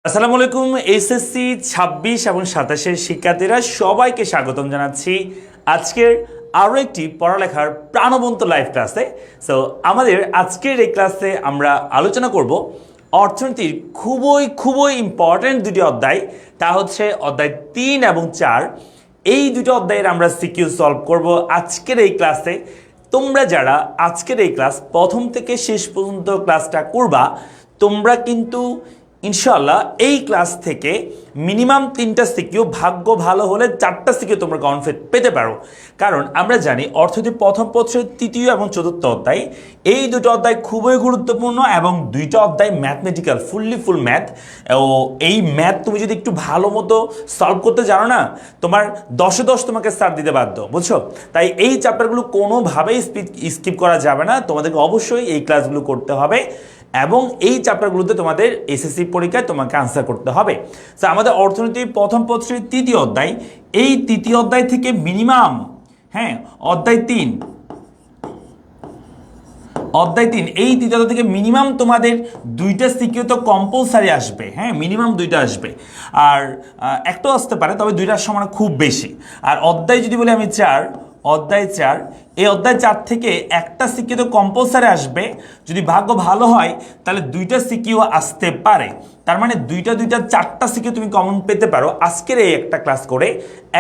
আসসালামু আলাইকুম এইচএসসি ২৬ এবং ২৭ এর শিক্ষার্থীরা সবাইকে স্বাগতম জানাচ্ছি আজকের আরও একটি পড়ালেখার প্রাণবন্ত লাইভ ক্লাসে। সো আমাদের আজকের এই ক্লাসে আমরা আলোচনা করব অর্থনীতির খুবই ইম্পর্ট্যান্ট দুটি অধ্যায়, তা হচ্ছে অধ্যায় ৩ এবং ৪। এই দুটো অধ্যায়ের আমরা সিকিউ সলভ করব আজকের এই ক্লাসে। তোমরা যারা আজকের এই ক্লাস প্রথম থেকে শেষ পর্যন্ত ক্লাসটা করবা, তোমরা কিন্তু ইনশাল্লাহ এই ক্লাস থেকে মিনিমাম ৩টা সিকিউ, ভাগ্য ভালো হলে 4টা সিকিউ তোমরা কনফিট পেতে পারো। কারণ আমরা জানি অর্থনীতি প্রথম পত্রের তৃতীয় এবং চতুর্থ অধ্যায়, এই দুটো অধ্যায় খুবই গুরুত্বপূর্ণ এবং দুইটা অধ্যায় ম্যাথমেটিক্যাল, ফুল ম্যাথ। ও এই ম্যাথ তুমি যদি একটু ভালো মতো সলভ করতে জানো না, তোমার 10-এ 10 তোমাকে স্টার দিতে বাধ্য, বুঝছো? তাই এই চ্যাপ্টারগুলো কোনোভাবেই স্কিপ করা যাবে না, তোমাদেরকে অবশ্যই এই ক্লাসগুলো করতে হবে এবং এই চ্যাপ্টারগুলোতে তোমাদের এসএসসি পরীক্ষায় তোমাকে আনসার করতে হবে। তো আমাদের অর্থনীতি প্রথম পত্রের তৃতীয় অধ্যায়, এই তৃতীয় অধ্যায় থেকে মিনিমাম অধ্যায় ৩ এই তৃতীয় অধ্যায় থেকে মিনিমাম তোমাদের 2টা সিকিউ তো কম্পালসারি আসবে, মিনিমাম 2টা আসবে, আর একটাও আসতে পারে, তবে 2টার সমান খুব বেশি। আর অধ্যায় যদি বলি আমি অধ্যায় ৪, এই অধ্যায় ৪ থেকে একটা সিকিউ তো কম্পালসারি আসবে, যদি ভাগ্য ভালো হয় তাহলে 2টা সিকিউ আসতে পারে। তার মানে 2টা 4টা সিকিউ তুমি কমন পেতে পারো আজকের এই একটা ক্লাস করে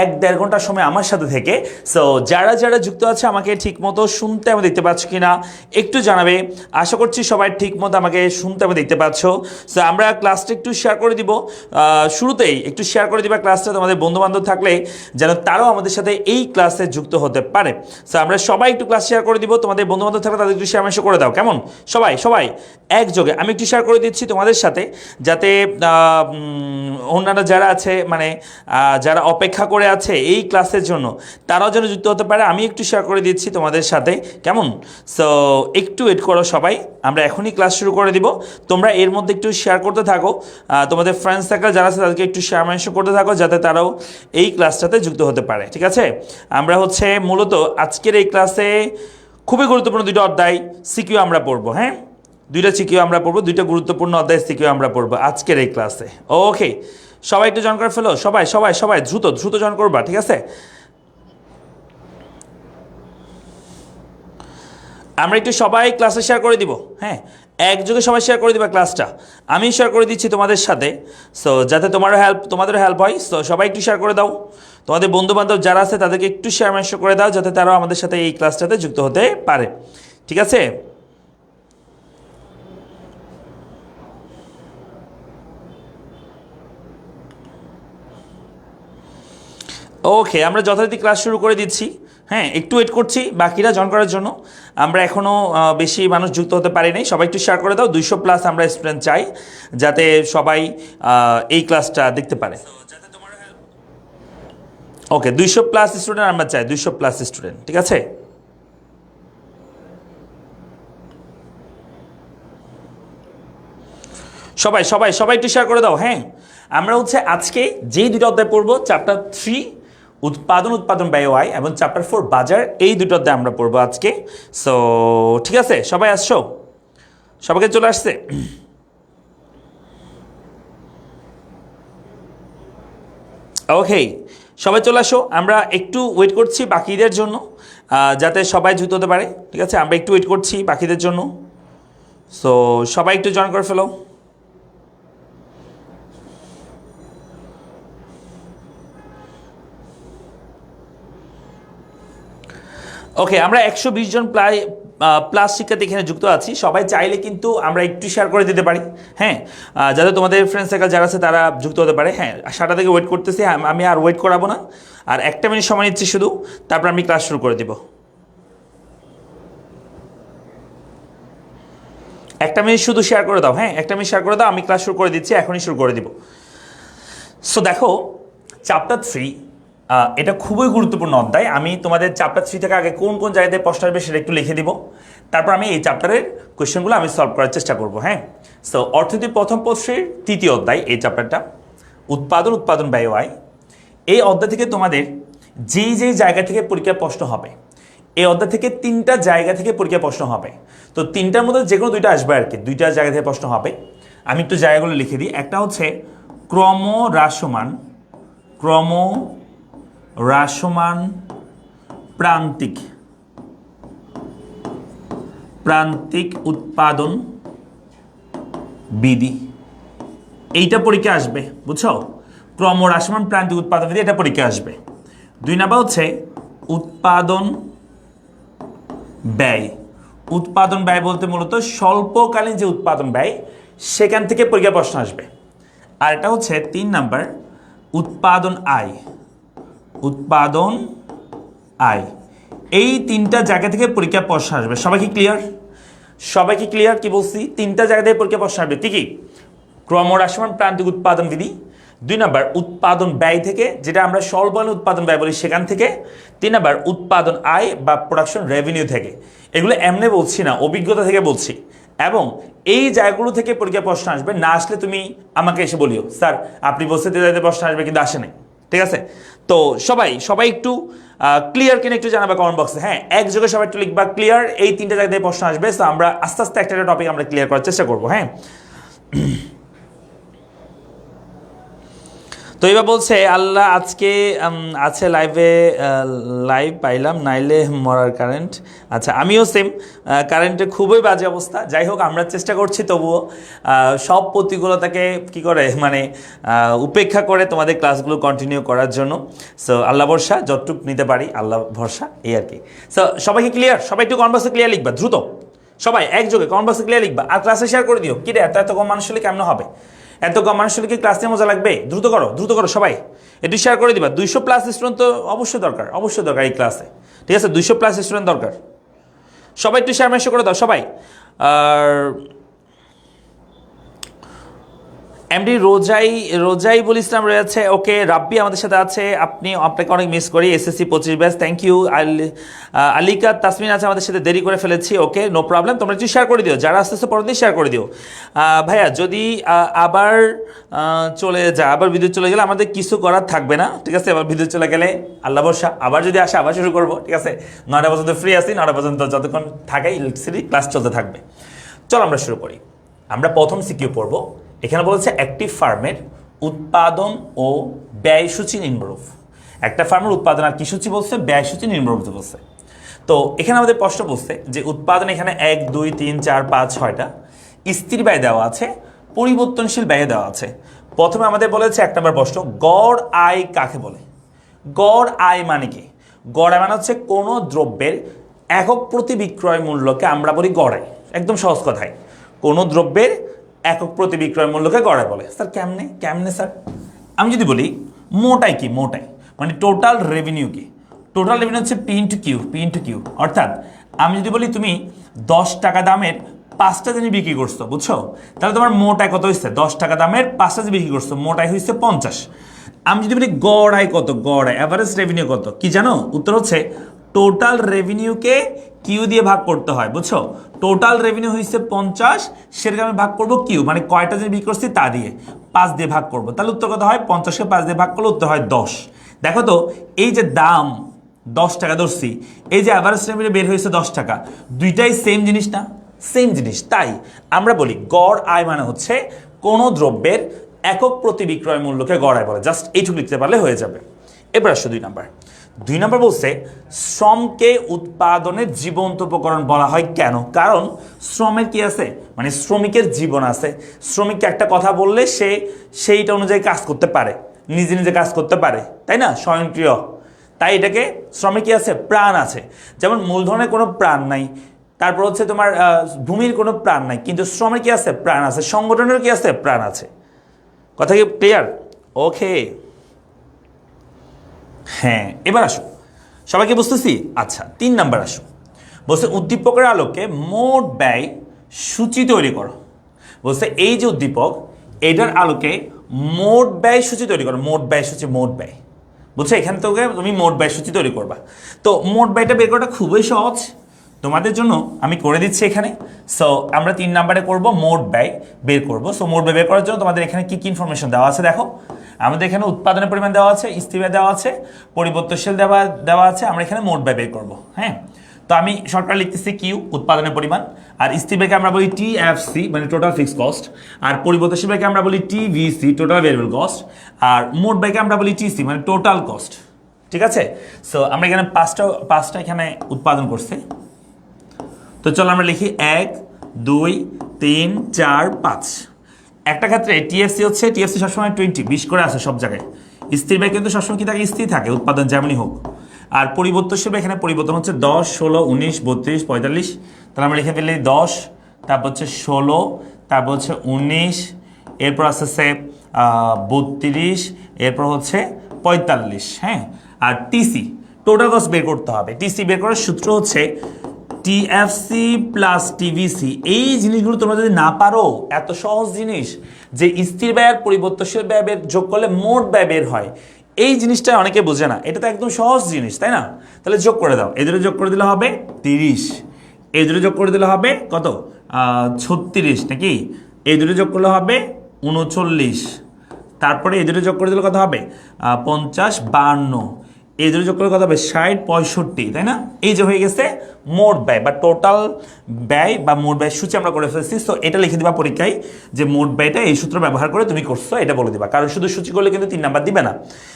1-1.5 ঘন্টার সময় আমার সাথে থেকে। সো যারা যুক্ত আছে আমাকে ঠিক মতো শুনতে আমি দেখতে পাচ্ছ কিনা একটু জানাবে। আশা করছি সবাই ঠিক মতো আমাকে শুনতে আমি দেখতে পাচ্ছ। সো আমরা ক্লাসটা একটু শেয়ার করে দিব, শুরুতেই একটু শেয়ার করে দিবা ক্লাসটা তোমাদের বন্ধুবান্ধব থাকলে, যেন তারাও আমাদের সাথে এই ক্লাসে যুক্ত হতে পারে। সো আমরা সবাই একটু ক্লাস শেয়ার করে দিব, তোমাদের বন্ধুবান্ধব থাকলে তাদের একটু শেয়ার করে দাও, কেমন? সবাই একযোগে আমি একটু শেয়ার করে দিচ্ছি তোমাদের সাথে, যাতে অন্যান্য যারা আছে, মানে যারা অপেক্ষা করে আছে এই ক্লাসের জন্য, তারাও যেন যুক্ত হতে পারে। আমি একটু শেয়ার করে দিচ্ছি তোমাদের সাথে, কেমন? সো একটু ওয়েট করো সবাই, আমরা এখনই ক্লাস শুরু করে দিব। তোমরা এর মধ্যে একটু শেয়ার করতে থাকো, তোমাদের ফ্রেন্ডস সার্কেল যারা আছে তাদেরকে একটু শেয়ার করতে থাকো, যাতে তারাও এই ক্লাসটাতে যুক্ত হতে পারে, ঠিক আছে? আমরা মূলত আজকের এই ক্লাসে খুবই গুরুত্বপূর্ণ 2টা অধ্যায় সিকিউ আমরা পড়বো, 2টা সিকিউ আমরা পড়বো, 2টা গুরুত্বপূর্ণ অধ্যায় সিকিউ আমরা পড়বো আজকের এই ক্লাসে। ওকে, সবাই একটু জয়েন করে ফেলো, সবাই দ্রুত জয়েন করবা, ঠিক আছে? আমরা একটু সবাই ক্লাসে শেয়ার করে দিব, একযোগে সবাই শেয়ার করে দিবা ক্লাসটা, আমি শেয়ার করে দিচ্ছি তোমাদের সাথে। সো যাতে তোমাদেরও হেল্প হয়। সো সবাই একটু শেয়ার করে দাও, তোমাদের বন্ধুবান্ধব যারা আছে তাদেরকে একটু শেয়ার করে দাও, যাতে তারাও আমাদের সাথে এই ক্লাসটাতে যুক্ত হতে পারে, ঠিক আছে? ওকে, আমরা যথারীতি ক্লাস শুরু করে দিচ্ছি। একটু ওয়েট করছি বাকিরা জয়েন করার জন্য, আমরা এখনও বেশি মানুষ যুক্ত হতে পারি নাই। সবাই একটু শেয়ার করে দাও, 200+ আমরা স্টুডেন্ট চাই, যাতে সবাই এই ক্লাসটা দেখতে পারে। ওকে, 200+ স্টুডেন্ট আমরা চাই, 200+ স্টুডেন্ট, ঠিক আছে? সবাই একটু শেয়ার করে দাও। আমরা আজকে যেই 2টা অধ্যায় পড়বো, চ্যাপ্টার 3 উৎপাদন ব্যয় আয় এবং চ্যাপ্টার 4 বাজার, এই 2টা অধ্যায় আমরা পড়বো আজকে। সো ঠিক আছে, সবাই আসছো? সবাইকে চলে আসছে? ওকে, সবাই চলে আসো, আমরা একটু ওয়েট করছি বাকিদের জন্য, যাতে সবাই যুক্ত হতে পারে, ঠিক আছে? আমরা একটু ওয়েট করছি বাকিদের জন্য। সো সবাই একটু জয়েন করে ফেলো। ওকে, আমরা 120 জন প্লাস শিক্ষার্থী এখানে যুক্ত আছি। সবাই চাইলে কিন্তু আমরা একটু শেয়ার করে দিতে পারি, যাতে তোমাদের ফ্রেন্ড সার্কেল যারা আছে তারা যুক্ত হতে পারে। 7টা থেকে ওয়েট করতেছি, আমি আর ওয়েট করাবো না, আর 1টা মিনিট সময় নিচ্ছি শুধু, তারপর আমি ক্লাস শুরু করে দিব। 1টা মিনিট শুধু শেয়ার করে দাও, 1টা মিনিট শেয়ার করে দাও, আমি ক্লাস শুরু করে দিচ্ছি, এখনই শুরু করে দিব। সো দেখো, চ্যাপ্টার 3 এটা খুবই গুরুত্বপূর্ণ অধ্যায়। আমি তোমাদের চ্যাপ্টার 3 থেকে আগে কোন জায়গাতে প্রশ্ন আসবে সেটা একটু লিখে দিব, তারপর আমি এই চ্যাপ্টারের কোয়েশ্চেনগুলো আমি সলভ করার চেষ্টা করবো। সো অর্থনীতি প্রথম পত্রের তৃতীয় অধ্যায়, এই চ্যাপ্টারটা উৎপাদন ব্যয় আয়। এই অধ্যায় থেকে তোমাদের যেই জায়গা থেকে পরীক্ষার প্রশ্ন হবে, এই অধ্যায় থেকে 3টা জায়গা থেকে পরীক্ষার প্রশ্ন হবে। তো 3টার মধ্যে যে কোনো 2টা আসবে আর কি, 2টা জায়গা থেকে প্রশ্ন হবে। আমি একটু জায়গাগুলো লিখে দিই। একটা হচ্ছে ক্রমহ্রাসমান প্রান্তিক উৎপাদন বিধি, এইটা পরীক্ষা আসবে, বুঝছো? ক্রমহ্রাসমান প্রান্তিক উৎপাদন বিধি, এটা পরীক্ষা আসবে। 2 নাম্বার হচ্ছে উৎপাদন ব্যয়। উৎপাদন ব্যয় বলতে মূলত স্বল্পকালীন যে উৎপাদন ব্যয়, সেখান থেকে পরীক্ষা প্রশ্ন আসবে। আর এটা হচ্ছে 3 নাম্বার উৎপাদন আয়। এই 3টা জায়গা থেকে পরীক্ষা প্রশ্ন আসবে। সবাই কি ক্লিয়ার? কি বলছি? 3টা জায়গা থেকে পরীক্ষা প্রশ্ন আসবে। কি ক্রমহ্রাসমান প্রান্তিক উৎপাদন বিধি, 2 নাম্বার উৎপাদন ব্যয় থেকে, যেটা আমরা স্বল্পকালীন উৎপাদন ব্যয় বলি, সেখান থেকে, 3 নাম্বার উৎপাদন আয় বা প্রোডাকশন রেভিনিউ থেকে। এগুলো এমনি বলছি না, অভিজ্ঞতা থেকে বলছি। এবং এই জায়গাগুলো থেকে পরীক্ষা প্রশ্ন আসবে। না আসলে তুমি আমাকে এসে বলিও, স্যার আপনি বলতে দিতে প্রশ্ন আসবে কিন্তু আসে নাই। ঠিক আছে? তো সবাই একটু ক্লিয়ার কিনা একটু জানাবে কমেন্ট বক্সে। হ্যাঁ, একযোগে সবাই একটু লিখবা ক্লিয়ার। এই 3টা জায়গায় প্রশ্ন আসবে। তো আমরা আস্তে আস্তে একটা টপিক আমরা ক্লিয়ার করার চেষ্টা করবো। হ্যাঁ, তো এবার বলছে আল্লাহ আজকে আছে লাইভ পাইলাম, নাইলে মরার কারেন্ট। আচ্ছা, আমিও সেম, কারেন্টের খুবই বাজে অবস্থা। যাই হোক, আমরা চেষ্টা করছি তবুও সব প্রতিকূলতাকে কি করে মানে উপেক্ষা করে তোমাদের ক্লাসগুলো কন্টিনিউ করার জন্য। সো আল্লাহ ভরসা, যতটুকু নিতে পারি আল্লাহ ভরসা, এই আর কি। সো সবাইকে ক্লিয়ার? সবাই একটু কমেন্ট বক্সে ক্লিয়ার লিখবা দ্রুত, সবাই একযোগে কমেন্ট বক্সে ক্লিয়ার লিখবা। আর ক্লাসে শেয়ার করে দিও। কি রে, এত কম মানুষ হলে কেমন হবে? এত কম মানুষ হলে কি ক্লাস নিয়ে মজা লাগবে? দ্রুত করো সবাই, একটু শেয়ার করে দিবা। 200+ স্টুডেন্ট তো অবশ্যই দরকার এই ক্লাসে। ঠিক আছে, 200+ স্টুডেন্ট দরকার। সবাই একটু শেয়ার করে দাও সবাই। আর এমডি রোজাইবুল ইসলাম রয়েছে। ওকে, রাব্বি আমাদের সাথে আছে। আপনাকে অনেক মিস করি। SSC 25 batch, thank you. Alika Tasmin আছে আমাদের সাথে, দেরি করে ফেলেছি। Okay, no problem. তোমরা একটু শেয়ার করে দিও, যারা আস্তে আস্তে পরে শেয়ার করে দিও। ভাইয়া যদি আবার বিদ্যুৎ চলে গেলে আমাদের কিছু করার থাকবে না। ঠিক আছে, আবার বিদ্যুৎ চলে গেলে আল্লাহ ভরসা, আবার যদি আসে আবার শুরু করবো। ঠিক আছে, 9টা পর্যন্ত ফ্রি আছি, 9টা পর্যন্ত যতক্ষণ থাকে ইলেকট্রিসিটি ক্লাস চলতে থাকবে। চলো আমরা শুরু করি। আমরা প্রথম সিকিউ পড়বো। এখানে বলেছে একটি ফার্মের উৎপাদন ও ব্যয়সূচি নিম্নরূপ। একটা ফার্মের উৎপাদন আর কি সূচি বলছে? ব্যয়সূচি নিম্নরূপ বলছে। তো এখানে আমাদের প্রশ্ন বলছে যে উৎপাদন এখানে 1 2 3 4 5 6টা স্থির ব্যয় দেওয়া আছে, পরিবর্তনশীল ব্যয় দেওয়া আছে। প্রথমে আমাদের বলেছে 1 নম্বর প্রশ্ন, গড় আয় কাকে বলে? গড় আয় মানে কি? গড় আয় মানে হচ্ছে কোনো দ্রব্যের একক প্রতি বিক্রয় মূল্যকে আমরা বলি গড় আয়। একদম সহজ কথায়, কোনো দ্রব্যের একক প্রতি বিক্রয় মূল্যকে গড় আয় বলে। স্যার কেমনে স্যার? আমি যদি বলি মোটাই কি, মোটাই মানে টোটাল রেভিনিউ কি? টোটাল রেভিনিউ হচ্ছে পি ইন্টু কিউ। অর্থাৎ আমি যদি বলি তুমি 10 টাকা দামের 5টা জিনিস বিক্রি করছো, বুঝছো? তাহলে তোমার মোটাই কত হয়েছে? 10 টাকা দামের 5টা জিনিস বিক্রি করছো, মোটাই হয়েছে 50। আমি যদি বলি গড় আয় কত, গড় আয় অ্যাভারেজ রেভিনিউ কত, কি জানো? উত্তর হচ্ছে টোটাল রেভিনিউকে কিউ দিয়ে ভাগ করতে হয়, বুঝছো? টোটাল রেভিনিউ হয়েছে 50, সেটাকে আমি ভাগ করবো কিউ, মানে কয়টা জিনিস বিক্রি করছি তা দিয়ে 5 দিয়ে ভাগ করবো। তাহলে উত্তর কত হয়? 50কে 5 দিয়ে ভাগ করলে উত্তর হয় 10। দেখো তো, এই যে দাম 10 টাকা ধরছি, এই যে অ্যাভারেজ রেভিনিউ বের হয়েছে 10 টাকা, দুইটাই সেম জিনিস না? সেম জিনিস। তাই আমরা বলি গড় আয় মানে হচ্ছে কোনো দ্রব্যের একক প্রতি বিক্রয় মূল্যকে গড় আয় বলে। জাস্ট এইটুকু লিখতে পারলে হয়ে যাবে। এবার আসো 2 নম্বর বলছে শ্রমকে উৎপাদনের জীবন্ত উপকরণ বলা হয় কেন? কারণ শ্রমের কি আছে, মানে শ্রমিকের জীবন আছে। শ্রমিককে একটা কথা বললে সে সেইটা অনুযায়ী কাজ করতে পারে, নিজে কাজ করতে পারে, তাই না? স্বয়ংক্রিয়। তাই এটাকে শ্রমে কি আছে? প্রাণ আছে। যেমন মূলধনের কোনো প্রাণ নাই, তারপর হচ্ছে তোমার ভূমির কোনো প্রাণ নাই, কিন্তু শ্রমের কি আছে? প্রাণ আছে। সংগঠনের কি আছে? প্রাণ আছে। কথা কি ক্লিয়ার? ওকে, হ্যাঁ। এবার আসো, সবাইকে বুঝতেছি? আচ্ছা, 3 নাম্বার আসো। বলছে উদ্দীপকের আলোকে মোট ব্যয় সূচি তৈরি করো। বলছে এই যে উদ্দীপক, এটার আলোকে মোট ব্যয় সূচি তৈরি করো। মোট ব্যয় সূচি, মোট ব্যয়, বুঝছো? এখান থেকে তুমি মোট ব্যয় সূচি তৈরি করবা। তো মোট ব্যয়টা বের করাটা খুবই সহজ, তোমাদের জন্য আমি করে দিচ্ছি এখানে। সো আমরা 3 নাম্বারে করব, মোট ব্যয় বের করব। সো মোট ব্যয় বের করার জন্য তোমাদের এখানে কি ইনফরমেশন দেওয়া আছে দেখো। আমাদের এখানে উৎপাদনের পরিমাণ দেওয়া আছে, স্থির ব্যয় দেওয়া আছে, পরিবর্তনশীল দেওয়া আছে। আমরা এখানে মোট ব্যয় বের করব। হ্যাঁ, তো আমি শর্টকাট লিখতেছি কিউ উৎপাদনের পরিমাণ, আর স্থির ব্যয়কে আমরা বলি টিএফসি মানে টোটাল ফিক্সড কস্ট, আর পরিবর্তনশীল ব্যয়কে আমরা বলি টিভিসি টোটাল ভেরিয়েবল কস্ট, আর মোট ব্যয়কে আমরা বলি টিসি মানে টোটাল কস্ট। ঠিক আছে, সো আমরা এখানে পাঁচটা এখানে উৎপাদন করছি। তো চলো আমরা লিখি 1 2 3 4 5। একটা ক্ষেত্রে টিএফসি হচ্ছে টিএফসি সবসময় 20 করে আসে সব জায়গায়। স্থির ব্যয় কিন্তু সবসময় কি থাকে, স্থির থাকে উৎপাদন যেমনই হোক। আর পরিবর্তনশীল ব্যয় এখানে পরিবর্তন হচ্ছে 10 16 19 32 45। তাহলে আমরা লিখে ফেলি 10, তারপর হচ্ছে 16, তারপর হচ্ছে 19, এরপর আসছে 32, এরপর হচ্ছে 45। হ্যাঁ, আর টিসি টোটাল কস্ট বের করতে হবে। টিসি বের করার সূত্র হচ্ছে টিএফসি প্লাস টিভিসি। এই জিনিসগুলো তোমরা যদি না পারো, এত সহজ জিনিস যে স্থির ব্যয় আর পরিবর্তনশীল ব্যয় যোগ করলে মোট ব্যয় বের হয়, এই জিনিসটা অনেকে বোঝে না। এটা তো একদম সহজ জিনিস, তাই না? তাহলে যোগ করে দাও, এদের যোগ করে দিলে হবে 30, এই দুটো যোগ করে দিলে হবে কত 36 নাকি, এই দুটো যোগ করলে হবে 39, তারপরে এই দুটো যোগ করে দিলে কত হবে 50 52, এই দুটো যোগ করলে কত হবে 60 65, তাই না? এই যে হয়ে গেছে মোট ব্যয় বা টোটাল ব্যয় বা মোট ব্যয় সূচি আমরা করে ফেলছি। তো এটা লিখে দিবা পরীক্ষায় যে মোট ব্যয়টা এই সূত্র ব্যবহার করে তুমি করছো, এটা বলে দিবা। কারণ শুধু সূচি করলে কিন্তু 3 নাম্বার দিবে না,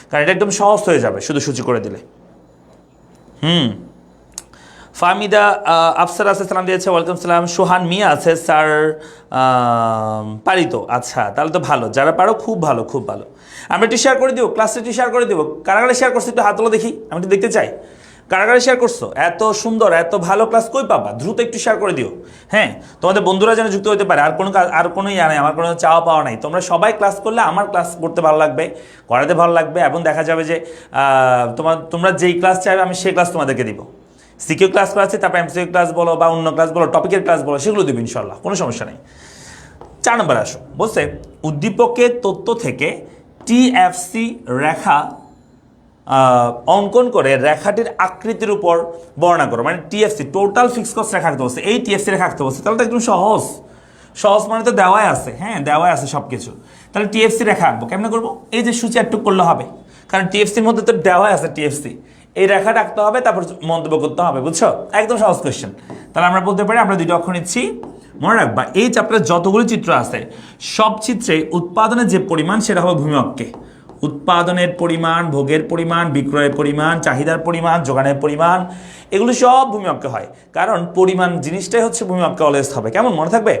কারণ এটা একদম সহজ হয়ে যাবে শুধু সূচি করে দিলে। ফাহমিদা আফসার আছে, সালাম দিয়েছে, ওয়েলকাম সালাম। সোহান মিয়া আছে, স্যার পারি তো। আচ্ছা, তাহলে তো ভালো, যারা পারো খুব ভালো, খুব ভালো। আমরা একটু শেয়ার করে দিব, ক্লাসে একটু শেয়ার করে দিব। কারাগারে শেয়ার করছো একটু হাত তোলো দেখি, আমি একটু দেখতে চাই। কারাগারে শেয়ার করছো, এত সুন্দর এত ভালো ক্লাস কই পাবা? দ্রুত একটু শেয়ার করে দিও। হ্যাঁ, তোমাদের বন্ধুরা যেন যুক্ত হতে পারে। আর কোনো ইয়া নাই, আমার কোনো চাওয়া পাওয়া নাই। তোমরা সবাই ক্লাস করলে আমার ক্লাস করতে ভালো লাগবে, করাতে ভালো লাগবে, এবং দেখা যাবে যে তোমরা যেই ক্লাস চাইবে আমি সেই ক্লাস তোমাদেরকে দিব। সিকিউ ক্লাস করাচ্ছি, তারপর এমসিকিউ ক্লাস বলো বা অন্য ক্লাস বলো, টপিকের ক্লাস বলো, সেগুলো দেবো ইনশাল্লাহ, কোনো সমস্যা নেই। 4 নম্বর আসো, বলছে উদ্দীপকের তথ্য থেকে টিএফসি রেখা অঙ্কন করে রেখাটির আকৃতির উপর বর্ণনা করো। মানে টিএফসি টোটাল ফিক্সড কস্ট রেখা আঁকতে বলছে, এই টিএফসি রেখা আঁকতে বলছে। তাহলে তো একদম সহজ, সহজ মানে তো দেওয়াই আছে। হ্যাঁ, দেওয়াই আছে সব কিছু। তাহলে টিএফসি রেখা আঁকবো কেমনে করবো? এই যে সূচি একটু করলে হবে, কারণ টিএফসির মধ্যে তো দেওয়াই আছে টিএফসি। এই রেখাটা আঁকতে হবে, তারপর মন্তব্য করতে হবে, বুঝছো? একদম সহজ কোয়েশ্চেন। তাহলে আমরা বলতে পারি আমরা 2টা অক্ষর নিচ্ছি। মনে রাখবা এই চ্যাপ্টারে যতগুলো চিত্র আছে সব চিত্রে উৎপাদনের যে পরিমাণ সেটা হবে ভূমিঅক্ষে। উৎপাদনের পরিমাণ, ভোগের পরিমাণ, বিক্রয়ের পরিমাণ, চাহিদার পরিমাণ, যোগানের পরিমাণ, এগুলো সব ভূমিঅক্ষে হয়। কারণ পরিমাণ জিনিসটাই হচ্ছে ভূমিঅক্ষে অলওয়েজ হবে। কেমন মনে থাকবে?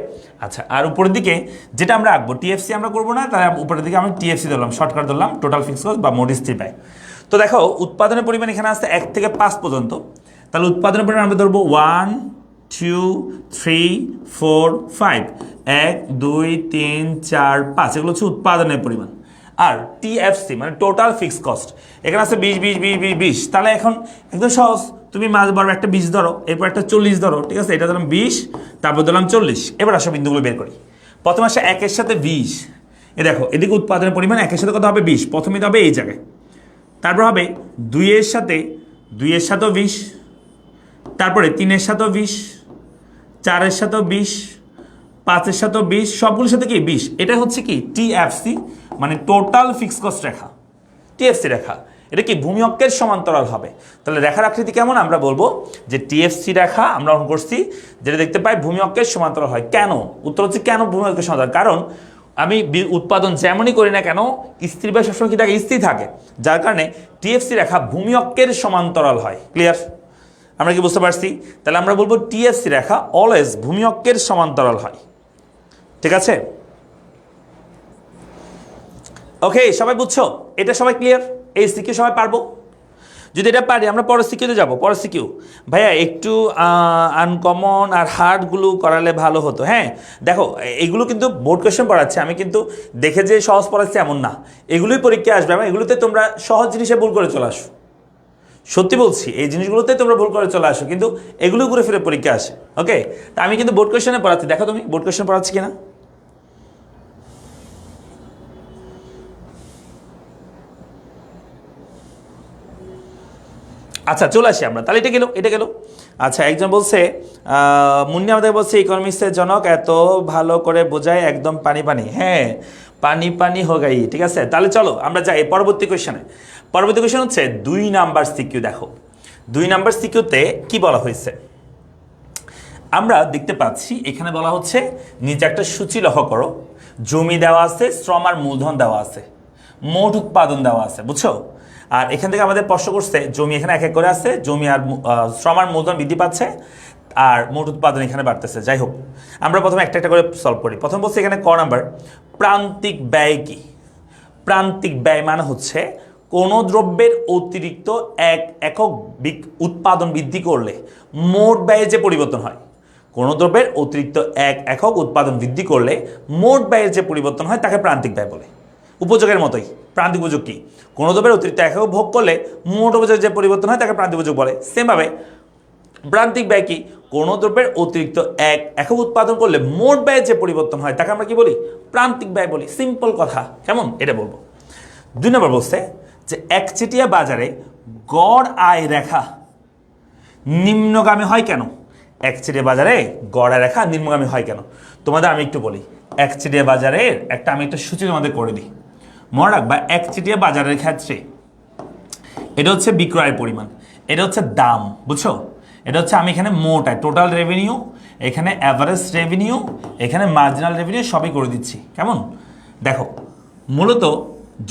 আচ্ছা, আর উপরের দিকে যেটা আমরা আঁকবো টিএফসি আমরা করবো না, তাহলে উপরের দিকে আমি টিএফসি ধরলাম, শর্টকাট ধরলাম টোটাল ফিক্সড কস্ট বা মোট স্থির ব্যয়। তো দেখো উৎপাদনের পরিমাণ এখানে আসছে 1 থেকে 5 পর্যন্ত। তাহলে উৎপাদনের পরিমাণ আমরা ধরবো 1 2 3 4 5, 1 2 3 4 5, এগুলো হচ্ছে উৎপাদনের পরিমাণ। আর টিএফসি মানে টোটাল ফিক্সড কস্ট, এখানে আছে 20 20 20 20 20। তাহলে এখন একদম সহজ, তুমি মাঝ বরাবর একটা 20 ধরো, এরপর একটা 40 ধরো, ঠিক আছে? এটা ধরলাম 20, তারপর ধরলাম 40। এবার আসো বিন্দুগুলো বের করি। প্রথমে আসে 1 সাথে 20, এ দেখো এদিকে উৎপাদনের পরিমাণ 1 সাথে কত হবে 20, প্রথমে তো হবে এই জায়গায়। তারপর হবে 2 সাথেও 20, তারপরে 3 সাথেও 20, 4 সাথেও 20, 5 সাথেও 20, সবগুলোর সাথে কি 20। এটা হচ্ছে কি টিএফসি মানে টোটাল ফিক্সড কস্ট রেখা। টিএফসি রেখা এটা কি ভূমিঅক্ষের সমান্তরাল হবে। তাহলে রেখার আকৃতি কেমন? আমরা বলবো যে টিএফসি রেখা আমরা অঙ্কন করছি যেটা দেখতে পাই ভূমিঅক্ষের সমান্তরাল হয়। কেন? উত্তর হচ্ছে কেন ভূমিঅক্ষের সমান্তরাল? কারণ আমি উৎপাদন যেমনই করি না কেন স্থির ব্যয় সবসময় কি থাকে? স্থির থাকে, যার কারণে টিএফসি রেখা ভূমিঅক্ষের সমান্তরাল হয়। ক্লিয়ার? আমরা কি বুঝতে পারছি? তাহলে আমরা বলবো টিএফসি রেখা অলওয়েজ ভূমিঅক্ষের সমান্তরাল হয়। ঠিক আছে? ওকে, সবাই বুঝছো? এটা সবাই ক্লিয়ার? এই সিকিউ সবাই পারবো? যদি এটা পারি আমরা পরের সিকিউতে যাবো। পরের সিকিউ ভাইয়া একটু আনকমন আর হার্ডগুলো করালে ভালো হতো। হ্যাঁ দেখো, এগুলো কিন্তু বোর্ড কোয়েশ্চেন পড়াচ্ছে, আমি কিন্তু দেখে যে সহজ পড়াচ্ছি এমন না। এগুলোই পরীক্ষায় আসবে এবং এগুলোতে তোমরা সহজ জিনিসে ভুল করে চলে আসো। সত্যি বলছি, এই জিনিসগুলোতে তোমরা ভুল করে চলে আসো, কিন্তু এগুলো ঘুরে ফিরে পরীক্ষা আসে। ওকে, তা আমি কিন্তু বোর্ড কোয়েশ্চেনে পড়াচ্ছি। দেখো তুমি বোর্ড কোয়েশ্চেন পড়াচ্ছি কিনা। আচ্ছা, চলে আসি আমরা। তাহলে এটা গেল। আচ্ছা, একজন বলছে মুন্নি আমাদের বলছে ইকোনমিক্সের জনক এত ভালো করে বোঝায় একদম পানি পানি। হ্যাঁ, পানি পানি হো গাই। ঠিক আছে, তাহলে চলো আমরা যাই পরবর্তী কোয়েশ্চেনে। পরবর্তী কোয়েশ্চেন হচ্ছে 2 নাম্বার সিকিউ। দেখো 2 নাম্বার সিকিউতে কি বলা হয়েছে আমরা দেখতে পাচ্ছি এখানে বলা হচ্ছে নিচে একটা সূচি লক্ষ্য করো জমি দেওয়া আছে শ্রম আর মূলধন দেওয়া আছে মোট উৎপাদন দেওয়া আছে বুঝছো আর এখান থেকে আমাদের প্রশ্ন করছে জমি এখানে এক এক করে আছে জমি আর শ্রম আর মূলধন বৃদ্ধি পাচ্ছে আর মোট উৎপাদন এখানে বাড়তেছে যাই হোক আমরা প্রথমে একটা একটা করে সলভ করি প্রথম বলছি এখানে ক নাম্বার প্রান্তিক ব্যয় কি প্রান্তিক ব্যয় মানে হচ্ছে কোনো দ্রব্যের অতিরিক্ত এক একক উৎপাদন বৃদ্ধি করলে মোট ব্যয়ে যে পরিবর্তন হয় কোনো দ্রব্যের অতিরিক্ত এক একক উৎপাদন বৃদ্ধি করলে মোট ব্যয়ের যে পরিবর্তন হয় তাকে প্রান্তিক ব্যয় বলে উপযোগের মতোই প্রান্তিক উপযোগ কি কোনো দ্রব্যের অতিরিক্ত এক একক ভোগ করলে মোট উপযোগের যে পরিবর্তন হয় তাকে প্রান্তিক উপযোগ বলে সেমভাবে প্রান্তিক ব্যয় কি কোনো দ্রব্যের অতিরিক্ত এক একক উৎপাদন করলে মোট ব্যয়ের যে পরিবর্তন হয় তাকে আমরা কি বলি প্রান্তিক ব্যয় বলি সিম্পল কথা কেমন এটা বলবো 2 নম্বর বলছে যে একচেটিয়া বাজারে গড় আয় রেখা নিম্নগামী হয় কেন একচেটিয়া বাজারে গড় আয় রেখা নিম্নগামী হয় কেন তোমাদের আমি একটু বলি একচেটিয়া বাজারের আমি একটা সূচি তোমাদের করে দিই মনে রাখবা একচেটিয়া বাজারের ক্ষেত্রে এটা হচ্ছে বিক্রয়ের পরিমাণ এটা হচ্ছে দাম বুঝছো এটা হচ্ছে আমি এখানে মোট আয় টোটাল রেভিনিউ এখানে অ্যাভারেজ রেভিনিউ এখানে মার্জিনাল রেভিনিউ সবই করে দিচ্ছি কেমন দেখো মূলত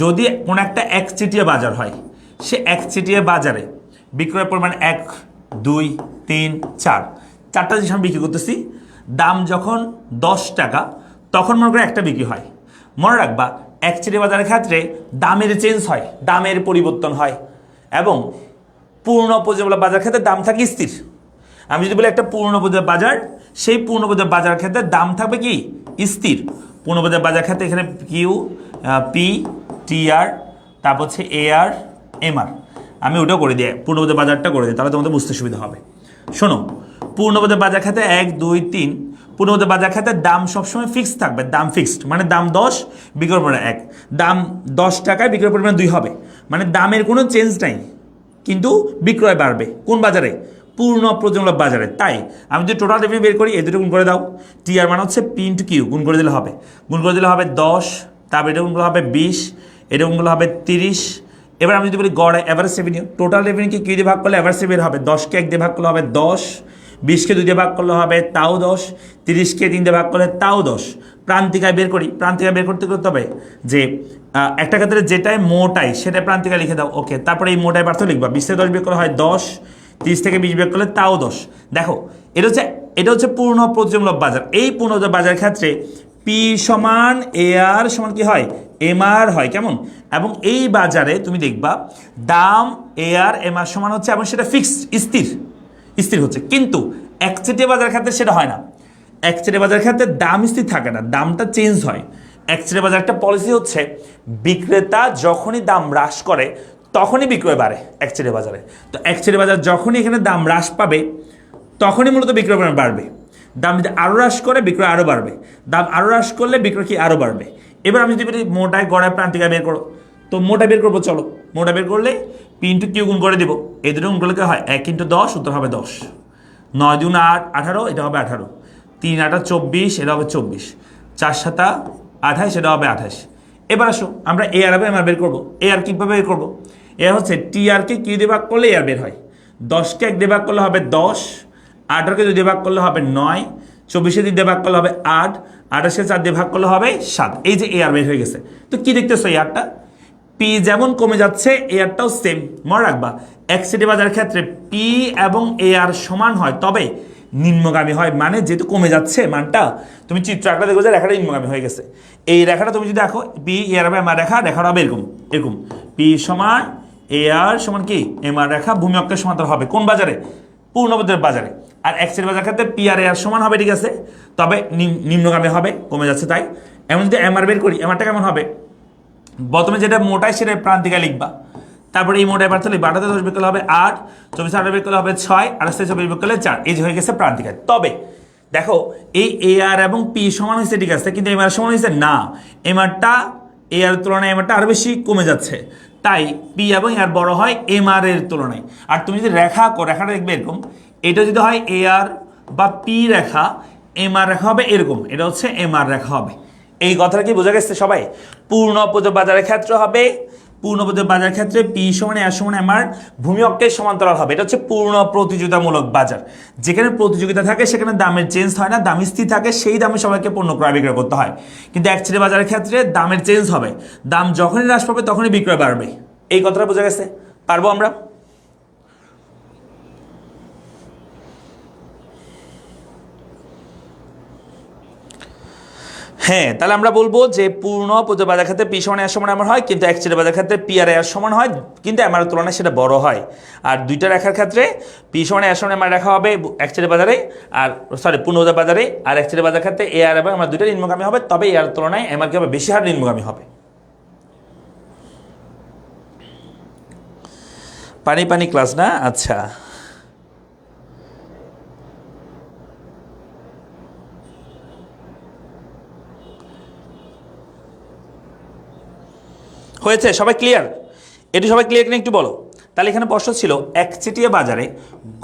যদি কোনো একটা একচেটিয়া বাজার হয় সে একচেটিয়া বাজারে বিক্রয়ের পরিমাণ 1 2 3 4 চারটা জিনিস আমি বিক্রি করতেছি দাম যখন 10 টাকা তখন মনে করে একটা বিক্রি হয় মনে রাখবা একচেটিয়া বাজারের ক্ষেত্রে দামের চেঞ্জ হয় দামের পরিবর্তন হয় এবং পূর্ণ উপজেলা বাজার ক্ষেত্রে দাম থাকে স্থির আমি যদি বলি একটা পূর্ণ উপজেলা বাজার সেই পূর্ণ উপজেলা বাজার ক্ষেত্রে দাম থাকবে কি স্থির পূর্ণ উপজেলা বাজার ক্ষেত্রে এখানে কিউ পি টিআর তারপর হচ্ছে এআর এমআর আমি ওটাও করে দিই পূর্ণ উপজেলা বাজারটা করে দিই তাহলে তোমাদের বুঝতে সুবিধা হবে শোনো পূর্ণ উপজেলা বাজার ক্ষেত্রে 1 2 3 পূর্ণ উপজেলা বাজার ক্ষেত্রে দাম সবসময় ফিক্সড থাকবে দাম ফিক্সড মানে দাম 10 বিক্রয় পরিমাণ 1 দাম 10 টাকায় বিক্রয় পরিমাণ 2 হবে মানে দামের কোনো চেঞ্জ নাই কিন্তু বিক্রয় বাড়বে কোন বাজারে পূর্ণ প্রজন্ম বাজারে তাই আমি যদি টোটাল রেভিনিউ বের করি এই দুটো গুণ করে দাও টিআর মানে হচ্ছে পি ইন্টু কিউ গুণ করে দিলে হবে 10 তারপর এটা গুণগুলো হবে 20 এটা গুণগুলো হবে 30 এবার আমি যদি বলি গড় অ্যাভারেজ রেভিনিউ টোটাল রেভিনিউকে কিউ দিয়ে ভাগ করলে অ্যাভারেজ রেভিনিউ হবে 10কে 1 দিয়ে ভাগ করলে হবে 10 20কে 2 দিয়ে ভাগ করলে হবে তাও 10 30কে 3 দিয়ে ভাগ করলে তাও 10 প্রান্তিকায় বের করি প্রান্তিকায় বের করতে হবে যে একটা ক্ষেত্রে যেটাই মোটাই সেটা প্রান্তিকায় লিখে দাও ওকে তারপরে এই মোটাই পার্থক্য লিখবা 20 থেকে 10 বের করলে হয় 10 30 থেকে 20 বের করলে তাও 10 দেখো এটা হচ্ছে পূর্ণ প্রযোজ্যমূলক বাজার এই পূর্ণ বাজারের ক্ষেত্রে পি সমান এআর সমান কি হয় এমআর হয় কেমন এবং এই বাজারে তুমি দেখবা দাম এআর এমআর সমান হচ্ছে এবং সেটা ফিক্সড স্থির হচ্ছে কিন্তু একচেটিয়া বাজারের ক্ষেত্রে সেটা হয় না একচেটিয়া বাজারের ক্ষেত্রে দাম স্থির থাকে না দামটা চেঞ্জ হয় একচেটিয়া বাজার একটা পলিসি হচ্ছে বিক্রেতা যখনই দাম হ্রাস করে তখনই বিক্রয় বাড়ে একচেটিয়া বাজারে তো একচেটিয়া বাজার যখনই এখানে দাম হ্রাস পাবে তখনই মূলত বিক্রয় পরিমাণ বাড়বে দাম যদি আরও হ্রাস করে বিক্রয় আরও বাড়বে দাম আরও হ্রাস করলে বিক্রয় কি আরও বাড়বে এবার আমি যদি বলি মোটায় গড়ায় প্রান্তিকায় বের করো তো মোটা বের করবো চলো মোটা বের করলে পি ইন্টু কিউ গুণ করে দেবো এই দুটো গুণ করলে হয় 1 ইন্টু 10 উত্তর হবে 10 9 2 8 18 এটা হবে 18 3 8 24 এটা হবে 24 4 7 28 এটা হবে 28 এবার আসো আমরা এ আর এমআর বের করবো এ আর কীভাবে বের করবো এর হচ্ছে টি আরকে কিউ দিয়ে ভাগ করলে এ আর বের হয় 10কে 1 দিয়ে ভাগ করলে হবে 10 18কে 2 দিয়ে ভাগ করলে হবে 9 24কে 2 দিয়ে ভাগ করলে হবে 8 28কে 4 দিয়ে ভাগ করলে হবে 7 এই যে এ আর বের হয়ে গেছে তো কি দেখতেছো এই আরটা পি যেমন কমে যাচ্ছে এ আরটাও সেম মনে রাখবা একচেটিয়া বাজারের ক্ষেত্রে পি এবং এ আর সমান হয় তবে নিম্নগামী হয় মানে যেহেতু কমে যাচ্ছে মানটা তুমি চিত্র আঁকলে দেখো যে রেখাটা নিম্নগামী হয়ে গেছে এই রেখাটা তুমি যদি দেখো P A R M R রেখাটা হবে এরকম পি সমান এ আর সমান কি এম আর রেখা ভূমি অক্ষের সমান্তর হবে কোন বাজারে পূর্ণবদের বাজারে আর একচেটিয়া বাজার ক্ষেত্রে পি আর এ আর সমান হবে ঠিক আছে তবে নিম্নগামী হবে কমে যাচ্ছে তাই এমন যদি এম আর বের করি এম আরটা কেমন হবে প্রথমে যেটা মোটাই সেটা প্রান্তিকা লিখবা তারপরে এই মোটাই পার্থক্য লিখবা 8 10 বের করলে হবে 8 24 8 বের করলে হবে 6 28 24 বের করলে 4 এই যে হয়ে গেছে প্রান্তিকা তবে দেখো এই এ আর এবং পি সমান হয়েছে ঠিক আছে কিন্তু এম আর সমান হয়েছে না এম আরটা এ আর তুলনায় এম আরটা আরো বেশি কমে যাচ্ছে তাই পি এবং আর বড় হয় এম আর এর তুলনায় আর তুমি যদি রেখাটা দেখবে এরকম এটা যদি হয় এ আর বা পি রেখা এম আর রেখা হবে এরকম এটা হচ্ছে এম আর রেখা হবে এই কথাটা কি বোঝা গেছে সবাই পূর্ণ উপযোগ বাজারের ক্ষেত্রে হবে পূর্ণ প্রতিযোগিতা বাজার ক্ষেত্রে পি সমান আর সমান এম আর ভূমি অক্ষের সমান্তরাল হবে। এটা হচ্ছে পূর্ণ প্রতিযোগিতামূলক বাজার। যেখানে প্রতিযোগিতা থাকে সেখানে দামের চেঞ্জ হয় না, দাম স্থির থাকে, সেই দামে সবাইকে পণ্য ক্রয় বিক্রয় করতে হয়। কিন্তু একচেটিয়া বাজারের ক্ষেত্রে দামের চেঞ্জ হবে, দাম যখনই হ্রাস পাবে তখনই বিক্রয় বাড়বে। এই কথাটা বোঝা গেছে? পারবো আমরা? হ্যাঁ, তাহলে আমরা বলবো যে পূর্ণ প্রতিযোগিতা বাজার ক্ষেত্রে পি সমান আর সমান এমআর হয়, কিন্তু একচেটিয়া বাজার ক্ষেত্রে পি আর সমান হয়, কিন্তু এমআর তুলনায় সেটা বড় হয়। আর দুইটা রেখার ক্ষেত্রে পি সমান আর সমান এমআর রেখা হবে একচেটিয়া বাজারে, আর সরি পূর্ণ প্রতিযোগিতা বাজারে, আর একচেটিয়া বাজার ক্ষেত্রে এ আর এবং এমআর দুইটা নিম্নগামী হবে, তবে এ আর তুলনায় এমআর কি হবে, বেশি হার নিম্নগামী হবে। পানি পানি ক্লাস না? আচ্ছা, হয়েছে? সবাই ক্লিয়ার? এটি সবাই ক্লিয়ার কিনা একটু বলো। তাহলে এখানে প্রশ্ন ছিল একচেটিয়া বাজারে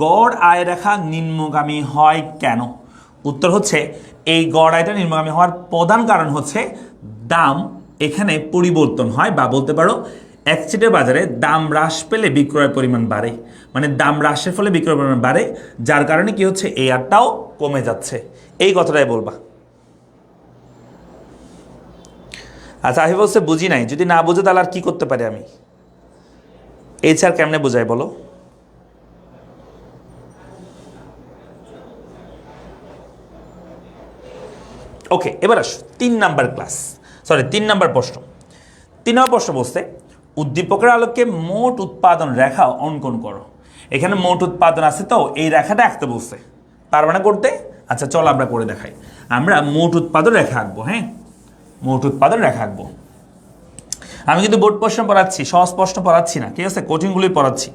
গড় আয় রেখা নিম্নগামী হয় কেন? উত্তর হচ্ছে এই গড় আয়টা নিম্নগামী হওয়ার প্রধান কারণ হচ্ছে দাম এখানে পরিবর্তন হয়, বা বলতে পারো একচেটিয়া বাজারে দাম হ্রাস পেলে বিক্রয় পরিমাণ বাড়ে, মানে দাম হ্রাসের ফলে বিক্রয় পরিমাণ বাড়ে, যার কারণে কি হচ্ছে এই আরটাও কমে যাচ্ছে। এই কথাটাই বলবা। আচ্ছা, আমি বলছে বুঝি নাই। যদি না বুঝে তাহলে আর কি করতে পারি আমি? এই স্যার কেমনে বোঝাই বলো? ওকে, এবার আসো 3 নাম্বার ক্লাস, সরি 3 নাম্বার প্রশ্ন। 3 নম্বর প্রশ্ন বলছে উদ্দীপকের আলোকে মোট উৎপাদন রেখা অঙ্কন করো। এখানে মোট উৎপাদন আছে, তো এই রেখাটা আঁকতে বলছে, পারবে না করতে? আচ্ছা চলো আমরা করে দেখাই। আমরা মোট উৎপাদন রেখা আঁকবো। হ্যাঁ, মোট উৎপাদন রেখা আঁকবো। আমি কিন্তু বোর্ড প্রশ্ন পড়াচ্ছি, সহজ প্রশ্ন পড়াচ্ছি না, ঠিক আছে? কঠিনগুলোই পড়াচ্ছি।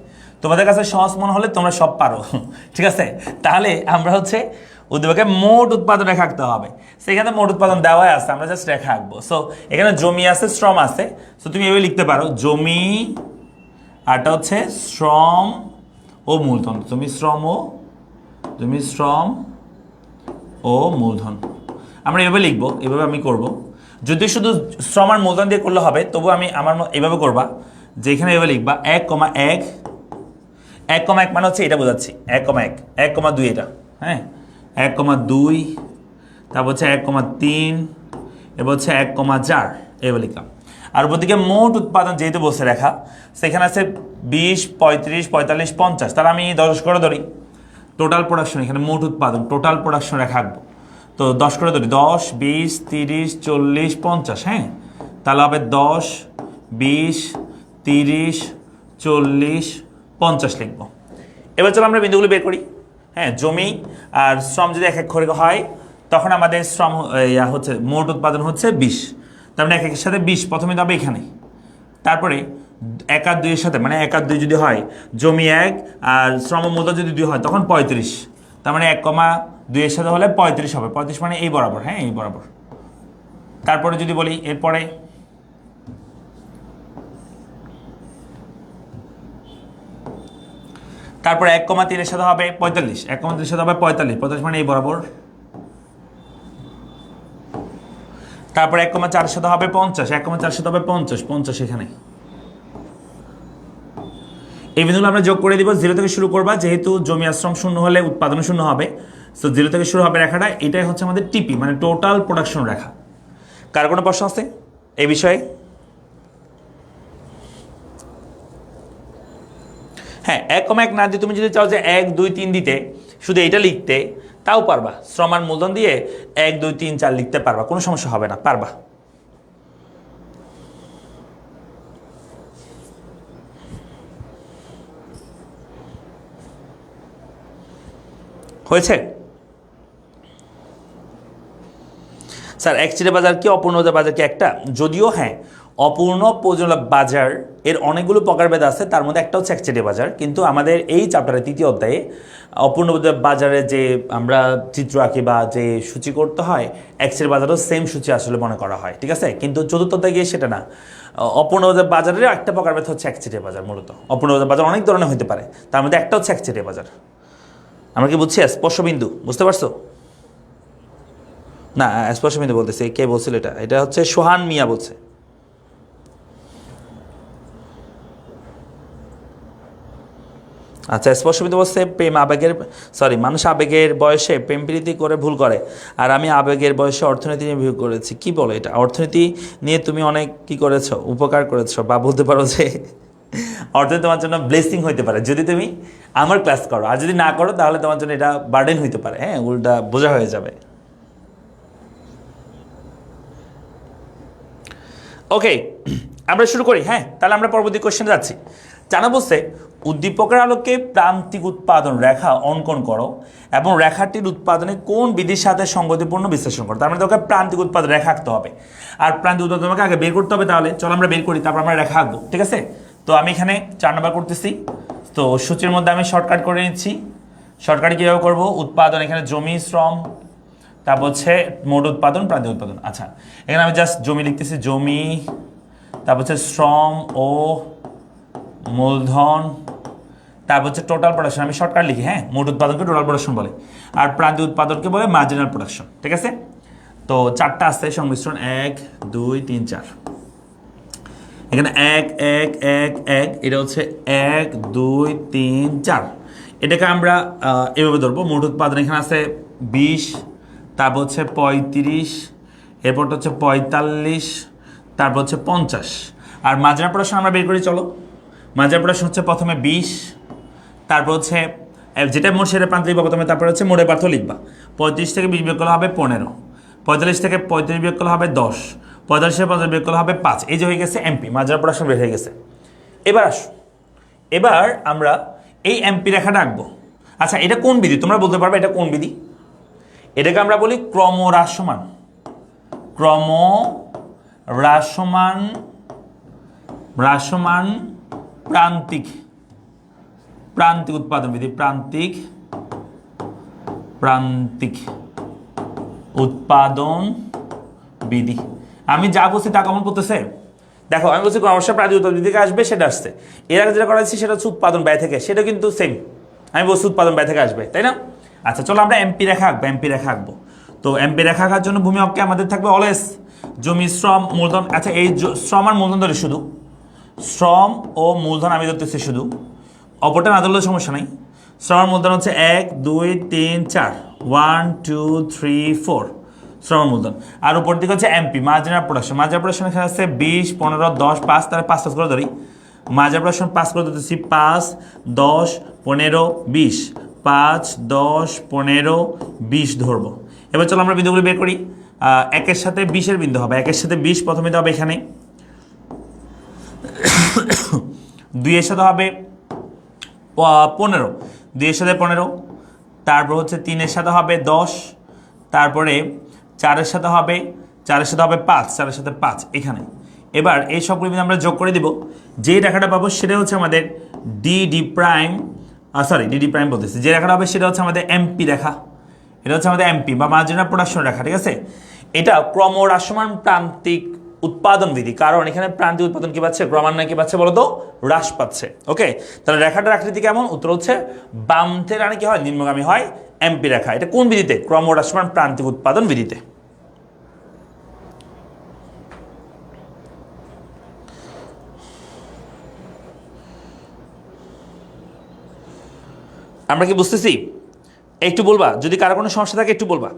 তোমাদের কাছে সহজ মনে হলে তোমরা সব পারো, ঠিক আছে? তাহলে আমরা হচ্ছে উদ্দীপকে মোট উৎপাদন রেখা আঁকতে হবে। সেখানে মোট উৎপাদন দেওয়াই আছে, আমরা জাস্ট রেখা আঁকবো। সো এখানে জমি আছে, শ্রম আছে। সো তুমি এভাবে লিখতে পারো জমি, আরটা হচ্ছে শ্রম ও মূলধন। তুমি শ্রম ও মূলধন আমরা এভাবে লিখবো, এভাবে আমি করব। যদি শুধু শ্রম আর মূলধন দিয়ে করলে হবে, তবু আমি আমার এভাবে করবা যে এখানে এভাবে লিখবা 1,1 1,1 মানে হচ্ছে এটা বোঝাচ্ছি 1,1 1,2 এটা, হ্যাঁ 1,2, তারপর হচ্ছে 1,3, এবার হচ্ছে 1,4 এভাবে লিখলাম। আর ওদিকে মোট উৎপাদন যেহেতু বসে রেখা, সেখানে আছে 20, 35, 45, 50, তাহলে আমি 10 করে ধরি টোটাল প্রোডাকশন। এখানে মোট উৎপাদন টোটাল প্রোডাকশন রেখা আঁকবো, তো 10 করে ধরি 10, 20, 30, 40, 50। হ্যাঁ, তাহলে হবে 10, 20, 30, 40, 50 লিখবো। এবার চলো আমরা বিন্দুগুলো বের করি। হ্যাঁ, জমি আর শ্রম যদি এক এক করে হয়, তখন আমাদের শ্রম হচ্ছে মোট উৎপাদন হচ্ছে 20। তার মানে 1 1 সাথে 20 প্রথমে যাবে এখানে, তারপরে 1 আর 2 এর সাথে, মানে 1 আর 2 যদি হয়, জমি 1 আর শ্রম মূলধন যদি 2 হয়, তখন 35। তার মানে 1,2 এর সাথে হলে 35 হবে। 35 মানে এই বরাবর, হ্যাঁ এই বরাবর। তারপরে যদি বলি এরপরে তারপরে 1,3 এর সাথে হবে 45, 1,3 এর সাথে হবে 45, 45 মানে এই বরাবর। তারপরে 1,4 এর সাথে হবে 50, 1,4 এর সাথে হবে 50, 50 এখানে। এই বিন্দুগুলো আমরা যোগ করে দিব। 0 থেকে শুরু করবা, যেহেতু জমি আশ্রম শূন্য হলে উৎপাদন শূন্য হবে। সো 0 থেকে শুরু হবে রেখাটা, এটাই হচ্ছে আমাদের টিপি, মানে টোটাল প্রোডাকশন রেখা। কার কোনো প্রশ্ন আছে এই বিষয়ে? হ্যাঁ, 1,1 না দিয়ে তুমি যদি চাও যে 1, 2, 3 দিতে, শুধু এটা লিখতে, তাও পারবা। শ্রম আর মূলধন দিয়ে 1, 2, 3, 4 লিখতে পারবা, কোনো সমস্যা হবে না, পারবা। হয়েছে স্যার? একচেটিয়া বাজার কি অপূর্ণ বাজার কি একটা? যদিও হ্যাঁ, অপূর্ণ প্রযোজক বাজার এর অনেকগুলো প্রকারভেদ আছে, তার মধ্যে একটা হচ্ছে একচেটিয়া বাজার। কিন্তু আমাদের এই চ্যাপ্টারের 3য় অধ্যায়ে অপূর্ণ বাজারে যে আমরা চিত্র আঁকি বা যে সূচি করতে হয়, একচেটিয়া বাজারও সেম সূচি আসলে মনে করা হয়, ঠিক আছে? কিন্তু 4র্থ অধ্যায়ে গিয়ে সেটা না। অপূর্ণ বাজারের একটা প্রকারভেদ হচ্ছে একচেটিয়া বাজার। মূলত অপূর্ণ বাজার অনেক ধরনের হতে পারে, তার মধ্যে একটা হচ্ছে একচেটিয়া বাজার। আমরা কি বুঝছি? স্পর্শবিন্দু বুঝতে পারছো? না, স্পর্শবিন্দু বলতেছে কে বলছিল? এটা হচ্ছে সোহান মিয়া বলছে। আচ্ছা, স্পর্শবিদ বলছে প্রেম আবেগের মানুষ আবেগের বয়সে প্রেম প্রীতি করে ভুল করে, আর আমি আবেগের বয়সে অর্থনীতি নিয়ে ভুল করেছি। কি বলো এটা? অর্থনীতি নিয়ে তুমি অনেক কি করেছো, উপকার করেছো, বা বলতে পারো যে অর্থনীতি তোমার জন্য ব্লেসিং হইতে পারে যদি তুমি আমার ক্লাস করো, আর যদি না করো তাহলে তোমার জন্য এটা বার্ডেন হইতে পারে, হ্যাঁ, উল্টা বোঝা হয়ে যাবে। ওকে, আমরা শুরু করি। হ্যাঁ, তাহলে আমরা পরবর্তী কোশ্চেনে যাচ্ছি। জানা বলছে উদ্দীপকের আলোকে প্রান্তিক উৎপাদন রেখা অঙ্কন করো এবং রেখাটির উৎপাদনে কোন বিধির সাথে সঙ্গতিপূর্ণ বিশ্লেষণ করো। তার মানে তোকে প্রান্তিক উৎপাদন রেখা আঁকতে হবে, আর প্রান্তিক উৎপাদন তোমাকে আগে বের করতে হবে। তাহলে চলো আমরা বের করি, তারপর আমরা রেখা আঁকবো, ঠিক আছে? তো আমি এখানে 4 নাম্বার করতেছি। তো সূচির মধ্যে আমি শর্টকাট করে নিচ্ছি। শর্টকাট কীভাবে করবো? উৎপাদন, এখানে জমি, শ্রম, তারপর হচ্ছে মোট উৎপাদন, প্রান্তিক উৎপাদন। আচ্ছা, এখানে আমি জাস্ট জমি লিখতেছি, জমি, তারপর হচ্ছে শ্রম ও মূলধন, তারপর হচ্ছে টোটাল প্রোডাকশন। আমি শর্টকাট লিখি, হ্যাঁ, মোট উৎপাদনকে টোটাল প্রোডাকশন বলে, আর প্রান্তিক উৎপাদনকে বলে মার্জিনাল প্রোডাকশন, ঠিক আছে? তো 4টা আছে সংমিশ্রণ, 1 2 3 4। এখানে 1 1 1 1, এটা হচ্ছে 1 2 3 4। এটাকে আমরা এভাবে ধরবো। মোট উৎপাদন এখানে আছে 20, তারপর হচ্ছে 35, এরপরটা হচ্ছে 45, তারপর হচ্ছে 50। আর মার্জিনাল প্রোডাকশন আমরা বের করি, চলো। মার্জিনাল প্রোডাকশন হচ্ছে প্রথমে 20, তারপর হচ্ছে যেটা মোট সেটা প্রান্ত লিখবা প্রথমে, তারপর হচ্ছে মোটের পার্থ লিখবা। 35 থেকে 20 বিয়োগ করলে হবে 15, 45 থেকে 35 বিয়োগ করলে হবে 10, 45 থেকে 50 বিয়োগ করলে হবে 5। এই যে হয়ে গেছে এমপি, মার্জিনাল প্রোডাকশন বের হয়ে গেছে। এবার আসো, এবার আমরা এই এমপি রেখাটা আঁকবো। আচ্ছা, এটা কোন বিধি তোমরা বলতে পারবে? এটা কোন বিধি? এটাকে আমরা বলি ক্রমহ্রাসমান, ক্রমহ্রাসমান প্রান্তিক উৎপাদন বিধি, প্রান্তিক উৎপাদন বিধি। আমি যা বলছি তা কেমন করতেছে দেখো। আমি বলছি ক্রমশ প্রান্তিক উৎপাদন বিধি থেকে আসবে, সেটা আসছে। এর আগে যেটা করা হচ্ছে সেটা হচ্ছে উৎপাদন ব্যয় থেকে, সেটা কিন্তু সেম। আমি বলছি উৎপাদন ব্যয় থেকে আসবে, তাই না? আচ্ছা, চলো আমরা এমপি রেখা আঁকবো। এমপি রেখা আঁকবো, তো এমপি রেখা আঁকার জন্য ভূমি অক্ষে আমাদের থাকবে অলওয়েজ জমি, শ্রম, মূলধন। আচ্ছা, এই শ্রম আর মূলধন ধরে, শুধু শ্রম ও মূলধন আমি ধরতেছি শুধু, অপরটা না ধরলেও সমস্যা নেই। শ্রম মূলধন হচ্ছে 1 2 3 4, 1 2 3 4 শ্রম মূলধন। আর উপর দিকে হচ্ছে MP, marginal production. Marginal production এখানে আছে 20 15 10 5, তাহলে 5 করে ধরি। মার্জিনাল প্রোডাকশন 5 করে ধরতেছি, 5 10 15 20, 5 10 15 20 ধরবো। এবার চলো আমরা বিন্দুগুলো বের করি। 1-এর সাথে 20-এর বিন্দু হবে, 1-এর সাথে 20 প্রথমে হবে এখানে, 2-এর সাথে হবে 15, 2-এর সাথে 15, তারপর হচ্ছে 3-এর সাথে হবে 10, তারপরে 4-এর সাথে হবে 5, 4-এর সাথে 5 এখানে। এবার এই সবগুলো আমরা যোগ করে দিব। যে রেখাটা পাবো সেটা হচ্ছে আমাদের ডিডি প্রাইম, ডিডি প্রাইম বলতেছি। যে রেখাটা হবে সেটা হচ্ছে আমাদের এমপি রেখা, এটা হচ্ছে আমাদের এমপি বা মার্জিনাল প্রোডাকশন রেখা, ঠিক আছে? এটা ক্রমহ্রাসমান প্রান্তিক উৎপাদন বিধি, কারণ এখানে প্রান্তিক উৎপাদন কি পাচ্ছে, ক্রমান্বয়ে কি পাচ্ছে বলতো, হ্রাস পাচ্ছে। ওকে, তাহলে রেখাটার আকৃতি কেমন? উত্তর হচ্ছে বাম থেকে ডানে কি হয়, নিম্নগামী হয়, এমপি রেখা। এটা কোন বিধিতে? ক্রমহ্রাসমান প্রান্তিক উৎপাদন বিধিতে। আমরা কি বুঝতেছি? একটু বলবা, যদি কারো কোনো সমস্যা থাকে একটু বলবা।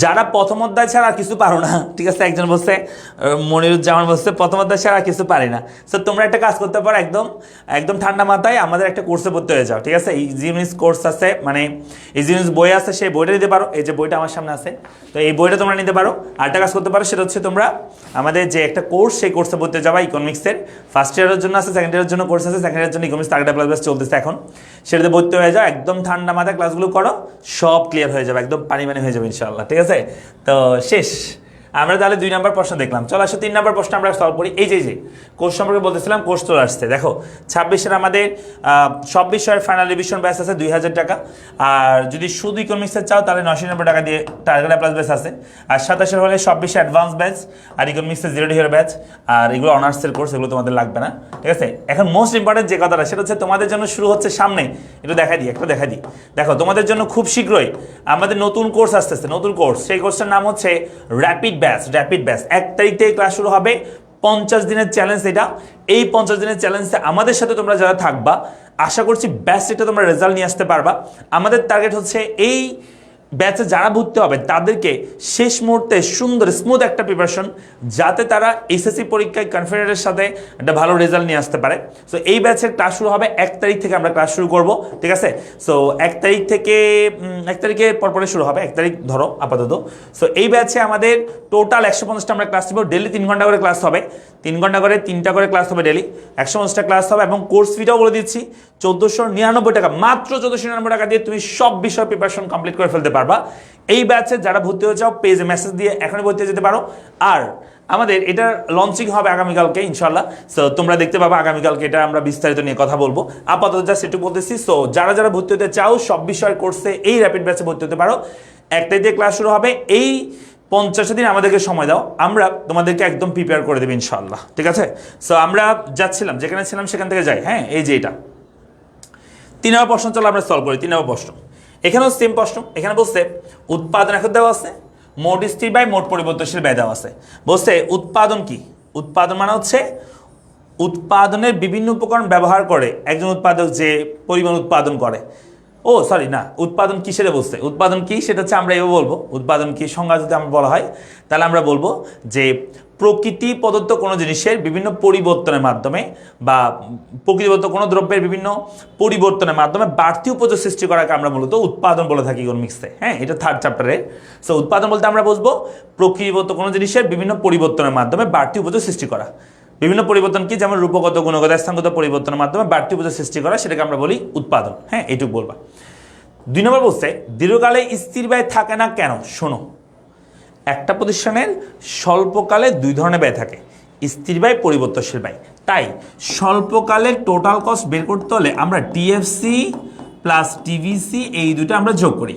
যারা প্রথম অধ্যায় ছাড়া আর কিছু পারো না, ঠিক আছে? একজন বলছে, মনিরুজ্জামান বলছে প্রথম অধ্যায় ছাড়া আর কিছু পারি না। সো তোমরা একটা কাজ করতে পারো, একদম ঠান্ডা মাথায় আমাদের একটা কোর্সে ভর্তি হয়ে যাও, ঠিক আছে? ইজিনিস কোর্স আছে, মানে ইজিনিস বই আছে, সেই বইটা নিতে পারো। এই যে বইটা আমার সামনে আছে, তো এই বইটা তোমরা নিতে পারো। আরেকটা কাজ করতে পারো, সেটা হচ্ছে তোমরা আমাদের যে একটা কোর্স, সেই কোর্সে ভর্তি যাবা। ইকোনমিক্সের ফার্স্ট ইয়ারের জন্য আছে, সেকেন্ড ইয়ারের জন্য কোর্স আছে। সেকেন্ড ইয়ারের জন্য ইকোনমিক্স টার্গেট প্লাস চলতেছে এখন, সেটাতে ভর্তি হয়ে যাও। একদম ঠান্ডা মাথায় ক্লাসগুলো করো, সব ক্লিয়ার হয়ে যাবে, একদম পানি হয়ে যাবে ইনশাআল্লাহ, ঠিক আছে? তো শেষ। আমরা তাহলে 2 নম্বর প্রশ্ন দেখলাম। চলো আসো 3 নম্বর প্রশ্ন আমরা সলভ করি। এই যে কোর্স সম্পর্কে বলতেছিলাম, কোর্স চলে আসছে। দেখো 26-এর আমাদের সব বিষয়ের ফাইনাল রিভিশন ব্যাচ আছে 2000 টাকা। আর যদি শুধু ইকোনমিক্সের চাও তাহলে 990 টাকা দিয়ে টার্গেট প্লাস ব্যাচ আছে। আর 27-এর হলে সব বিষয়ে অ্যাডভান্স ব্যাচ, আর ইকোনমিক্সের 0 to 0 ব্যাচ। আর এগুলো অনার্সের কোর্স, এগুলো তোমাদের লাগবে না, ঠিক আছে? এখন মোস্ট ইম্পর্টেন্ট যে কথাটা, সেটা হচ্ছে তোমাদের জন্য শুরু হচ্ছে সামনে। একটু দেখা দিই। দেখো তোমাদের জন্য খুব শীঘ্রই আমাদের নতুন কোর্স আসতেছে, নতুন কোর্স। সেই কোর্সটার নাম হচ্ছে র্যাপিড ব্যাচ। 1 তারিখ থেকে ক্লাস শুরু হবে, 50 দিনের চ্যালেঞ্জ এটা। এই 50 দিনের চ্যালেঞ্জে আমাদের সাথে তোমরা যারা থাকবা আশা করছি বেস্ট এটা তোমরা রেজাল্ট নিয়ে আসতে পারবা। আমাদের টার্গেট হচ্ছে এই ব্যাচে যারা ভর্তি হবে তাদেরকে শেষ মুহূর্তে সুন্দর স্মুথ একটা প্রিপারেশন, যাতে তারা এসএসসি পরীক্ষায় কনফিডেন্সের সাথে একটা ভালো রেজাল্ট নিয়ে আসতে পারে। সো এই ব্যাচের ক্লাস শুরু হবে 1 তারিখ থেকে, আমরা ক্লাস শুরু করব, ঠিক আছে। সো 1 তারিখ থেকে 1 তারিখে পরপরে শুরু হবে, 1 তারিখ ধরো আপাতত। সো এই ব্যাচে আমাদের টোটাল 150টা আমরা ক্লাস নেব, ডেলি 3 ঘন্টা করে ক্লাস হবে, 3 ঘন্টা করে 3টা করে ক্লাস হবে, ডেলি 150টা ক্লাস হবে। এবং কোর্স ফিটাও বলে দিচ্ছি 1499 টাকা, মাত্র 1499 টাকা দিয়ে তুমি সব বিষয় প্রিপারেশন কমপ্লিট করে ফেলতে পারবা। এই ব্যাচে যারা ভর্তি হয়ে যাও পেজে মেসেজ দিয়ে এখনই ভর্তি হয়ে যেতে পারো। আর আমাদের এটা লঞ্চিং হবে আগামীকালকে ইনশাল্লাহ। সো তোমরা দেখতে পাবা আগামীকালকে, এটা আমরা বিস্তারিত নিয়ে কথা বলবো। আপাতত জাস্ট একটু বলতেছি। সো যারা যারা ভর্তি হতে চাও সব বিষয়ের কোর্সে এই র্যাপিড ব্যাচে ভর্তি হতে পারো। 1 তারিখ দিয়ে ক্লাস শুরু হবে। এই 50 দিন আমাদেরকে সময় দাও, আমরা তোমাদেরকে একদম প্রিপেয়ার করে দেবো ইনশাল্লাহ, ঠিক আছে। সো আমরা যাচ্ছিলাম, যেখানে ছিলাম সেখান থেকে যাই। হ্যাঁ, এই যে এটা 3 নম্বর প্রশ্ন, চলো আমরা সলভ করি। 3 নম্বর প্রশ্ন, এখানেও সেম প্রশ্ন। এখানে বলছে উৎপাদন এখন দেওয়া আছে, মোট স্থির ব্যয়, মোট পরিবর্তনশীল ব্যয় দেওয়া আছে। বলছে উৎপাদন কি? উৎপাদন মানে হচ্ছে উৎপাদনের বিভিন্ন উপকরণ ব্যবহার করে একজন উৎপাদক যে পরিমাণ উৎপাদন করে। ও সরি, না, উৎপাদন কি সেটা বলছে। উৎপাদন কি সেটা হচ্ছে আমরা এও বলবো। উৎপাদন কি সংজ্ঞা যদি আমরা বলা হয় তাহলে আমরা বলবো যে প্রকৃতি প্রদত্ত কোনো জিনিসের বিভিন্ন পরিবর্তনের মাধ্যমে বা প্রকৃতিদত্ত কোনো দ্রব্যের বিভিন্ন পরিবর্তনের মাধ্যমে বাড়তি উপযোগ সৃষ্টি করাকে আমরা মূলত উৎপাদন বলে থাকি ইকোনমিক্সে। হ্যাঁ, এটা 3rd চ্যাপ্টারে। সো উৎপাদন বলতে আমরা বুঝবো প্রকৃতিদত্ত কোনো জিনিসের বিভিন্ন পরিবর্তনের মাধ্যমে বাড়তি উপযোগ সৃষ্টি করা। বিভিন্ন পরিবর্তন কি, যেমন রূপগত, গুণগত, স্থানগত পরিবর্তনের মাধ্যমে বাড়তি উপযোগ সৃষ্টি করা, সেটাকে আমরা বলি উৎপাদন। হ্যাঁ, এইটুকু বলবা। 2 নম্বর বলছে দীর্ঘকালে স্থির ব্যয় থাকে না কেন? শোনো, একটা প্রতিষ্ঠানের স্বল্পকালে 2 ধরনের ব্যয় থাকে, স্থির ব্যয়, পরিবর্তনশীল ব্যয়। তাই স্বল্পকালে টোটাল কস্ট বের করতে হলে আমরা টিএফসি প্লাস টিভিসি এই দুটো আমরা যোগ করি।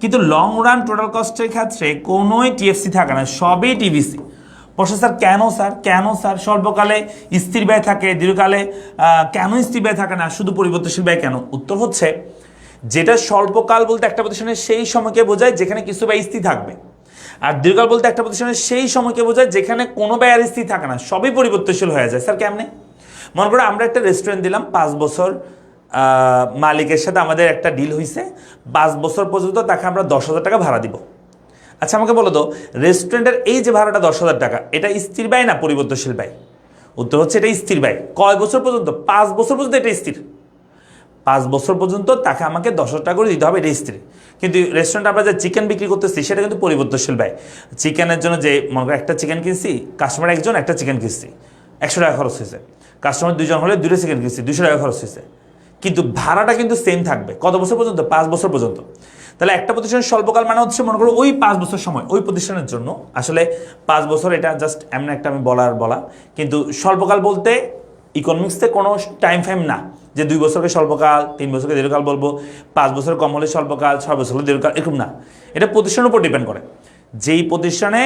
কিন্তু লং রান টোটাল কস্টের ক্ষেত্রে কোনোই টিএফসি থাকে না, সবই টিভিসি। প্রশ্ন, স্যার কেন? কেন স্যার স্বল্পকালে স্থির ব্যয় থাকে, দীর্ঘকালে কেন স্থির ব্যয় থাকে না, শুধু পরিবর্তনশীল ব্যয় কেন? উত্তর হচ্ছে যেটা স্বল্পকাল বলতে একটা প্রতিষ্ঠানের সেই সময়কে বোঝায় যেখানে কিছু ব্যয় স্থির থাকবে, আর দীর্ঘকাল বলতে একটা প্রতিষ্ঠানের সেই সময়কে বোঝায় যেখানে কোনো ব্যয় আর স্থির থাকে না, সবই পরিবর্তনশীল হয়ে যায়। স্যার কেমনে? মনে করো আমরা একটা রেস্টুরেন্ট দিলাম, 5 বছর মালিকের সাথে আমাদের একটা ডিল হয়েছে, 5 বছর পর্যন্ত তাকে আমরা 10,000 টাকা ভাড়া দিব। আচ্ছা আমাকে বলো তো, রেস্টুরেন্টের এই যে ভাড়াটা 10,000 টাকা, এটা স্থির ব্যয় না পরিবর্তনশীল ব্যয়? উত্তর হচ্ছে এটা স্থির ব্যয়। কয় বছর পর্যন্ত? 5 বছর পর্যন্ত এটা স্থির। 5 বছর পর্যন্ত তাকে আমাকে 10,000 টাকা করে দিতে হবে, এটা স্থির। কিন্তু রেস্টুরেন্টে আমরা যে চিকেন বিক্রি করতেছি সেটা কিন্তু পরিবর্তনশীল ব্যয়। চিকেনের জন্য যে মনে করো একটা চিকেন কিনছি, কাস্টমার একজন, একটা চিকেন কিনছি, 100 টাকা খরচ হয়েছে। কাস্টমার 2 জন হলে 2টা চিকেন কিনছি, 200 টাকা খরচ হয়েছে। কিন্তু ভাড়াটা কিন্তু সেম থাকবে। কত বছর পর্যন্ত? 5 বছর পর্যন্ত। তাহলে একটা প্রতিষ্ঠানের স্বল্পকাল মানে হচ্ছে মনে করো ওই 5 বছর সময় ওই প্রতিষ্ঠানের জন্য। আসলে 5 বছর এটা জাস্ট এমন একটা আমি বলা, কিন্তু স্বল্পকাল বলতে ইকোনমিক্সে কোনো টাইম ফ্রেম না যে 2 বছরকে স্বল্পকাল, 3 বছরকে দীর্ঘকাল বলবো, 5 বছর কম হলে স্বল্পকাল, 6 বছর হলে দীর্ঘকাল, এরকম না। এটা প্রতিষ্ঠানের উপর ডিপেন্ড করে। যেই প্রতিষ্ঠানে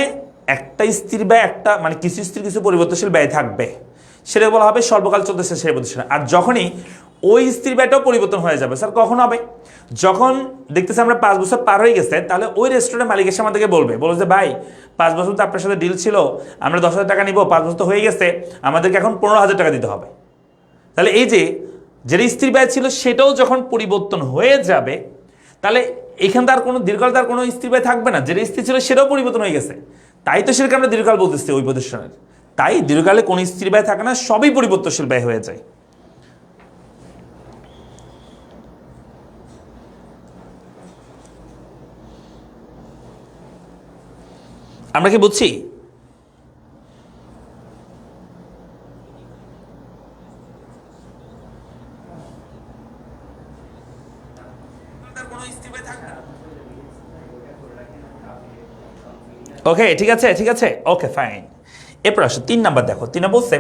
একটা স্থির ব্যয়, একটা মানে কিছু স্থির কিছু পরিবর্তনশীল ব্যয় থাকবে, সেটা বলা হবে স্বল্পকাল চলতেছে সেই প্রতিষ্ঠানে। আর যখনই ওই স্থির ব্যয়টাও পরিবর্তন হয়ে যাবে, স্যার কখন হবে? যখন দেখতেছে আমরা 5 বছর পার হয়ে গেছে, তাহলে ওই রেস্টুরেন্টের মালিক এসে আমাদেরকে বলবে যে ভাই 5 বছর তো আপনার সাথে ডিল ছিল, আমরা 10,000 টাকা নিব, 5 বছর তো হয়ে গেছে, আমাদেরকে এখন 15,000 টাকা দিতে হবে। তাহলে এই যে যেটা স্থির ব্যয় ছিল সেটাও যখন পরিবর্তন হয়ে যাবে, তাহলে এখান তার কোনো দীর্ঘকাল তার কোনো স্থির ব্যয় থাকবে না, যেটা স্থির ছিল সেটাও পরিবর্তন হয়ে গেছে। তাই তো সেটাকে আমরা দীর্ঘকাল বলতেছি ওই প্রতিষ্ঠানের। তাই দীর্ঘকালে কোনো স্থির ব্যয় থাকে না, সবই পরিবর্তনশীল ব্যয় হয়ে যায়। আমরা কি বুঝছি? ওকে, ঠিক আছে, ওকে ফাইন। এরপর আসো 3 নাম্বার। দেখো 3 নম্বর বলছে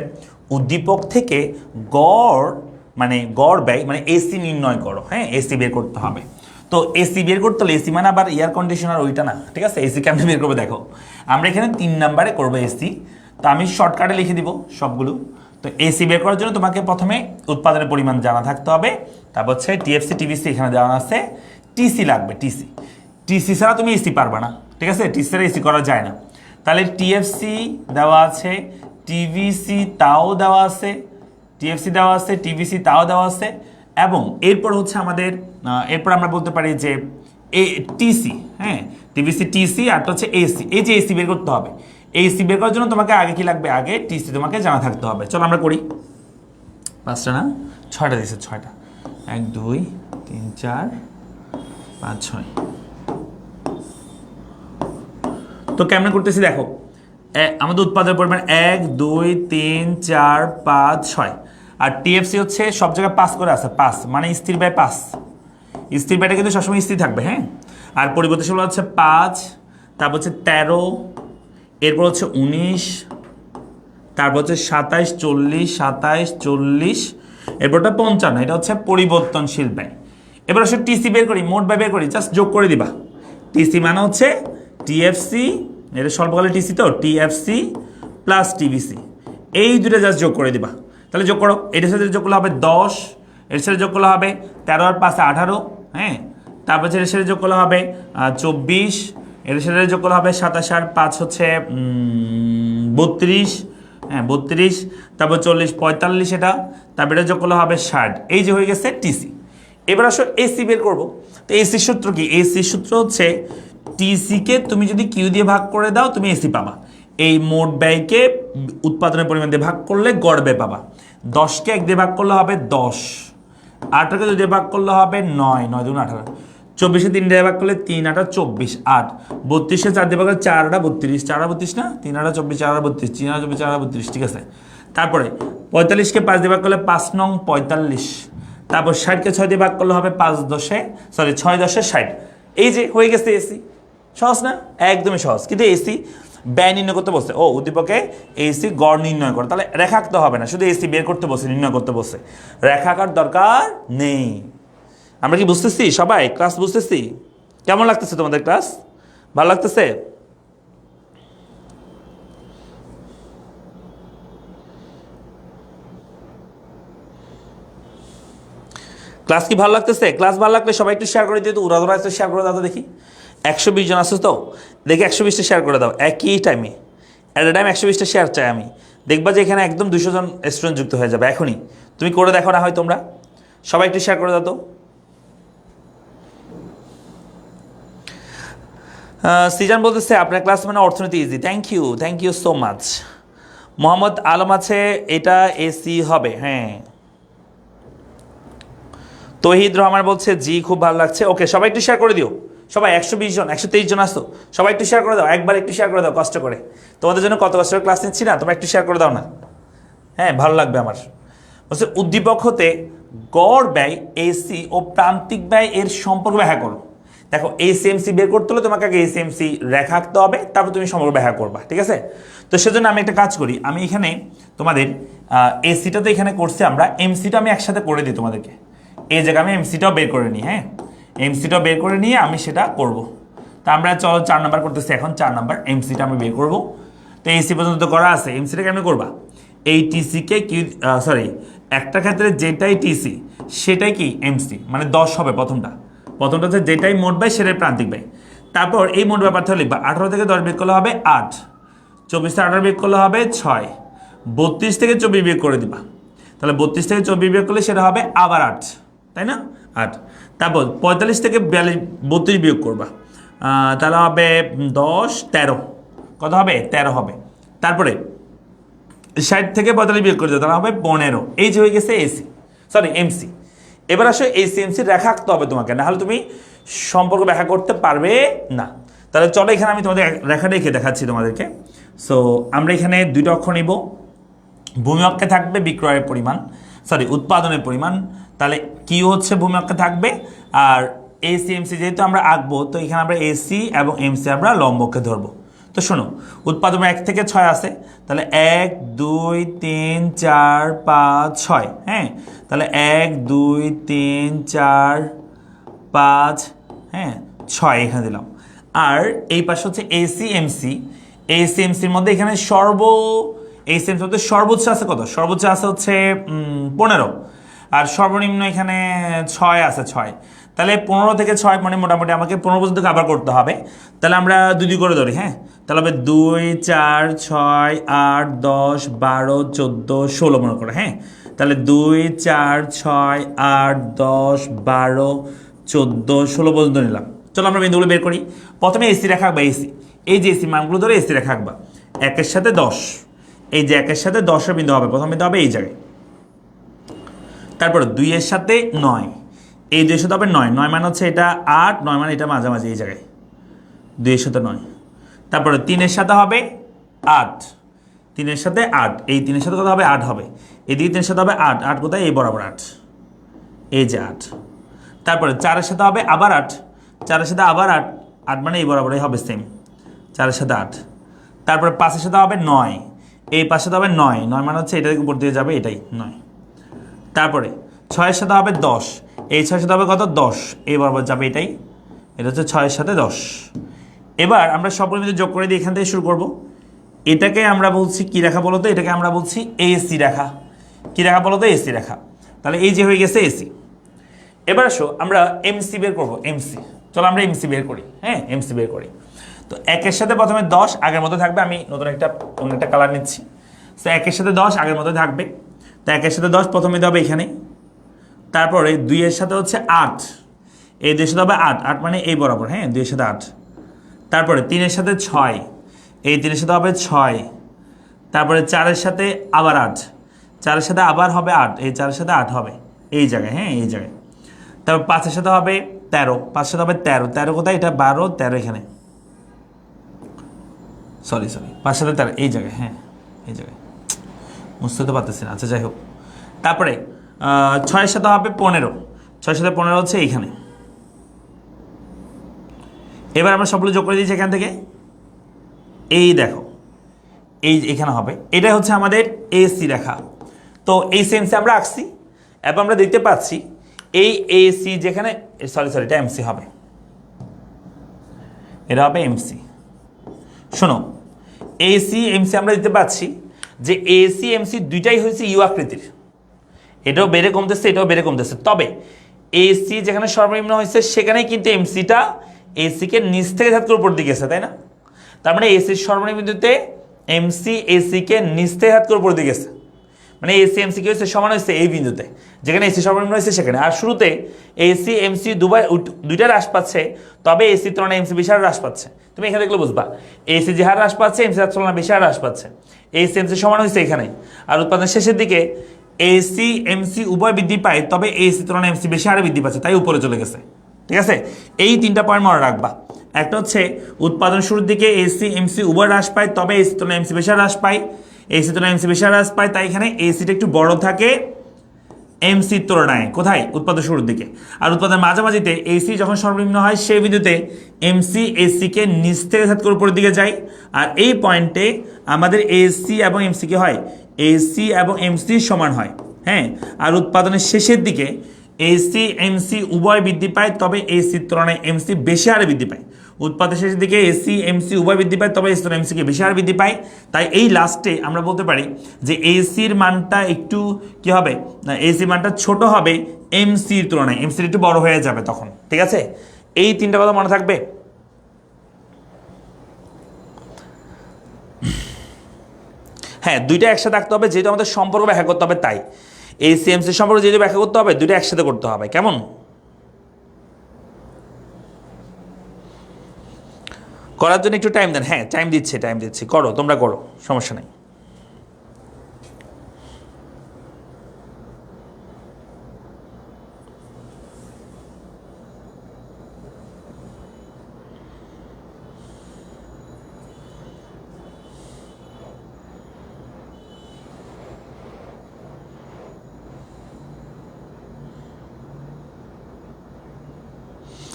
উদ্দীপক থেকে গড় ব্যয় মানে এসি নির্ণয় করো। হ্যাঁ, এসি বের করতে হবে। তো এসি বের করতে হলে এসি মানে আবার এয়ার কন্ডিশনার ওইটা না, ঠিক আছে। এসি কেমন বের করবে দেখো, আমরা এখানে 3 নাম্বারে করবো এসি। তো আমি শর্টকাটে লিখে দিব সবগুলো। তো এসি বের করার জন্য তোমাকে প্রথমে উৎপাদনের পরিমাণ জানা থাকতে হবে, তারপর হচ্ছে টিএফসি টিভিসি এখানে দেওয়া আছে, টিসি লাগবে। টিসি ছাড়া তুমি এসি পারবা না, ঠিক আছে। টিসি ছাড়া এসি করা যায় না। তাহলে টিএফসি দেওয়া আছে, টিভিসি তাও দেওয়া আছে, টিএফসি দেওয়া আছে, টিভিসি তাও দেওয়া আছে, এবং এরপর হচ্ছে আমাদের এরপর আমরা বলতে পারি যে টিসি, হ্যাঁ, টিভিসি টিসি, আর হচ্ছে এসি। এই যে এসি বের করতে হবে, এসি বের করার জন্য তোমাকে আগে কি লাগবে, আগে টিসি তোমাকে জানা থাকতে হবে। চলো আমরা করি। 5টা না 6টা দিয়েছে, 6টা, 1 2 3 4 5 6। তো কেমন করতেছি দেখো, আমাদের উৎপাদনের পরিমাণ 1 2 3 4 5 6, আর টিএফসি হচ্ছে সব জায়গায় 5 করে আছে, 5 মানে স্থির বাই 5, স্থির বাইটা কিন্তু সবসময় স্থির থাকবে, হ্যাঁ। আর পরিবর্তনশীল হচ্ছে 5, তারপর হচ্ছে 13, এরপর হচ্ছে 19, তারপর হচ্ছে 27 40 27 40, এরপরটা 55, এটা হচ্ছে পরিবর্তনশীল ব্যয়। এবার হচ্ছে টিসি বের করি, মোট ব্যয় বের করি, জাস্ট যোগ করে দিবা। টিসি মানে হচ্ছে টিএফসি, এটা স্বল্পকালে টিসি, তো টিএফসি প্লাস টিভিসি, এই দুটো জাস্ট যোগ করে দিবা। তাহলে যোগ করো, এটার সাথে যোগ করলে হবে 10, এর সাথে যোগ করলে হবে 13 আর 5 18, হ্যাঁ। তারপর হচ্ছে এর সাথে যোগ করলে হবে 24, এর সাথে যোগ করলে হবে 27 আর 5 হচ্ছে 32, হ্যাঁ 32, তারপর 40 45, এটা তারপর এটা যোগ করলে হবে 60। এই যে হয়ে গেছে টিসি। এবার আসো এসি বের করবো। তো এসির সূত্র কি? এসির সূত্র হচ্ছে টিসিকে তুমি যদি কিউ দিয়ে ভাগ করে দাও তুমি এসি পাবা। এই মোট ব্যয়কে উৎপাদনের পরিমাণ দিয়ে ভাগ করলে গড় ব্যয় পাবা। 10কে 1 দিয়ে ভাগ করলে হবে 10, 18কে 2 দিয়ে ভাগ করলে হবে 9, 9 2 18, 24-এ 3 দিয়ে ভাগ করলে 3 8 24, 8, 32-এ 4 দিয়ে ভাগ করলে 4 8 32, 4 8 32 না, 3 8 24, 4 8 32, 3 8 24, 4 8 32, ঠিক আছে। তারপরে 45-কে 5 দিয়ে ভাগ করলে 5 নং 45, তারপর 60-কে 6 দিয়ে ভাগ করলে হবে 5 10-এ, সরি 6 10-এ 60। এই যে হয়ে গেছে এসি। সহজ না? একদমই সহজ। কিন্তু এসি ব্যয় নির্ণয় করতে বসে, ও উদ্দীপকে এসি গড় নির্ণয় করে, তাহলে রেখা আঁকতে হবে না, শুধু এসি বের করতে বসে, নির্ণয় করতে বসে, রেখা আঁকার দরকার নেই। আমরা কি বুঝতেছি সবাই? ক্লাস বুঝতেছি? কেমন লাগতেছে তোমাদের ক্লাস? ভালো লাগতেছে? ক্লাস কি ভালো লাগতেছে? ক্লাস ভালো লাগলে সবাই একটু শেয়ার করে দিও তো, উড়াধরা একটু শেয়ার করে দাও তো দেখি। 120 জন আসছো তো, দেখি 120টা শেয়ার করে দাও একই টাইমে, অ্যাট এ টাইম 120টা শেয়ার চাই আমি। দেখবা যে এখানে একদম 200 জন স্টুডেন্ট যুক্ত হয়ে যাবে এখনই। তুমি করে দেখো না হয় তোমরা, সবাই একটু শেয়ার করে দাও তো। সিজান বলতেছে আপনার ক্লাস মানে অর্থনীতি easy. Thank you so much. Mohammad Alam আছে, এটা এসি হবে, হ্যাঁ। তহিদ রহমান বলছে জি খুব ভালো লাগছে। ওকে, সবাই একটু শেয়ার করে দিও। সবাই 120 জন 123 জন আসতো, সবাই একটু শেয়ার করে দাও, একবার একটু শেয়ার করে দাও কষ্ট করে। তোমাদের জন্য কত কষ্ট করে ক্লাস নিচ্ছি না, তোমরা একটু শেয়ার করে দাও না, হ্যাঁ ভালো লাগবে আমার। বলছে উদ্দীপক হতে গড় ব্যয় এসি ও প্রান্তিক ব্যয় এর সম্পর্ক ব্যাখ্যা করো। দেখো এসিএমসি বের করতে হলে তোমাকে আগে এসিএমসি রেখা আঁকতে হবে, তারপর তুমি সম্পর্ক ব্যাখ্যা করবা, ঠিক আছে। তো সেজন্য আমি একটা কাজ করি, আমি এখানে তোমাদের এসিটা তো এখানে করছি আমরা, এমসিটা আমি একসাথে করে দিই তোমাদেরকে। এই জায়গায় আমি এমসিটাও বের করে নিই, হ্যাঁ এমসিটাও বের করে নিয়ে আমি সেটা করব। তা আমরা চলো 4 নাম্বার করতেছি এখন, 4 নাম্বার এমসিটা আমি বের করব। তো এসি পর্যন্ত তো করা আছে, এমসিটা কেমন করবা? এই টিসিকে কি, সরি একটা ক্ষেত্রে যেটাই টিসি সেটাই কি এমসি, মানে 10 হবে প্রথমটা হচ্ছে যেটাই মোট ব্যয় সেটাই প্রান্তিক ব্যয়। তারপর এই মোট ব্যাপারটা লিখবা, 18 থেকে 10 বিয়োগ করলে হবে 8, 24 থেকে 18 বিয়োগ করলে হবে 6, 32 থেকে 24 বিয়োগ করে দিবা, তাহলে 32 থেকে 24 বিয়োগ করলে সেটা হবে আবার 8, তাই না 8। তারপর 45 থেকে 32 বিয়োগ করবা, তাহলে হবে 10 13, কত হবে 13 হবে। তারপরে 60 থেকে 45 বিয়োগ করে দেবো, তাহলে হবে 15। এই যে হয়ে গেছে এসি, সরি এমসি। এবার আসো এসিএমসি রেখা আঁকতে হবে তোমাকে, না হলে তুমি সম্পর্ক ব্যাখ্যা করতে পারবে না। তাহলে চলো এখানে আমি তোমাদের রেখাটা এঁকে দেখাচ্ছি তোমাদেরকে। সো আমরা এখানে 2টা অক্ষর নিব, ভূমি অক্ষে থাকবে বিক্রয়ের পরিমাণ, সরি উৎপাদনের পরিমাণ, তাহলে কি হচ্ছে ভূমি অক্ষে থাকবে, আর এসিএমসি যেহেতু আমরা আঁকবো তো এখানে আমরা এসি এবং এমসি আমরা লম্ব অক্ষে ধরবো। তো শোনো, উৎপাদন 1 থেকে 6 আছে, তাহলে 1 2 3 4 5 6, হ্যাঁ তাহলে 1 2 3 4 5, হ্যাঁ 6 এখানে দিলাম। আর এই পাশে হচ্ছে এসিএমসি, এসিএমসির মধ্যে এখানে এসিএমসির মধ্যে সর্বোচ্চ আছে কত? সর্বোচ্চ আছে হচ্ছে 15, আর সর্বনিম্ন এখানে 6 আছে 6, তাহলে 15 থেকে 6 মানে মোটামুটি আমাকে 15 পর্যন্ত কাভার করতে হবে। তাহলে আমরা 2 করে ধরি, হ্যাঁ, তাহলে হবে 2 4 6 8 10 12 14 16 মনে করে, হ্যাঁ, তাহলে 2 4 6 8 10 12 14 16 পর্যন্ত নিলাম। চলো আমরা বিন্দুগুলো বের করি। প্রথমে এসি রেখা আঁকবা, এসি, এই যে এসি মানগুলো ধরে এসি রেখা আঁকবা, 1-এর সাথে 10, এই যে 1-এর সাথে 10-এর বিন্দু হবে, প্রথম বিন্দু হবে এই জায়গায়। তারপর 2-এর সাথে 9, এই 2-এর সাথে হবে 9, 9 মানে হচ্ছে এটা 8, 9 মানে এটা মাঝামাঝি এই জায়গায়, 2-এর সাথে 9। তারপরে 3-এর সাথে হবে 8, 3-এর সাথে 8, এই 3-এর সাথে কত হবে 8 হবে, এদিকে 3-এর সাথে হবে 8, 8 কোথায় এই বরাবর 8, এই যে 8। তারপরে 4-এর সাথে হবে আবার 8, 4-এর সাথে আবার 8, 8 মানে এই বরাবরই হবে সেম, 4-এর সাথে 8। তারপরে 5-এর সাথে হবে 9, এই 5-এর সাথে হবে 9, 9 মানে হচ্ছে এটার উপর দিয়ে যাবে এটাই 9। তারপরে 6-এর সাথে হবে 10, এই 6-এর সাথে হবে কত 10, এই বরাবর যাবে এটাই, এটা হচ্ছে 6-এর সাথে 10। এবার আমরা সবগুলো মিলে যোগ করে দিয়ে এখান থেকে শুরু করব। এটাকে আমরা বলছি কি রেখা বলতো, এটাকে আমরা বলছি এসি রেখা। কি রেখা বলতো, এসি রেখা। তাহলে এই যে হয়ে গেছে এসি। এবার আসো আমরা এমসি বের করবো, এমসি। চলো আমরা এমসি বের করি, হ্যাঁ, এমসি বের করি। তো 1-এর সাথে প্রথমে 10 আগের মতো থাকবে, আমি নতুন অন্য একটা কালার নিচ্ছি। তো 1-এর সাথে 10 আগের মতো থাকবে, তো 1-এর সাথে 10 প্রথমে দেওয়া হবে এখানে। তারপরে 2-এর সাথে হচ্ছে 8, এই 2-এর সাথে হবে 8, 8 মানে এই বরাবর, হ্যাঁ, 2-এর সাথে 8। তারপরে 3-এর সাথে 6, এই 3-এর সাথে হবে 6। তারপরে 4-এর সাথে আবার 8, 4-এর সাথে আবার হবে 8, এই 4-এর সাথে 8 হবে এই জায়গায়, হ্যাঁ, এই জায়গায়। তারপর 5-এর সাথে হবে 13, 5-এর সাথে হবে 13, 13 কোথায় এটা 12, 13 এখানে, সরি 5-এর সাথে 13 এই জায়গায়, হ্যাঁ, এই জায়গায় বুঝতে তো পারতেছি না, আচ্ছা যাই হোক। তারপরে 6-এর সাথে হবে 15, 6-এর সাথে 15 হচ্ছে এইখানে। এবার আমরা সবগুলো যোগ করে দিয়েছি এখান থেকে, এই দেখো এই এখানে হবে, এটা হচ্ছে আমাদের এসি রেখা। তো এই সেন্সে আমরা আঁকছি এবং আমরা দেখতে পাচ্ছি এই এসি যেখানে, সরি এটা এমসি হবে, এটা হবে এমসি। শোনো, এসি এমসি আমরা দেখতে পাচ্ছি যে এসি এমসি দুইটাই হয়েছে ইউ আকৃতির, এটাও বেড়ে কমতেছে, এটাও বেড়ে কমতেছে। তবে এসি যেখানে সর্বনিম্ন হয়েছে সেখানেই কিন্তু এমসিটা এসিকে নিচ থেকে ধাত করে উপর দিকে গেছে, তাই না? তার মানে এসির সর্বনিম্ন বিন্দুতে এমসি এসিকে নিচ থেকে ধাত করে উপর দিকে গেছে, মানে এসি এমসি কি হয়েছে সমান হয়েছে এই বিন্দুতে, যেখানে এসি সর্বনিম্ন হয়েছে সেখানে। আর শুরুতে এসি এমসি দুইটা হ্রাস পাচ্ছে, তবে এসির তুলনায় এমসি বেশি হারে হ্রাস পাচ্ছে। তুমি এখানে দেখলে বুঝবা, এসি যে হার হ্রাস পাচ্ছে এমসি হার তুলনায় বেশি হারে হ্রাস পাচ্ছে, এসি এমসি সমান হয়েছে এখানে। আর উৎপাদনের শেষের দিকে এসি এমসি উভয় বৃদ্ধি পায়, তবে এসি তুলনায় এমসি বেশি হারে বৃদ্ধি পাচ্ছে, তাই উপরে চলে গেছে। ঠিক আছে, এই 3টা পয়েন্ট মনে রাখবা। একটা হচ্ছে উৎপাদন শুরুর দিকে এসি এমসি উভয় হ্রাস পায়, তবে এসি তুলনায় এমসি বেশি হ্রাস পায়, এসি তুলনায় এমসি বেশি হ্রাস পায়, তাই এখানে এসিটা একটু বড় থাকে এমসির তুলনায়, কোথায় উৎপাদন শুরুর দিকে। আর উৎপাদনের মাঝামাঝিতে এসি যখন সর্বনিম্ন হয় সেই বিন্দুতে এমসি এসিকে নিচ থেকে ধাত করে উপরের দিকে যায়। আর এই পয়েন্টে আমাদের এসি এবং এমসি কি হয়, এসি এবং এমসি সমান হয়, হ্যাঁ। আর উৎপাদনের শেষের দিকে এসি এমসি উভয় বৃদ্ধি পায়, তবে এসির তুলনায় এমসি বেশি হারে বৃদ্ধি পায়। উৎপাদনের শেষের দিকে এসি এমসি উভয় বৃদ্ধি পায়, তবে এসি তুলনায় এমসিকে বেশি হারে বৃদ্ধি পায়। তাই এই লাস্টে আমরা বলতে পারি যে এসির মানটা একটু কি হবে, এসি মানটা ছোট হবে এমসির তুলনায়, এমসির একটু বড় হয়ে যাবে তখন। ঠিক আছে, এই 3টা কথা মনে থাকবে। হ্যাঁ, দুইটা একসাথে থাকতে হবে, যেহেতু আমাদের সম্পর্ক ব্যাখ্যা করতে হবে, তাই এসি এমসি সম্পর্ক যেহেতু ব্যাখ্যা করতে হবে, দুইটা একসাথে করতে হবে। কেমন? করার জন্য একটু টাইম দেন, হ্যাঁ টাইম দিচ্ছি, করো, তোমরা করো, সমস্যা নেই।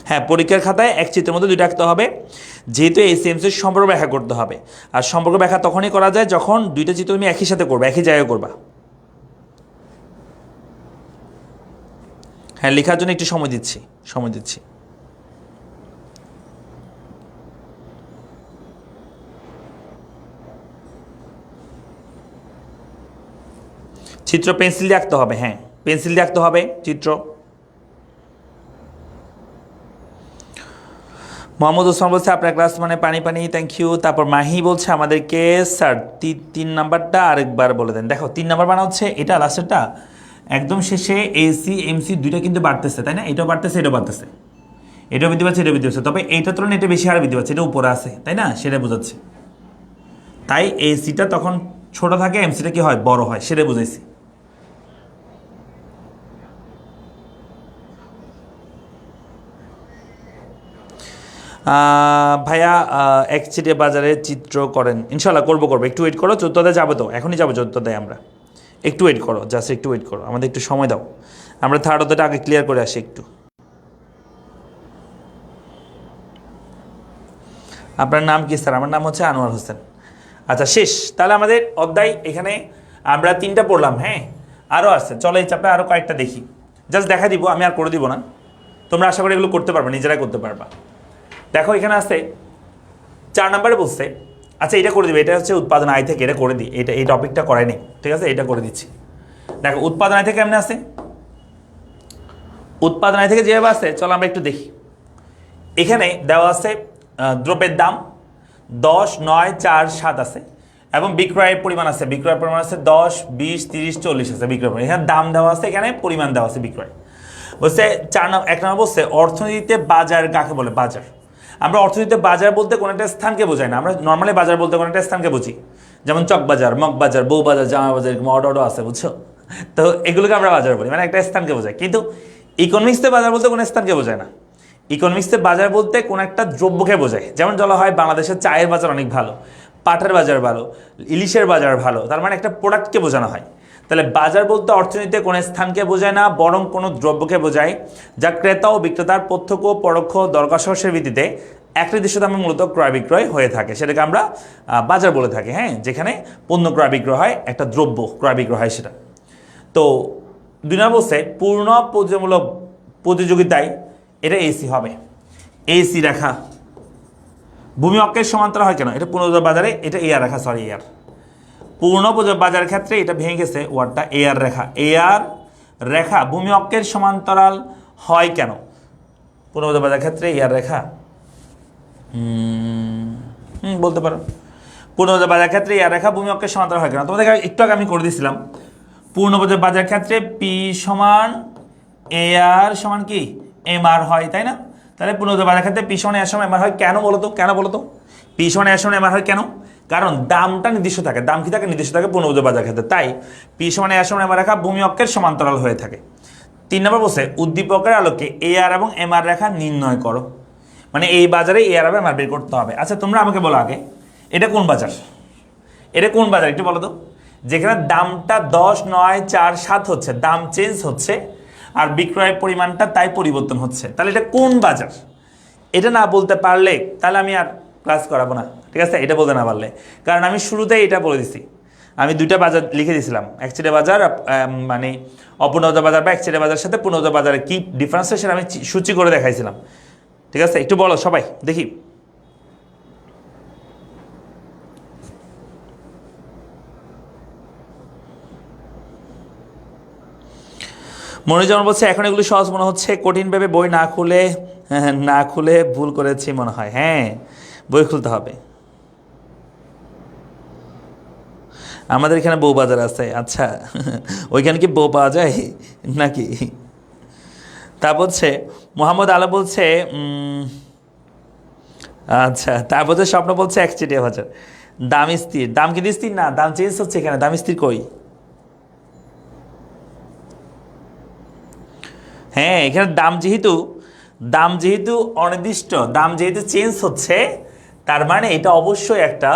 হ্যাঁ, পরীক্ষার খাতায় এক চিত্রের মধ্যে 2টা আঁকতে হবে, যেহেতু এসি এমসির সম্পর্ক ব্যাখ্যা করতে হবে। আর সম্পর্ক ব্যাখ্যা তখনই করা যায় যখন 2টা চিত্র তুমি একই সাথে করবে, একই জায়গায় করবা। হ্যাঁ, লেখার জন্য একটু সময় দিচ্ছি। চিত্র পেন্সিল দিয়ে আঁকতে হবে, হ্যাঁ পেন্সিল দিয়ে আঁকতে হবে চিত্র। মোহাম্মদ ওসমান বলছে আপনার ক্লাস মানে পানি পানি, থ্যাংক ইউ। তারপর মাহি বলছে আমাদেরকে স্যার 3 নাম্বারটা আরেকবার বলে দেন। দেখো 3 নাম্বার মানে হচ্ছে এটা লাস্টেরটা, একদম শেষে এসি এমসি দুইটা কিন্তু বাড়তেছে, তাই না? এটাও বাড়তেছে, এটাও বাড়তেছে, এটাও বৃদ্ধি পাচ্ছে, এটা বৃদ্ধি পাচ্ছে, তবে এইটার তুলনায় এটা বেশি হারে বৃদ্ধি পাচ্ছে, এটা উপরে আছে, তাই না? সেটা বোঝাচ্ছে। তাই এসিটা তখন ছোট থাকে, এমসিটা কি হয়, বড় হয়, সেটা বুঝাইছি। ভাইয়া একচেটিয়া বাজারে চিত্র করেন, ইনশাল্লাহ করবো, একটু ওয়েট করো, 14 যাবো তো, এখনই যাবো 14 আমরা, একটু ওয়েট করো, জাস্ট একটু ওয়েট করো, আমাদের একটু সময় দাও, আমরা থার্ড অধ্যায়টা আগে ক্লিয়ার করে আসি একটু। আপনার নাম কি স্যার? আমার নাম হচ্ছে আনোয়ার হোসেন। আচ্ছা শেষ, তাহলে আমাদের অধ্যায় এখানে আমরা 3টা পড়লাম। হ্যাঁ, আরও আসছে, চলো এই চাপে আরও কয়েকটা দেখি, জাস্ট দেখা দিব, আমি আর করে দিব না, তোমরা আশা করি এগুলো করতে পারবা, নিজেরাই করতে পারবা। দেখো এখানে আছে 4 নম্বরে বলছে, আচ্ছা এটা করে দিবে, এটা হচ্ছে উৎপাদন আয় থেকে, এটা করে দিই, এই টপিকটা করাই নেই, ঠিক আছে, এটা করে দিচ্ছি। দেখো উৎপাদন আয় থেকে কেমনে আছে, উৎপাদন আয় থেকে যেভাবে আছে, চলো আমরা একটু দেখি। এখানে দেওয়া আছে দ্রব্যের দাম 10, 9, 4, 7 আছে, এবং বিক্রয়ের পরিমাণ আছে, বিক্রয়ের পরিমাণ আছে 10, 20, 30, 40 আছে বিক্রয় পরিমাণ। এখানে দাম দেওয়া আছে, এখানে পরিমাণ দেওয়া আছে বিক্রয়। বলছে 1 নম্বর বলছে অর্থনীতিতে বাজার কাকে বলে? বাজার, আমরা অর্থনীতিতে বাজার বলতে কোনো একটা স্থানকে বোঝাই না, আমরা নর্মালি বাজার বলতে কোনো একটা স্থানকে বুঝি, যেমন চক বাজার, মগ বাজার, বউ বাজার, জামা বাজার, এরকম অড আছে, বুঝছো? তো এগুলোকে আমরা বাজার বলি, মানে একটা স্থানকে বোঝাই। কিন্তু ইকোনমিক্সে বাজার বলতে কোনো স্থানকে বোঝায় না, ইকোনমিক্সে বাজার বলতে কোনো একটা দ্রব্যকে বোঝায়। যেমন বলা হয় বাংলাদেশের চায়ের বাজার অনেক ভালো, পাটের বাজার ভালো, ইলিশের বাজার ভালো, তার মানে একটা প্রোডাক্টকে বোঝানো হয়। তাহলে বাজার বলতে অর্থনীতিতে কোনো স্থানকে বোঝায় না, বরং কোনো দ্রব্যকে বোঝায়, যা ক্রেতা ও বিক্রেতার প্রত্যক্ষ পরোক্ষ দরকার ভিত্তিতে এক নির্দিষ্ট দামে মূলত ক্রয় বিক্রয় হয়ে থাকে, সেটাকে আমরা বাজার বলে থাকি। হ্যাঁ, যেখানে পণ্য ক্রয় বিক্রয় হয়, একটা দ্রব্য ক্রয় বিক্রয় হয় সেটা। তো 2 নম্বর বলছে পূর্ণ প্রতিযোগিতামূলক প্রতিযোগিতায় এটা এসি হবে, এসি রেখা ভূমি অক্ষের সমান্তরাল হয় কেন? এটা পুনর্বাজার বাজারে, এটা এআর রেখা, সরি এআর, পূর্ণ বাজারের ক্ষেত্রে এটা ভেঙে গেছে ওয়ার্ডটা, এআর রেখা, এআর রেখা ভূমি অক্ষের সমান্তরাল হয় কেন? পুনর্বাজার বাজারের ক্ষেত্রে এআর রেখা বলতে পারো, পূর্ণবাজার বাজার ক্ষেত্রে এআর রেখা ভূমি অক্ষের সমান্তরাল হয় কেন? তোমাদের একটু আগে আমি করে দিয়েছিলাম, পূর্ণবাজার বাজার ক্ষেত্রে পি সমান এআর সমান কি এমআর হয়, তাই না? তাহলে পূর্ণবাজার বাজার ক্ষেত্রে পি সমান এআর সমান এমআর হয় কেন বলো তো? কেন বলো তো পি সমান এআর সমান এমআর হয় কেন? কারণ দামটা নির্দিষ্ট থাকে, দাম কি থাকে? নির্দিষ্ট থাকে পূর্ণবাজার বাজার ক্ষেত্রে, তাই পি সমান এআর সমান এমআর রেখা ভূমি অক্ষের সমান্তরাল হয়ে থাকে। 3 নম্বর বলছে উদ্দীপকের আলোকে এআর এবং এমআর রেখা নির্ণয় করো, মানে এই বাজারে এআর এবং এমআর বের করতে হবে। আচ্ছা তোমরা আমাকে বলো আগে, এটা কোন বাজার? এটা কোন বাজার একটু বলো তো? যেখানে দামটা 10, 9, 4, 7 হচ্ছে, দাম চেঞ্জ হচ্ছে, আর বিক্রয়ের পরিমাণটা তাই পরিবর্তন হচ্ছে, তাহলে এটা কোন বাজার? এটা না বলতে পারলে তাহলে আমি আর ক্লাস করাবো না, ঠিক আছে? এটা বলতে না পারলে, কারণ আমি শুরুতেই এটা বলে দিছি, আমি 2টা বাজার লিখে দিয়েছিলাম, একচেটিয়া বাজার মানে অপূর্ণবাজার বাজার বা একচেটিয়া বাজারের সাথে পূর্ণবাজার বাজারের কি ডিফারেন্স সেটা আমি সূচি করে দেখাইছিলাম, ঠিক আছে? একটু বলো সবাই দেখি। মনিরুজ্জামান বলছে এখন এগুলো সহজ মনে হচ্ছে, কঠিন ভেবে বই না খুলে ভুল করেছি মনে হয়। হ্যাঁ, বই খুলতে হবে। আমাদের এখানে বউ বাজার আছে, আচ্ছা ওইখানে কি বউ পাওয়া যায় নাকি? তা বলছে মোহাম্মদ আলা বলছে আচ্ছা, তারপর বলছে স্বপ্ন বলছে একচেটিয়া বাজার, দাম স্থির, দাম কিন্তু স্থির না, দাম চেঞ্জ হচ্ছে, এখানে দাম স্থির কই? হ্যাঁ, এখানে দাম যেহেতু অনির্দিষ্ট, দাম যেহেতু চেঞ্জ হচ্ছে, তার মানে এটা অবশ্যই একটা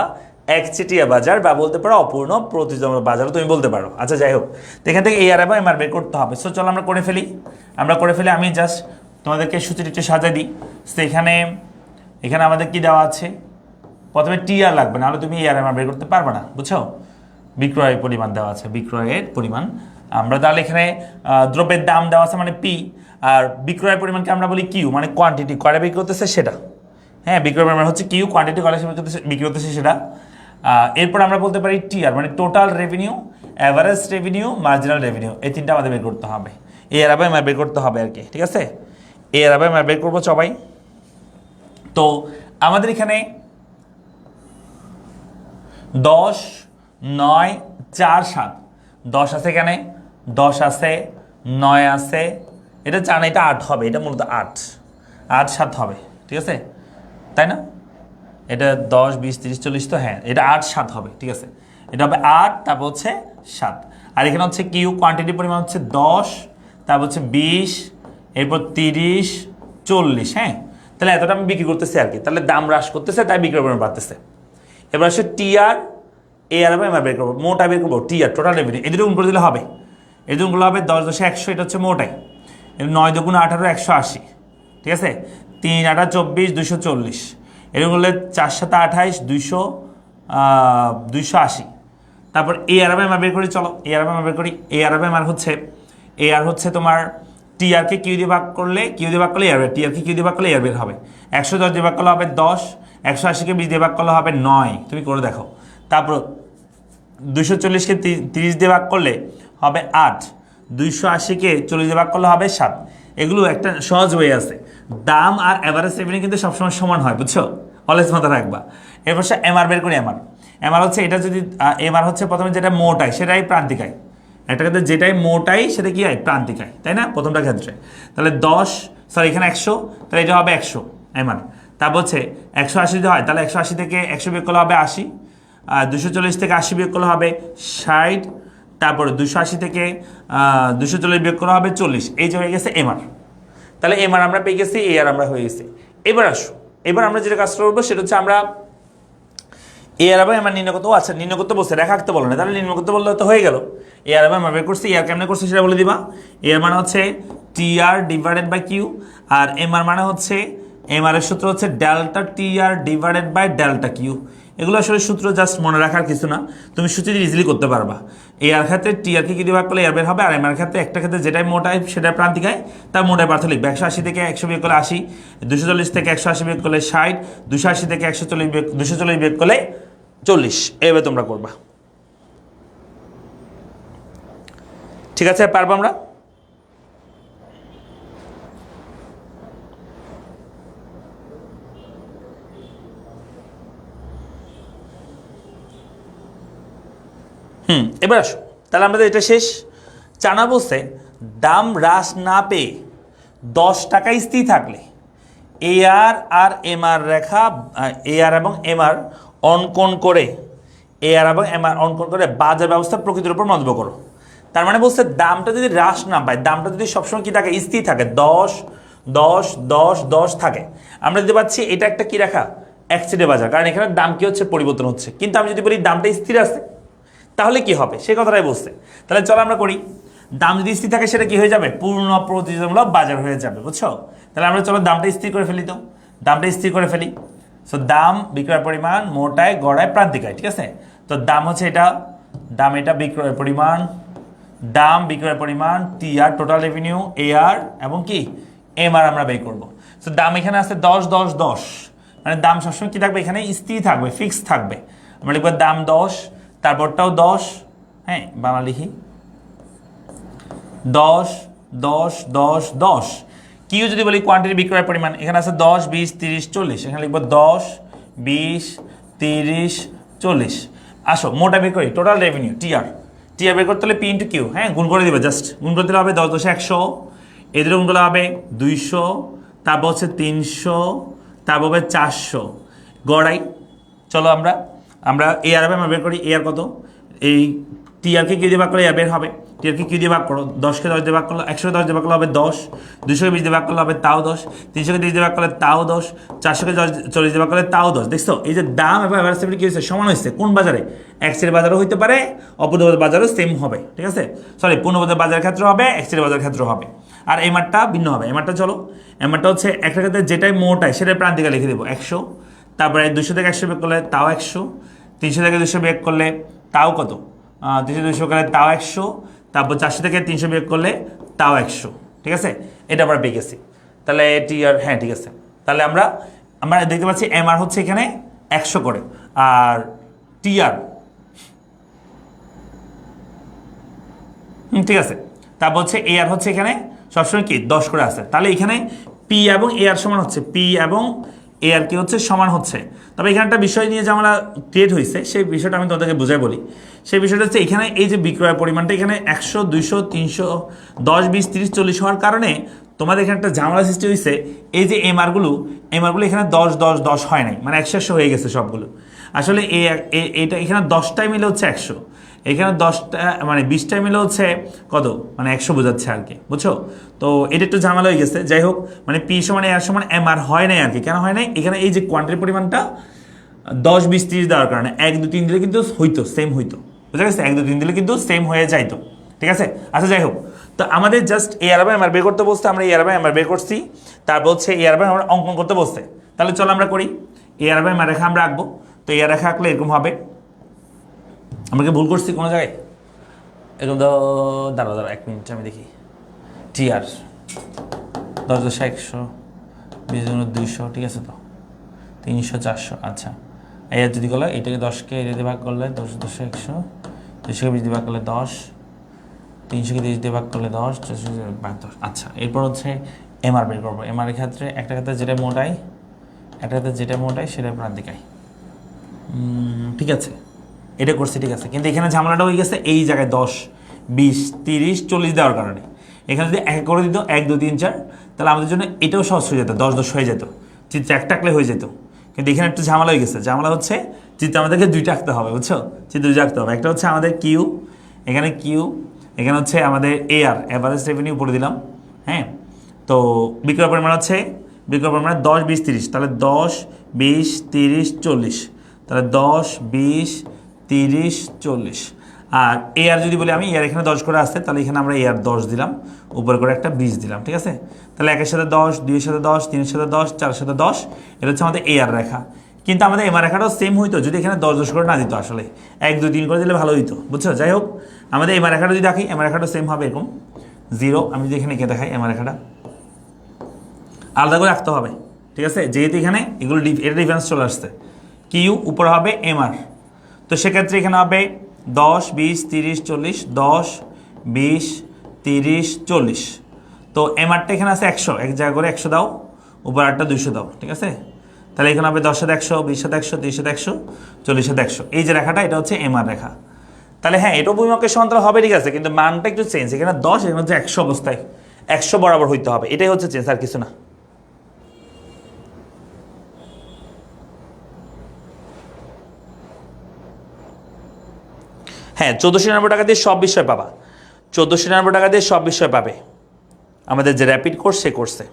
একচেটিয়া বাজার বা বলতে পারো অপূর্ণ প্রতিযোগিতামূলক বাজার তুমি বলতে পারো। আচ্ছা যাই হোক, তো এখান থেকে এআর এবং এমআর বের করতে হবে। সো চলো আমরা করে ফেলি, আমি জাস্ট তোমাদেরকে সূচিটি একটু সাজিয়ে দিই। তো এখানে আমাদের কি দেওয়া আছে, প্রথমে টিআর লাগবে, নাহলে তুমি এআর এমআর বের করতে পারবে না, বুঝছো? বিক্রয়ের পরিমাণ দেওয়া আছে, বিক্রয়ের পরিমাণ, আমরা তাহলে এখানে দ্রব্যের দাম দেওয়া আছে মানে পি, আর বিক্রয়ের পরিমাণকে আমরা বলি কিউ, মানে কোয়ান্টিটি, কয়টা বিক্রি করতেছে সেটা। হ্যাঁ, বিক্রয় পরিমাণ হচ্ছে কিউ, কোয়ান্টিটি কয়টা বিক্রি করতেছে সেটা। এরপর আমরা বলতে পারি টিআর, মানে total revenue, average revenue, marginal revenue, এই 3টা আমাদের বের করতে হবে, এআর এবং এমআর বের করতে হবে আর কি, ঠিক আছে? এআর এবং এমআর বের করবো সবাই। তো আমাদের এখানে 10 9 4 7 10 আছে এখানে, 10 আছে, 9 আছে, এটা 4 না, এটা 8 হবে, এটা মূলত 8 8 7 হবে, ঠিক আছে, তাই না? এটা 10 20 30 40, তো হ্যাঁ এটা 8 7 হবে, ঠিক আছে, এটা হবে 8, তারপর হচ্ছে 7, আর এখানে হচ্ছে কিউ কোয়ান্টিটি পরিমাণ হচ্ছে 10, তারপর হচ্ছে 20, এরপর 30 40, হ্যাঁ, তাহলে এতটা আমি বিক্রি করতেছি আর কি, তাহলে দাম হ্রাস করতেছে, তাই বিক্রয় পরিমাণ বাড়তেছে। এবার আসলে টিআর এআর এবং এমআর বের করবো, মোটা বের করবো, টিআর টোটাল রেভিনিউ, এই দুটো গুণ করে দিলে হবে, এই দুগুলো হবে 10 10 100, এটা হচ্ছে মোটাই, 9 2 18 180, ঠিক আছে, 3 8 24 240, এরকম হলে 4 7 28 280, তারপর এ আর এমআর বের করি, চলো এ আর এমআর বের করি। এ আর এমআর হচ্ছে, এ আর হচ্ছে তোমার টিআরকে কিউ দিয়ে ভাগ করলে, কিউ দিয়ে ভাগ করলে এয়ার বের, টিআরকে কিউ দিয়ে ভাগ করলে এয়ার বের হবে, 110 দিয়ে ভাগ করলে হবে 10, 180কে 20 দিয়ে ভাগ করলে হবে 9, তুমি করে দেখো। তারপর 240কে 30 দিয়ে ভাগ করলে হবে 8, 280কে 40 দিয়ে ভাগ করলে হবে 7, এগুলো একটা সহজ ওয়ে আছে। দাম আর অ্যাভারেজ রেভিনিউ কিন্তু সবসময় সমান হয়, বুঝছো, অলওয়েজ মাথা রাখবা। এরপর সে এমআর বের করি, এমআর এমআর হচ্ছে এটা যদি এমআর হচ্ছে প্রথমে যেটা মোটাই সেটাই প্রান্তিকায়, একটা ক্ষেত্রে যেটাই মোটাই সেটা কি হয় প্রান্তিকায়, তাই না, প্রথমটা ক্ষেত্রে, তাহলে 10 সরি এখানে 100, তাহলে এটা হবে 100 এমআর। তারপর হচ্ছে 180 যদি হয় তাহলে 180 থেকে 100 বিয়োগ করলে হবে 80, 240 থেকে 80 বিয়োগ করলে হবে 60, তারপরে 280 থেকে 240 বিয়োগ করা হবে 40, এই যে হয়ে গেছে এমআর। তাহলে এমআর আমরা পেয়ে গেছি, এআর আমরা হয়ে গেছি। এবার আসো, এবার আমরা যেটা কাজ করবো সেটা হচ্ছে আমরা এআর এবং এমআর নির্ণয় করতে, আচ্ছা নির্ণয় করতে বলছে, রেখা আঁকতে বলো না, তাহলে নির্ণয় করতে বললে তো হয়ে গেল। এআর এবং এমআর বের করছি, এআর কেমনে করছি সেটা বলে দিবা। এআর মানে হচ্ছে টিআর ডিভাইডেড বাই কিউ, আর এমআর মানে হচ্ছে, এমআর এর সূত্র হচ্ছে delta TR divided by delta Q. এগুলো আসলে সূত্র জাস্ট মনে রাখার কিছু না, তুমি সূত্র ইজিলি করতে পারবা। এআর ক্ষেত্রে টিআরকে কি দিয়ে ভাগ করলে এআর বের হবে, আর এমআর ক্ষেত্রে একটা ক্ষেত্রে যেটাই মোটায় সেটা প্রান্তিকায়, তার মোটায় পার্থক্য লিখবে। 180 থেকে 100 বিয়োগ করলে 80, 240 থেকে 180 বিয়োগ করলে 60, 280 থেকে 240 বিয়োগ করলে 40, এভাবে তোমরা করবা, ঠিক আছে, পারবো আমরা। এবার আসো, তাহলে আমাদের এটা শেষ। চানা বলছে দাম হ্রাস না পেয়ে 10 টাকায় স্থির থাকলে এআর আর এমআর রেখা, এআর এবং এমআর অঙ্কন করে, এআর এবং এমআর অঙ্কন করে বাজার ব্যবস্থা প্রকৃতির উপর মন্তব্য করো। তার মানে বলছে দামটা যদি হ্রাস না পায়, দামটা যদি সবসময় কি থাকে, স্থির থাকে, 10 10 10 10 থাকে, আমরা যদি পাচ্ছি এটা একটা কি রেখা, একচেটে বাজার, কারণ এখানে দাম কি হচ্ছে, পরিবর্তন হচ্ছে। কিন্তু আমি যদি বলি দামটা স্থির আছে, তাহলে কি হবে সে কথাটাই বলছে। তাহলে চলো আমরা করি, দাম যদি স্থির থাকে সেটা কি হয়ে যাবে, পূর্ণ প্রতিযোগিতামূলক বাজার হয়ে যাবে, বুঝছো। তাহলে আমরা চলো দামটা স্থির করে ফেলি, তো দামটা স্থির করে ফেলি। সো দাম বিক্রয় পরিমাণ মোটায় গড়ায় প্রান্তিকায়, ঠিক আছে, তো দাম হচ্ছে এটা, দাম এটা বিক্রয় পরিমাণ, দাম বিক্রয় পরিমাণ, টিআর টোটাল রেভিনিউ, এআর এবং কি এমআর আমরা বের করবো। সো দাম এখানে আছে 10 10 10, মানে দাম সবসময় কি থাকবে, এখানে স্থির থাকবে, ফিক্স থাকবে। আমরা লিখবো দাম 10, তারপরটাও 10, হ্যাঁ বাংলা লিখি 10 10 10 10। কিউ যদি বলি কোয়ান্টিটি বিক্রয় পরিমাণ, এখানে আছে 10 20 30 40, এখানে লিখবো 10 20 30 40। আসো মোটা বের করি, টোটাল রেভিনিউ টিআর, টিআর বের করতে হলে পি ইন্টু কিউ, হ্যাঁ গুণ করে দিবে, জাস্ট গুণ করতে হবে 10 10 100, এদের গুণ করলে হবে 200, তারপর হচ্ছে 300, তারপর হবে 400, গড়াই। চলো আমরা এআর হবে আমরা বের করি, এআর কত, এই টিআরকে কিউ দিয়ে ভাগ করলে এআর বের হবে, টিআরকে কিউ দিয়ে ভাগ করো, 10কে 10 দিয়ে ভাগ করলে, 100কে 10 দিয়ে ভাগ করলে হবে 10, 200কে 20 দিয়ে ভাগ করলে হবে তাও 10, 300কে 30 দিয়ে ভাগ করলে তাও 10, 400কে 40 দিয়ে ভাগ করলে তাও 10। দেখছো এই যে দাম এবং এভারেজ রেভিনিউ কি হয়েছে, সমান হয়েছে। কোন বাজারে, এক্সের বাজারও হইতে পারে, অপূর্ণবাজার বাজারও সেম হবে, ঠিক আছে, সরি পূর্ণবাজার বাজারের ক্ষেত্রে হবে, এক্সের বাজারের ক্ষেত্রে হবে। আর এমআরটা ভিন্ন হবে, এমআরটা চলো, এমআরটা হচ্ছে একটা ক্ষেত্রে যেটাই মোটায় সেটাই প্রান্তিকা লিখে দেবো 100, তারপরে 200 থেকে 100 বের করলে তাও 100, 300 থেকে 200 বের করলে তাও কত, 200 করলে তাও 100, তারপর 400 থেকে 300 বিয়োগ করলে তাও 100, ঠিক আছে, এটা আমরা পেয়ে গেছি। তাহলে টিআর, হ্যাঁ ঠিক আছে, তাহলে আমরা দেখতে পাচ্ছি এমআর হচ্ছে এখানে 100 করে, আর টিআর, ঠিক আছে, তারপর হচ্ছে এআর হচ্ছে এখানে সবসময় কি 10 করে আছে। তাহলে এখানে পি এবং এআর সমান হচ্ছে, পি এবং এ আর কি হচ্ছে সমান হচ্ছে। তবে এখানে একটা বিষয় নিয়ে যে আমরা ক্রিয়েট হয়েছে সেই বিষয়টা আমি তোমাদেরকে বুঝাই বলি। সেই বিষয়টা হচ্ছে এখানে এই যে বিক্রয়ের পরিমাণটা এখানে 100 200 300 10 20 30 40 হওয়ার কারণে তোমাদের এখানে একটা ঝামেলা সৃষ্টি হয়েছে। এই যে এমআরগুলো এখানে 10 10 10 হয় নাই, মানে 100 হয়ে গেছে সবগুলো। আসলে এটা এখানে 10টাই মিলে হচ্ছে 100, এখানে 10টা মানে 20টাই মিলে হচ্ছে কত, মানে 100 বোঝাচ্ছে আর কি, বুঝছো? তো এটা একটু ঝামেলা হয়ে গেছে। যাই হোক, মানে পি সমান এর সমান এম আর হয় নাই আর কি। কেন হয় নাই? এখানে এই যে কোয়ান্টিটির পরিমাণটা 10 20 30 দেওয়ার কারণে 1 2 3 দিলে কিন্তু হইতো, সেম হইতো, বুঝা গেছে? 1 2 3 দিলে কিন্তু সেম হয়ে যাইতো, ঠিক আছে? আচ্ছা যাই হোক, তো আমাদের just A R by M R বের করতে বসতে, আমরা এ আর বাই এম আর বের করছি, তারপর হচ্ছে এ আর বাই আমরা অঙ্কন করতে বসতে। তাহলে চলো আমরা করি। এ আর বাই এম আর রেখা আমরা আঁকবো। তো এ আর রেখা আঁকলে এরকম হবে। আমরা কি ভুল করছি কোনো জায়গায়? এরকম দাঁড়া 1 মিনিট আমি দেখি। টি আর 10 10 100 20 200, ঠিক আছে তো? 300 400, আচ্ছা। এই আর যদি করলে এটাকে 10কে এটা দিয়ে ভাগ করলে 10 10 100, 200কে 20 দিয়ে ভাগ করলে 10, 300কে 30 দিয়ে ভাগ করলে 10, 400 ভাগ 10। আচ্ছা, এরপর হচ্ছে এমআর বের করবো। এমআর এর ক্ষেত্রে একটা ক্ষেত্রে যেটা মোটাই, একটা ক্ষেত্রে যেটা মোটাই সেটা প্রাণ দিকাই, ঠিক আছে? এটা করছি, ঠিক আছে। কিন্তু এখানে ঝামেলাটা হয়ে গেছে এই জায়গায় 10 20 30 40 দেওয়ার কারণে। এখানে যদি এক করে দিত 1 2 3 4, তাহলে আমাদের জন্য এটাও সহজ হয়ে যেত, 10 10 হয়ে যেত, চিত্র একটা আঁকলে হয়ে যেত। কিন্তু এখানে একটু ঝামেলা হয়ে গেছে। ঝামেলা হচ্ছে চিত্র আমাদেরকে দুইটা আঁকতে হবে, বুঝছো? চিত্র দুইটা আঁকতে হবে। একটা হচ্ছে আমাদের কিউ, এখানে কিউ, এখানে হচ্ছে আমাদের এ আর অ্যাভারেজ রেভিনিউ উপরে দিলাম, হ্যাঁ। তো বিক্রয় পরিমাণ হচ্ছে, বিক্রয় পরিমাণ 10 20 30, তাহলে 10 20 30 40, তাহলে 10 20 30 40। আর এ আর যদি বলি আমি, এ আর এখানে 10 করে আসছে, তাহলে এখানে আমরা এ আর 10 দিলাম, উপরে করে একটা 20 দিলাম, ঠিক আছে? তাহলে 1 এর সাথে 10, 2 এর সাথে 10, 3 এর সাথে 10, 4 এর সাথে 10, এটা হচ্ছে আমাদের এ আর রেখা। কিন্তু আমাদের এম আর রেখাটাও সেম হইতো যদি এখানে 10 10 করে না দিত। আসলে 1 2 3 করে দিলে ভালো হইতো, বুঝছো? যাই হোক, আমাদের এম আর রেখাটা যদি দেখি, এম আর রেখাটা সেম হবে এরকম 0। আমি যদি এখানে এঁকে দেখাই, এম আর রেখাটা আলাদা করে রাখতে হবে, ঠিক আছে? যেহেতু এখানে এগুলো এটা ডিফারেন্স চলে আসছে। কিউ উপর হবে এম আর, তো সেক্ষেত্রে এখানে হবে 10 20 30 40, 10 20 30 40। তো এম আরটা এখানে আছে 100, এক জায়গা করে 100 দাও, উপর আরটা 200 দাও, ঠিক আছে? তাহলে এখানে হবে 10 সাথে 100, 20 সাথে 100, 30 সাথে 100, 40 সাথে 100। এই যে রেখাটা, এটা হচ্ছে এম আর রেখা। তাহলে হ্যাঁ, এটাও ভূমিমকের সমান্তরাল হবে, ঠিক আছে, কিন্তু মানটা একটু চেঞ্জ। এখানে 10, এখানে হচ্ছে 100 অবস্থায় 100 বরাবর হইতে হবে, এটাই হচ্ছে চেঞ্জ, আর কিছু না। হ্যাঁ, 1499 টাকা দিয়ে সব বিষয় পাবা, 1499 টাকা দিয়ে সব বিষয় পাবে আমাদের যে র্যাপিড কোর্স, সে কোর্সে।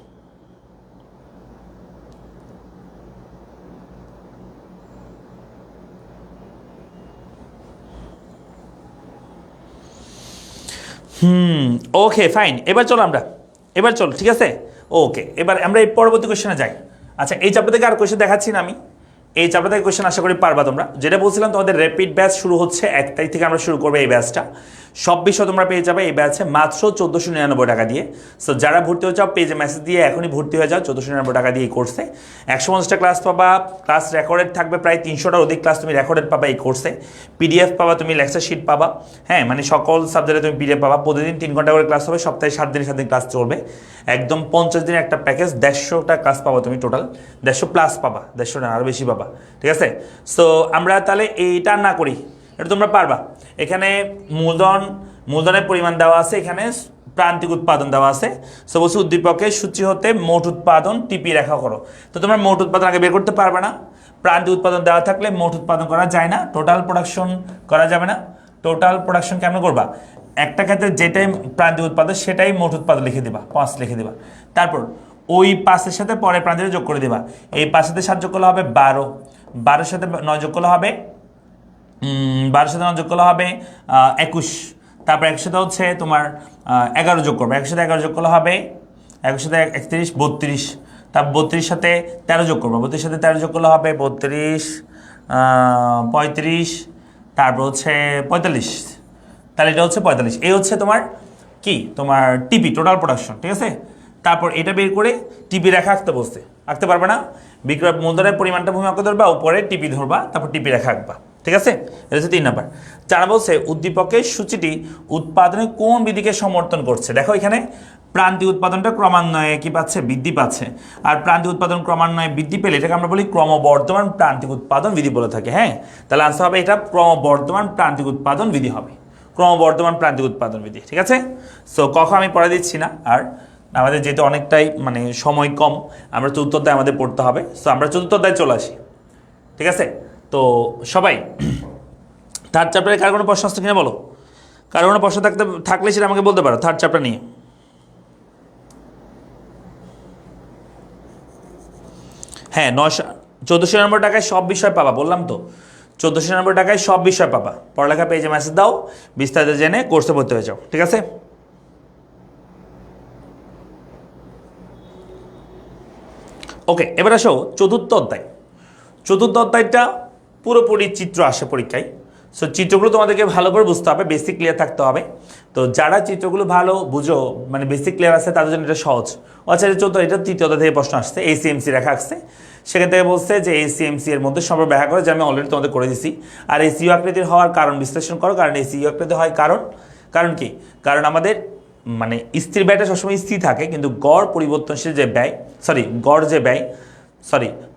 Okay fine. এবার চলো ঠিক আছে, ওকে। এবার আমরা এই পরবর্তী কোশ্চেনে যাই। আচ্ছা, এই চ্যাপ্টার থেকে আর কোশ্চেন দেখাচ্ছি না আমি, এই চ্যাপ্টার থেকে কোশ্চেন আশা করি পারবা তোমরা। যেটা বলছিলাম, তোমাদের র্যাপিড ব্যাচ শুরু হচ্ছে 1 তারিখ থেকে আমরা শুরু করবো এই ব্যাচটা। সব বিষয় তোমরা পেয়ে যাবে এই ব্যাচে মাত্র 1499 টাকা দিয়ে। সো যারা ভর্তি হয়ে যাও, পেজে মেসেজ দিয়ে এখনই ভর্তি হয়ে যাও 1499 টাকা দিয়ে এই কোর্সে। 150টা ক্লাস পাবা, ক্লাস রেকর্ডেড থাকবে প্রায় 300টার অধিক ক্লাস তুমি রেকর্ডেড পাবা এই কোর্সে। পিডিএফ পাবা, তুমি লেকচার শিট পাবা, হ্যাঁ, মানে সকল সাবজেক্টে তুমি পিডিএফ পাবা। প্রতিদিন 3 ঘন্টা করে ক্লাস হবে, সপ্তাহে 7 দিন 7 দিন ক্লাস চলবে। একদম 50 দিনের একটা প্যাকেজ, 150টা ক্লাস পাবা তুমি, টোটাল 150 প্লাস পাবা, 150 না আরও বেশি পাবা, ঠিক আছে? সো আমরা তাহলে এইটা না করি, এটা তোমরা পারবা। এখানে মূলধনের পরিমাণ দেওয়া আছে, এখানে প্রান্তিক উৎপাদন দেওয়া আছে। সো বলছি উদ্দীপকের সূচি হতে মোট উৎপাদন টিপি রেখা করো। তো তোমরা মোট উৎপাদন আগে বের করতে পারবে না, প্রান্তিক উৎপাদন দেওয়া থাকলে মোট উৎপাদন করা যায় না, টোটাল প্রোডাকশন করা যাবে না। টোটাল প্রোডাকশন কেমন করবা? একটা ক্ষেত্রে যেটাই প্রান্তিক উৎপাদন সেটাই মোট উৎপাদন লিখে দিবা, 5 লিখে দিবা। তারপর ওই 5-এর সাথে পরে প্রান্তিক যোগ করে দিবা। এই 5 সাথে 7 যোগ করলে হবে 12, 12-এর সাথে 9 যোগ করলে হবে 12-এর সাথে 9 যোগ করলে হবে 21। তারপর 1 সাথে হচ্ছে তোমার 11 যোগ করবে, 1 সাথে 11 যোগ করলে হবে 1 সাথে 31 32। তারপর 32 সাথে 13 যোগ করবো, 32 সাথে 13 যোগ করলে হবে 32 35, তারপর হচ্ছে 45। তাহলে এটা হচ্ছে 45। এই হচ্ছে তোমার কি, তোমার টিপি টোটাল প্রোডাকশন, ঠিক আছে? তারপর এটা বের করে টিপি রেখা আঁকতে বসতে, আঁকতে পারবে না। বিক্রয় মূলধনের পরিমাণটা ভূমি অঙ্ক ধরবা, উপরে টিপি ধরবা, তারপর টিপি রেখা আঁকবা। ঠিক আছে, এটা হচ্ছে 3 নাম্বার। 4 বলছে উদ্দীপকের সূচিটি উৎপাদনে কোন বিধিকে সমর্থন করছে। দেখো এখানে প্রান্তিক উৎপাদনটা ক্রমান্বয়ে কি পাচ্ছে, বৃদ্ধি পাচ্ছে। আর প্রান্তিক উৎপাদন ক্রমান্বয়ে বৃদ্ধি পেলে এটাকে আমরা বলি ক্রমবর্ধমান প্রান্তিক উৎপাদন বিধি বলে থাকি। হ্যাঁ, তাহলে আনসার হবে এটা ক্রমবর্ধমান প্রান্তিক উৎপাদন বিধি হবে, ক্রমবর্ধমান প্রান্তিক উৎপাদন বিধি। ঠিক আছে, সো কখন আমি পড়া দিচ্ছি না, আর আমাদের যেহেতু অনেকটাই মানে সময় কম, আমরা চতুর্থ অধ্যায় আমাদের পড়তে হবে। সো আমরা চতুর্থ অধ্যায় চলে আসি। ঠিক আছে, তো সবাই থার্ড চ্যাপ্টারে কার কোনো প্রশ্ন আসছে কিনা বলো, কার কোনো প্রশ্ন থাকলে সেটা আমাকে বলতে পারো থার্ড চ্যাপ্টার নিয়ে। হ্যাঁ, 1490 টাকায় সব বিষয় পাবা, বললাম তো 1490 টাকায় সব বিষয় পাবা। পড়ালেখা পেজে মেসেজ দাও, বিস্তারিত জেনে কোর্সে ভর্তি হয়ে যাও। ঠিক আছে, ওকে, এবার আসো চতুর্থ অধ্যায়। চতুর্থ অধ্যায়টা পুরোপুরি চিত্র আসে পরীক্ষায়। সো চিত্রগুলো তোমাদেরকে ভালো করে বুঝতে হবে, বেসিক ক্লিয়ার থাকতে হবে। তো যারা চিত্রগুলো ভালো বুঝো, মানে বেসিক ক্লিয়ার আছে, তাদের জন্য এটা সহজ। আচ্ছা, এটা তৃতীয় অধ্যায় থেকে প্রশ্ন আসছে, ACMC রেখা আসছে। সেখান থেকে বলছে যে ACMC এর মধ্যে সম্পর্ক ব্যাখ্যা করে, যে আমি অলরেডি তোমাদের করে দিছি। আর এই সিইউ আকৃতির হওয়ার কারণ বিশ্লেষণ করো। কারণ এই সিইউ আকৃতি হয় কারণ কি, কারণ আমাদের মানে স্থির ব্যয়টা সবসময় স্থির থাকে, কিন্তু গড় পরিবর্তনশীল যে ব্যয়,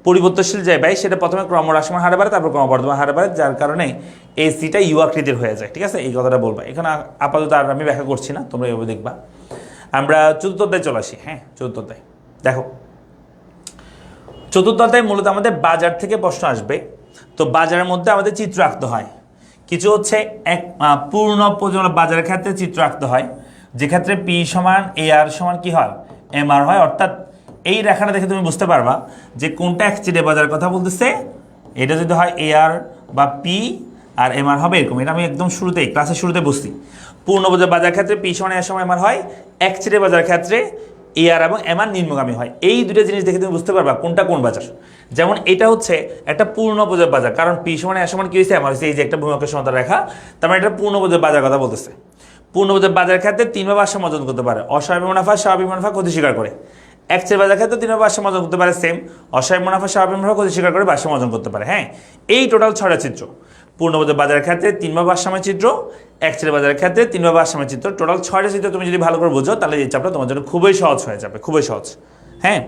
পরিবর্তনশীল যে ব্যয় সেটা প্রথমে ক্রমহ্রাসমান হারে বাড়ে, তারপর ক্রমবর্ধমান হারে বাড়ে, যার কারণে এই সিটা ইউ আকৃতির হয়ে যায়। ঠিক আছে, এই কথাটা বলবা। এখানে আপাতত আর আমি ব্যাখ্যা করছি না, তোমরা এভাবে দেখবা। আমরা চতুর্থ অধ্যায় চলে আসি। হ্যাঁ, চতুর্থ অধ্যায় দেখো, চতুর্থ অধ্যায় মূলত আমাদের বাজার থেকে প্রশ্ন আসবে। তো বাজারের মধ্যে আমাদের চিত্র আঁকতে হয়। কিছু হচ্ছে এক পূর্ণ বাজারের ক্ষেত্রে চিত্র আঁকতে হয়, যে ক্ষেত্রে পি সমান AR সমান কি হয়, MR হয়। অর্থাৎ এই রেখাটা দেখে তুমি বুঝতে পারবা যে কোনটা একচিটে বাজারের কথা বলতেছে। এটা যদি হয় AR বা P আর MR হবে এরকম। এটা আমি একদম শুরুতেই ক্লাসের শুরুতে বুঝছি। পূর্ণ বাজার ক্ষেত্রে P সমান AR সমান MR হয়, একচিটে বাজার ক্ষেত্রে AR এবং MR নিম্নগামী হয়। এই দুটো জিনিস দেখে তুমি বুঝতে পারবা কোনটা কোন বাজার। যেমন এটা হচ্ছে একটা পূর্ণ বাজার, কারণ P সমান AR সমান কি হয়েছে, MR হয়েছে, এই যে একটা ভূমিকের সমান্তরাল রেখা, তার মানে এটা পূর্ণ বাজার কথা বলতেছে। পূর্ণ বাজার ক্ষেত্রে 3 ভাবে ভারসাম্য অর্জন করতে পারে, অস্বাভাবিক মুনাফা, স্বাভাবিক মুনাফা ক্ষতি স্বীকার করে। একচেটিয়া বাজার ক্ষেত্রে 3 ভাবে ভারসাম্য অর্জন করতে পারে, সেম অস্বাভাবিক মুনাফা, স্বাভাবিক মুনাফা ক্ষতি স্বীকার করে ভারসাম্য অর্জন করতে পারে। হ্যাঁ, এই টোটাল 6টা চিত্র। পূর্ণ বাজারের ক্ষেত্রে 3 ভাবে ভারসাম্য চিত্র, একচেটিয়া বাজারের ক্ষেত্রে 3 ভাবে ভারসাম্য চিত্র, টোটাল 6টা চিত্র তুমি যদি ভালো করে বুঝো, তাহলে এই চাপটা তোমার জন্য খুবই সহজ হয়ে যাবে, খুবই সহজ। হ্যাঁ,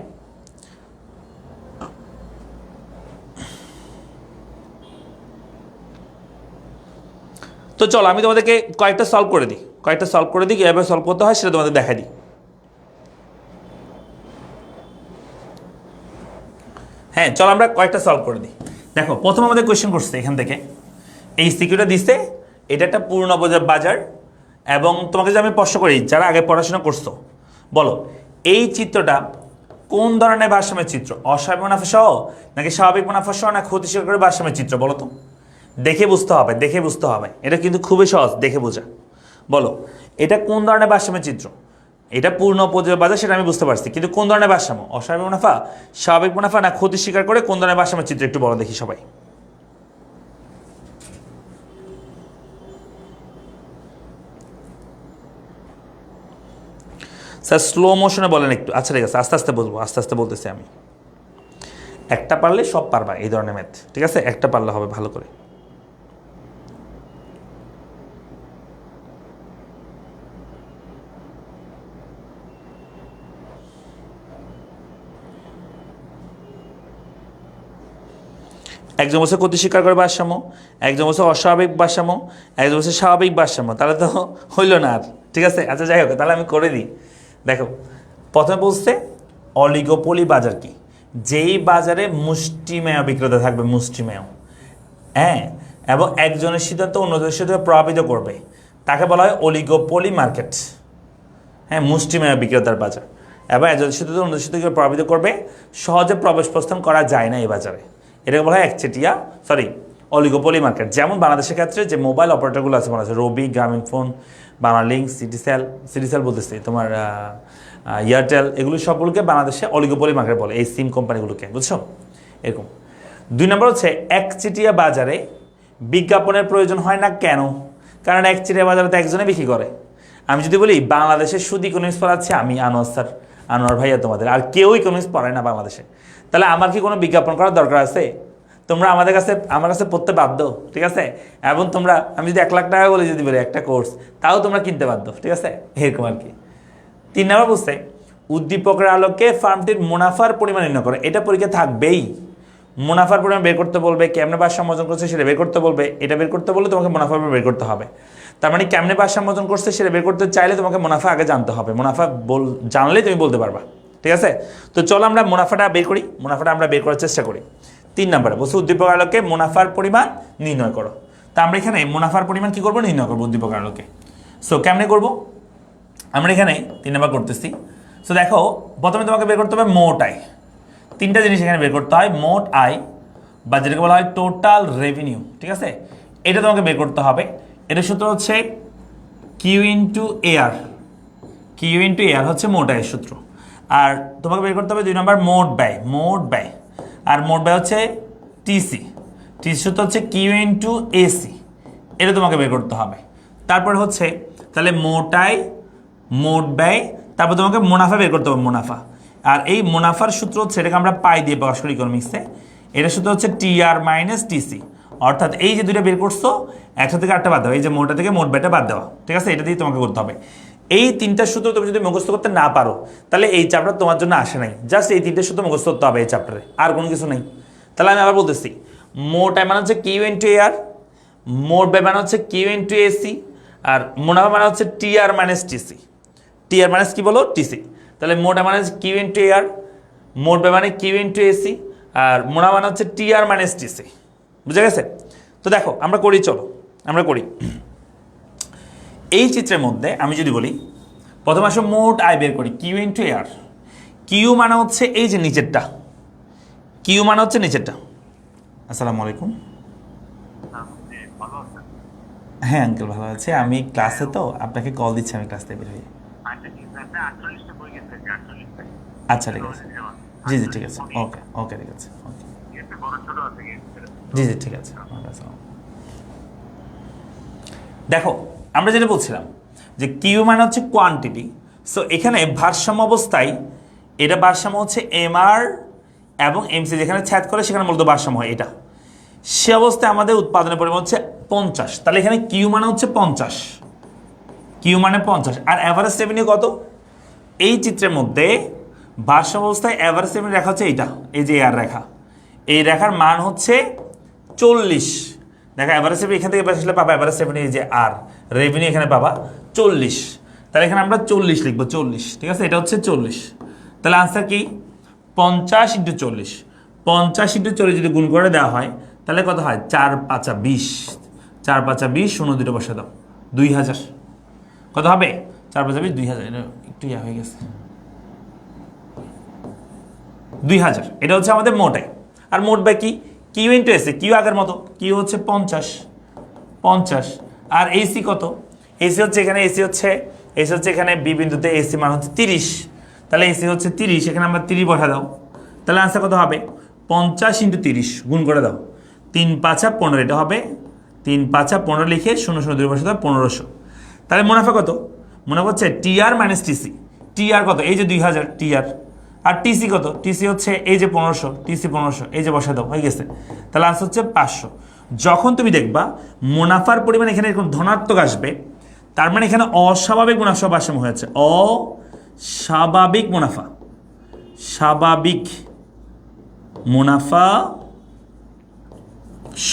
তো চলো আমি তোমাদেরকে কয়েকটা সলভ করে দিই, কীভাবে সলভ করতে হয় সেটা তোমাদের দেখা দিই। হ্যাঁ, চলো আমরা কয়েকটা সলভ করে দিই। দেখো, প্রথম আমাদের কোয়েশ্চেন করছে এখান থেকে, এই সিকিউরিটা দিচ্ছে, এটা একটা পূর্ণ বাজার। এবং তোমাকে যে আমি প্রশ্ন করি, যারা আগে পড়াশোনা করছো, বলো এই চিত্রটা কোন ধরনের ভারসাম্যের চিত্র, অস্বাভাবিক মুনাফা সহ নাকি স্বাভাবিক মুনাফা সহ না ক্ষতি স্বীকার করে ভারসাম্যের চিত্র? বলো তো, দেখে বুঝতে হবে। এটা কিন্তু খুবই সহজ, দেখে বোঝা। বলো এটা কোন ধরনের ভারসাম্যের চিত্র? এটা পূর্ণ বাজার, সেটা আমি বুঝতে পারছি, কিন্তু কোন ধরনের ভারসাম্য, অস্বাভাবিক মুনাফা, স্বাভাবিক মুনাফা না ক্ষতি স্বীকার করে কোন ধরনের ভারসাম্যের চিত্র? একটু বলো দেখি সবাই। স্যার স্লো মোশনে বলেন একটু। আচ্ছা ঠিক আছে, আস্তে আস্তে বলবো, আস্তে আস্তে বলতেছি আমি। একটা পারলে সব পারবা এই ধরনের ম্যাথ। ঠিক আছে, একটা পারলে হবে ভালো করে। একজন বছর ক্ষতি স্বীকার করে ভারসাম্য, একজন বছর অস্বাভাবিক ভারসাম্য, একজন বছর স্বাভাবিক ভারসাম্য, তাহলে তো হইল না আর। ঠিক আছে, আচ্ছা যাই হোক, তাহলে আমি করে দিই। দেখো, প্রথমে বলছে অলিগোপলি বাজার কি, যেই বাজারে মুষ্টিমেয় বিক্রেতা থাকবে, মুষ্টিমেয়, হ্যাঁ, এবং একজনের সিদ্ধান্ত অন্যজনের সিদ্ধান্ত প্রভাবিত করবে, তাকে বলা হয় অলিগোপলি মার্কেট। হ্যাঁ, মুষ্টিমেয় বিক্রেতার বাজার, এবং একজনের সিদ্ধান্ত অন্যজনের সিদ্ধান্তকে প্রভাবিত করবে, সহজে প্রবেশ প্রস্থান করা যায় না এই বাজারে। এটাকে বলা হয় একচেটিয়া অলিগোপলি মার্কেট। যেমন বাংলাদেশের ক্ষেত্রে যে মোবাইল অপারেটরগুলো আছে, বাংলাদেশে রবি, গ্রামীণ ফোন, বাংলালিংক, সিটিসেল বলতেছে, তোমার এয়ারটেল, এগুলো সবগুলোকে বাংলাদেশে অলিগোপলি মার্কেট বলে, এই সিম কোম্পানিগুলোকে, বুঝছো? এরকম। 2 নম্বর হচ্ছে একচেটিয়া বাজারে বিজ্ঞাপনের প্রয়োজন হয় না কেন? কারণ একচেটিয়া বাজারে তো একজনে বিক্রি করে। আমি যদি বলি বাংলাদেশের শুধু ইকোনমিক্স পড়াচ্ছে আমি, আনোয়ার ভাইয়া, তোমাদের আর কেউ ইকোনমিক্স পড়ায় না বাংলাদেশে, তাহলে আমার কি কোনো বিজ্ঞাপন করার দরকার আছে? তোমরা আমার কাছে পড়তে বাধ্য, ঠিক আছে? এবং তোমরা আমি যদি 1 লাখ টাকা বলে যদি বলি একটা কোর্স, তাও তোমরা কিনতে বাধ্য, ঠিক আছে? এরকম আর কি। 3 নাম্বার বুঝতে, উদ্দীপকের আলোকে ফার্মটির মুনাফার পরিমাণ নির্ণয় করে। এটা পরীক্ষা থাকবেই। মুনাফার পরিমাণ বের করতে বলবে, কেমনে ভারসাম্য অর্জন করছে সেটা বের করতে বলবে। এটা বের করতে বললে তোমাকে মুনাফার পরিমাণ বের করতে হবে। তার মানে কেমনে ভারসাম্য অর্জন করছে সেটা বের করতে চাইলে তোমাকে মুনাফা আগে জানতে হবে। মুনাফা জানলে তুমি বলতে পারবা, ঠিক আছে? তো চলো আমরা মুনাফাটা বের করি, মুনাফাটা আমরা বের করার চেষ্টা করি। 3 নম্বরে বলছে উদ্দীপক আলোকে মুনাফার পরিমাণ নির্ণয় করো। তা আমরা এখানে মুনাফার পরিমাণ কি করবো? নির্ণয় করবো উদ্দীপক আলোকে। সো কেমনে করবো? আমরা এখানে 3 নম্বর করতেছি। সো দেখো, প্রথমে তোমাকে বের করতে হবে মোট আয়। 3টা জিনিস এখানে বের করতে হয়। মোট আয় বা যেটাকে বলা হয় টোটাল রেভিনিউ, ঠিক আছে? এটা তোমাকে বের করতে হবে। এটার সূত্র হচ্ছে Q into AR. Q into AR হচ্ছে মোট আয়ের সূত্র। আর তোমাকে বের করতে হবে 2 নম্বর মোট ব্যয়। মোট ব্যয়, আর মোট ব্যয় হচ্ছে টিসি। টিসি সূত্র হচ্ছে কিউ ইন্টু এসি। এটা তোমাকে বের করতে হবে। তারপর হচ্ছে তাহলে মোট আয়, মোট ব্যয়, তারপর তোমাকে মুনাফা বের করতে হবে, মুনাফা। আর এই মুনাফার সূত্র হচ্ছে, এটাকে আমরা পাই দিয়ে প্রকাশ করি ইকোনমিক্সে। এটার সূত্র হচ্ছে টিআর মাইনাস টিসি। অর্থাৎ এই যে দুইটা বের করছো, একটা থেকে আটটা বাদ দেওয়া, এই যে মোটা থেকে মোট ব্যয়টা বাদ দেওয়া, ঠিক আছে? এটা দিয়ে তোমাকে করতে হবে। এই 3টা সূত্র তুমি যদি মুখস্থ করতে না পারো, তাহলে এই চ্যাপ্টার তোমার জন্য আসে নাই। জাস্ট এই 3টে সূত্র মুখস্থ করতে হবে এই চ্যাপ্টারে, আর কোনো কিছু নেই। তাহলে আমি আবার বলতেছি, মোট আয় মানে হচ্ছে কিউ ইন্টু এআর, মোট ব্যয় মানে হচ্ছে কিউ ইন্টু এসি, আর মুনাফা মানে হচ্ছে TR minus TC. TR minus কি বলো? টিসি। তাহলে মোট আয় মানে হচ্ছে কিউ ইন্টু এআর, মোট ব্যয় মানে কিউ ইন্টু এসি, আর মুনাফা মানে হচ্ছে টিআর মাইনাস টিসি। বুঝে গেছে? তো দেখো আমরা করি, চলো আমরা করি। এই চিত্রের মধ্যে আমি যদি বলি, প্রথম আসো মোট আয় বের করি, কিউ ইন্টু এআর। কিউ মানে হচ্ছে এই যে নিচেরটা, কিউ মানে হচ্ছে নিচেরটা। আসসালামু আলাইকুম। হ্যাঁ আঙ্কেল ভালো আছে, আমি ক্লাসে, তো আপনাকে কল দিচ্ছি, আমি ক্লাস থেকে বের হয়ে। আচ্ছা ঠিক আছে, জি জি ঠিক আছে, ওকে ওকে ঠিক আছে, ওকে জি জি ঠিক আছে। দেখো আমরা যেটা বলছিলাম যে কিউ মানে হচ্ছে কোয়ান্টিটি। সো এখানে ভারসাম্য অবস্থায়, এটা ভারসাম্য হচ্ছে এমআর এবং এমসি, যেখানে ছেদ করে সেখানে মূলত ভারসাম্য হয় এটা। সে অবস্থায় আমাদের উৎপাদনের পরিমাণ হচ্ছে 50। তাহলে এখানে কিউ মানে হচ্ছে 50, কিউ মানে 50। আর অ্যাভারেজ রেভিনিউ কত? এই চিত্রের মধ্যে ভারসাম্য অবস্থায় অ্যাভারেজ রেভিনিউ রেখা হচ্ছে এইটা, এই যে এআর রেখা। এই রেখার মান হচ্ছে 40। দেখো অ্যাভারেজ রেভিনিউ এখান থেকে আসলে পাবা, অ্যাভারেজ রেভিনিউ এই যে আর রেভিনিউ এখানে পাবা 40। তাহলে এখানে আমরা 40 লিখবো, 40, ঠিক আছে? এটা হচ্ছে 40। তাহলে আনসার কি? 50 ইন্টু 40। 50 ইন্টু 40 যদি গুণ করে দেওয়া হয়, তাহলে কত হয়? 4 5 20। 4 5 20, 0 দুটো বসে দাও, 2000। কত হবে? 4 5 20, 2000। এটা একটু ইয়া হয়ে গেছে, 2000। এটা হচ্ছে আমাদের মোট আয়। আর মোট ব্যয় কি? Q into AC. কিউ আগের মতো, কিউ হচ্ছে 50। আর এসি কত? এসি হচ্ছে এখানে, এসি হচ্ছে এখানে বি বিন্দুতে এসি মান হচ্ছে 30। তাহলে এসি হচ্ছে 30, এখানে আমরা 30 বসা দাও। তাহলে আনসার কত হবে? 50 ইন্টু 30 গুণ করে দাও, 3 5 15। এটা হবে 3 5 15 লিখে 0 0 2 বসে দাও, 1500। তাহলে মুনাফা কত? মুনাফা হচ্ছে টিআর মাইনাস টিসি। টিআর কত? এই যে 2000 টিআর। আর টিসি কত? টিসি হচ্ছে এই যে 1500, টিসি 1500, এই যে বসা দাও, হয়ে গেছে। তাহলে আনসার হচ্ছে 500। যখন তুমি দেখবা মুনাফার পরিমাণ এখানে এরকম ধনাত্মক আসবে, তার মানে এখানে অস্বাভাবিক মুনাফা ভারসাম্য হয়েছে। অস্বাভাবিক মুনাফা, স্বাভাবিক মুনাফা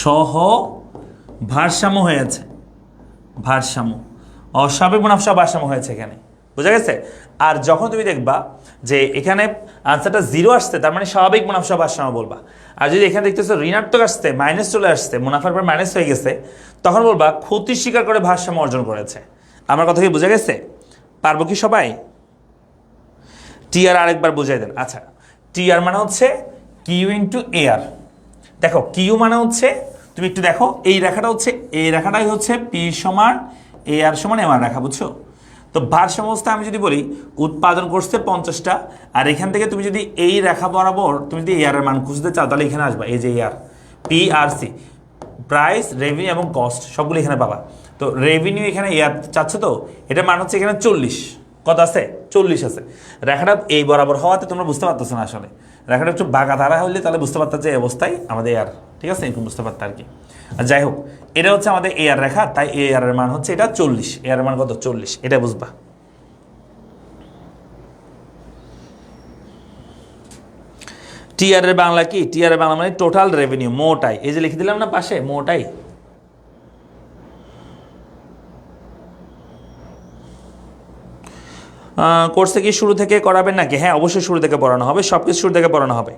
সহ ভারসাম্য হয়েছে। ভারসাম্য, অস্বাভাবিক মুনাফা সহ ভারসাম্য হয়েছে এখানে। বুঝা গেছে? আর যখন তুমি দেখবা যে এখানে আনসারটা 0 আসছে, তার মানে স্বাভাবিক মুনাফা সহ ভারসাম্য বলবা। আর যদি এখানে দেখতেছো ঋণাত্মক আসছে, মাইনাস চলে আসছে, মুনাফার পর মাইনাস হয়ে গেছে, তখন বলবা ক্ষতি স্বীকার করে ভারসাম্য অর্জন করেছে। আমার কথা কি বুঝা গেছে? পারবো কি সবাই? টিআর আরেকবার বুঝাই দেন। আচ্ছা, টিআর মানে হচ্ছে কিউ ইন্টু এআর। দেখো কিউ মানে হচ্ছে, তুমি একটু দেখো, এই রেখাটা হচ্ছে, এই রেখাটাই হচ্ছে পি সমান এআর সমান এমআর রেখা, বুঝছো? তো ভারসাম্য অবস্থায় আমি যদি বলি উৎপাদন করছে 50টা, আর এখান থেকে তুমি যদি এই রেখা বরাবর তুমি যদি এআর এর মান খুঁজতে চাও, তাহলে এখানে আসবা, এই যে AR, P R C, price, revenue এবং কস্ট সবগুলো এখানে পাবা। তো রেভিনিউ এখানে এআর চাচ্ছ, তো এটা মান হচ্ছে এখানে 40, কত আছে 40 আছে। রেখাটা এই বরাবর হওয়াতে তোমরা বুঝতে পারতেছো না আসলে, রেখাটা একটু বাঁকা ধারা হলে তাহলে বুঝতে পারতো যে এই অবস্থায় আমাদের এয়ার, ঠিক আছে, এরকম বুঝতে পারতো আর কি। আর যাই হোক, এটা হচ্ছে আমাদের এয়ার রেখা, তাই এয়ার এর মান হচ্ছে এটা 40, এয়ার এর মান কত 40, এটা বুঝবা। টিআর এর বাংলা কি? টিআর এর বাংলা মানে টোটাল রেভিনিউ, মোট আয়। এই যে লিখে দিলাম না পাশে, মোট আয়। কোর্সে কি শুরু থেকে করাবেন নাকি? হ্যাঁ, অবশ্যই শুরু থেকে পড়ানো হবে, সব কিছু শুরু থেকে পড়ানো হবে।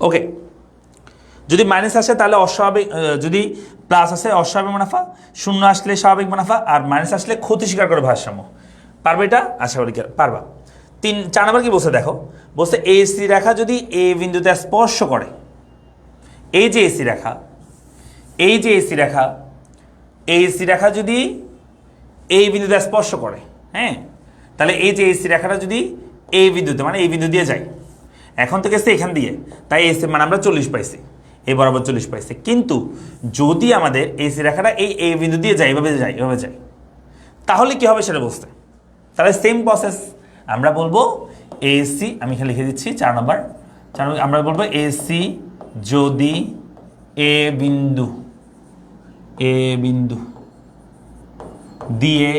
ওকে, যদি মাইনাস আসে তাহলে অস্বাভাবিক, যদি প্লাস আসে অস্বাভাবিক মুনাফা, শূন্য আসলে স্বাভাবিক মুনাফা, আর মাইনাস আসলে ক্ষতি স্বীকার করে ভারসাম্য। পারবে এটা? আশা করি পারবা। 4 নম্বর কি বলছে দেখো, বলছে এসি রেখা যদি এ বিন্দুতে স্পর্শ করে, এই যে এসি রেখা, এই যে এসি রেখা, এসি রেখা যদি এই বিন্দুতে স্পর্শ করে, হ্যাঁ, তাহলে এই যে এসি রেখাটা যদি এই বিন্দুতে, মানে এই বিন্দু দিয়ে যায়, এখন থেকে সে এখান দিয়ে, তাই এসি মানে আমরা 40 পাইছি, এই বরাবর 40 পাইছি। কিন্তু যদি আমাদের এসি রেখাটা এই বিন্দু দিয়ে যায়, এভাবে যায়, এভাবে যায়, তাহলে কি হবে সেটা বুঝতে, তাহলে সেম প্রসেস আমরা বলবো এসি, আমি এখানে লিখে দিচ্ছি 4 নম্বর, আমরা বলবো এসি যদি এ বিন্দু দিয়ে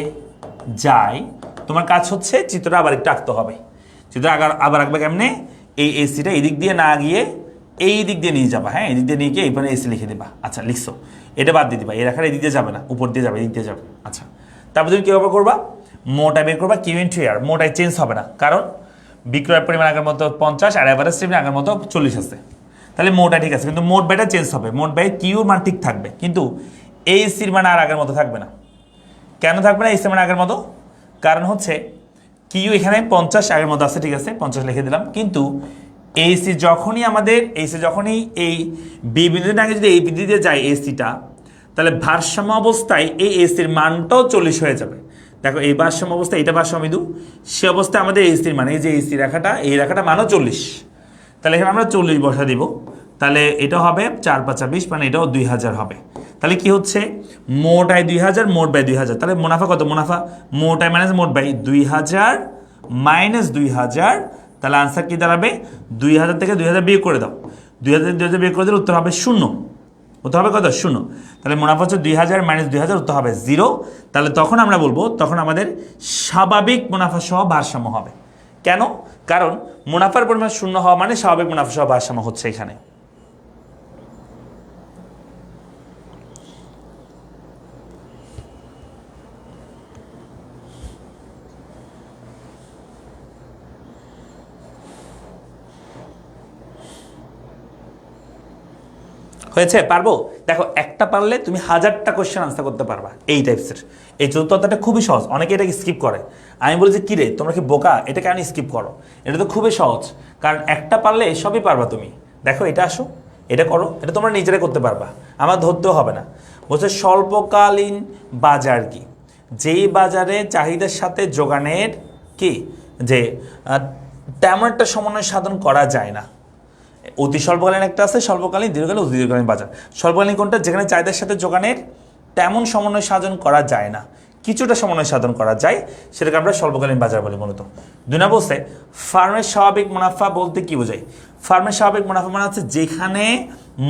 যায়, তোমার কাজ হচ্ছে চিত্রটা আবার একটু আঁকতে হবে। চিত্র আবার আঁকবে কেমনে? এই এসিটা এই দিক দিয়ে না গিয়ে এই দিক দিয়ে নিয়ে যাবা, হ্যাঁ, এই দিক দিয়ে নিয়ে গিয়ে এইখানে এসি লিখে দেবা। আচ্ছা, লিখছো, এটা বাদ দিয়ে দিবা, এই রেখাটা এই দিক দিয়ে যাবে না, উপর দিয়ে যাবে, এই দিক দিয়ে যাবে। আচ্ছা, তারপর তুমি কীভাবে করবা? মোটাই বের করবা, কিউ ইনটু এয়ার। মোটাই চেঞ্জ হবে না, কারণ বিক্রয়ের পরিমাণ আগের মতো 50 আর অ্যাভারেজ পরিমাণ আগের মতো 40 আছে, তাহলে মোটা ঠিক আছে, কিন্তু মোট ব্যয়টা চেঞ্জ হবে। মোট ব্যয় কিউর মান ঠিক থাকবে, কিন্তু এই সির মান আর আগের মতো থাকবে না। কেন থাকবে না এই সির মান আগের মতো? কারণ হচ্ছে কিউ এখানে 50 আগের মতো আছে, ঠিক আছে, 50 লিখে দিলাম, কিন্তু এইসি যখনই এই বি বিন্দুতে আগে যদি এই বিন্দুতে যায় এসিটা, তাহলে ভারসাম্য অবস্থায় এই এসির মানটাও 40 হয়ে যাবে। দেখো, এই ভারসাম্য অবস্থায়, এটা ভারসাম্য বিন্দু, সে অবস্থায় আমাদের এসির মান, এই যে এসি রেখাটা, এই রেখাটা মানও 40, তাহলে এখানে আমরা 40 বসা দিব, তাহলে এটা হবে 4 5 20, মানে এটাও 2000 হবে। তাহলে কি হচ্ছে? মোট আয় 2000, মোট ব্যয় 2000, তাহলে মুনাফা কত? মুনাফা মোট আয় মাইনাস মোট ব্যয় 2000 মাইনাস 2000, তাহলে আনসার কি দাঁড়াবে? 2000 থেকে 2000 বিয়োগ করে দাও, 2000 থেকে 2000 বিয়োগ করে দিলে উত্তর হবে 0। উত্তর হবে কত? 0। তাহলে মুনাফা হচ্ছে 2000 মাইনাস 2000, উত্তর হবে 0। তাহলে তখন আমরা বলবো, তখন আমাদের স্বাভাবিক মুনাফা সহ ভারসাম্য হবে। কেন? কারণ মুনাফার পরিমাণ 0 হওয়া মানে স্বাভাবিক মুনাফা সহ ভারসাম্য হচ্ছে এখানে। হয়েছে? পারবো? দেখো, একটা পারলে তুমি 1000টা কোশ্চেন আনসার করতে পারবা এই টাইপসের। এই চতুর্থ অধ্যায়টা খুবই সহজ, অনেকে এটাকে স্কিপ করে। আমি বলি যে কিরে তোমরা কি বোকা, এটা কেন স্কিপ করো? এটা তো খুবই সহজ, কারণ একটা পারলে সবই পারবা তুমি। দেখো, এটা আসো, এটা করো, এটা তোমরা নিজেরাই করতে পারবা, আমার ধরতেও হবে না। বলছে স্বল্পকালীন বাজার কি? যেই বাজারে চাহিদার সাথে যোগানের কি যে তেমন একটা সমন্বয় সাধন করা যায় না। অতি স্বল্পকালীন একটা আছে, স্বল্পকালীন, দীর্ঘকালীন, অতি দীর্ঘকালীন বাজার। স্বল্পকালীন কোনটা? যেখানে চাহিদার সাথে যোগানের তেমন সমন্বয় সাধন করা যায় না, কিছুটা সমন্বয় সাধন করা যায়, সেটাকে আমরা স্বল্পকালীন বাজার বলি মূলত। 2 নম্বর বলছে ফার্মের স্বাভাবিক মুনাফা বলতে কি বোঝায়? ফার্মের স্বাভাবিক মুনাফা মানে হচ্ছে যেখানে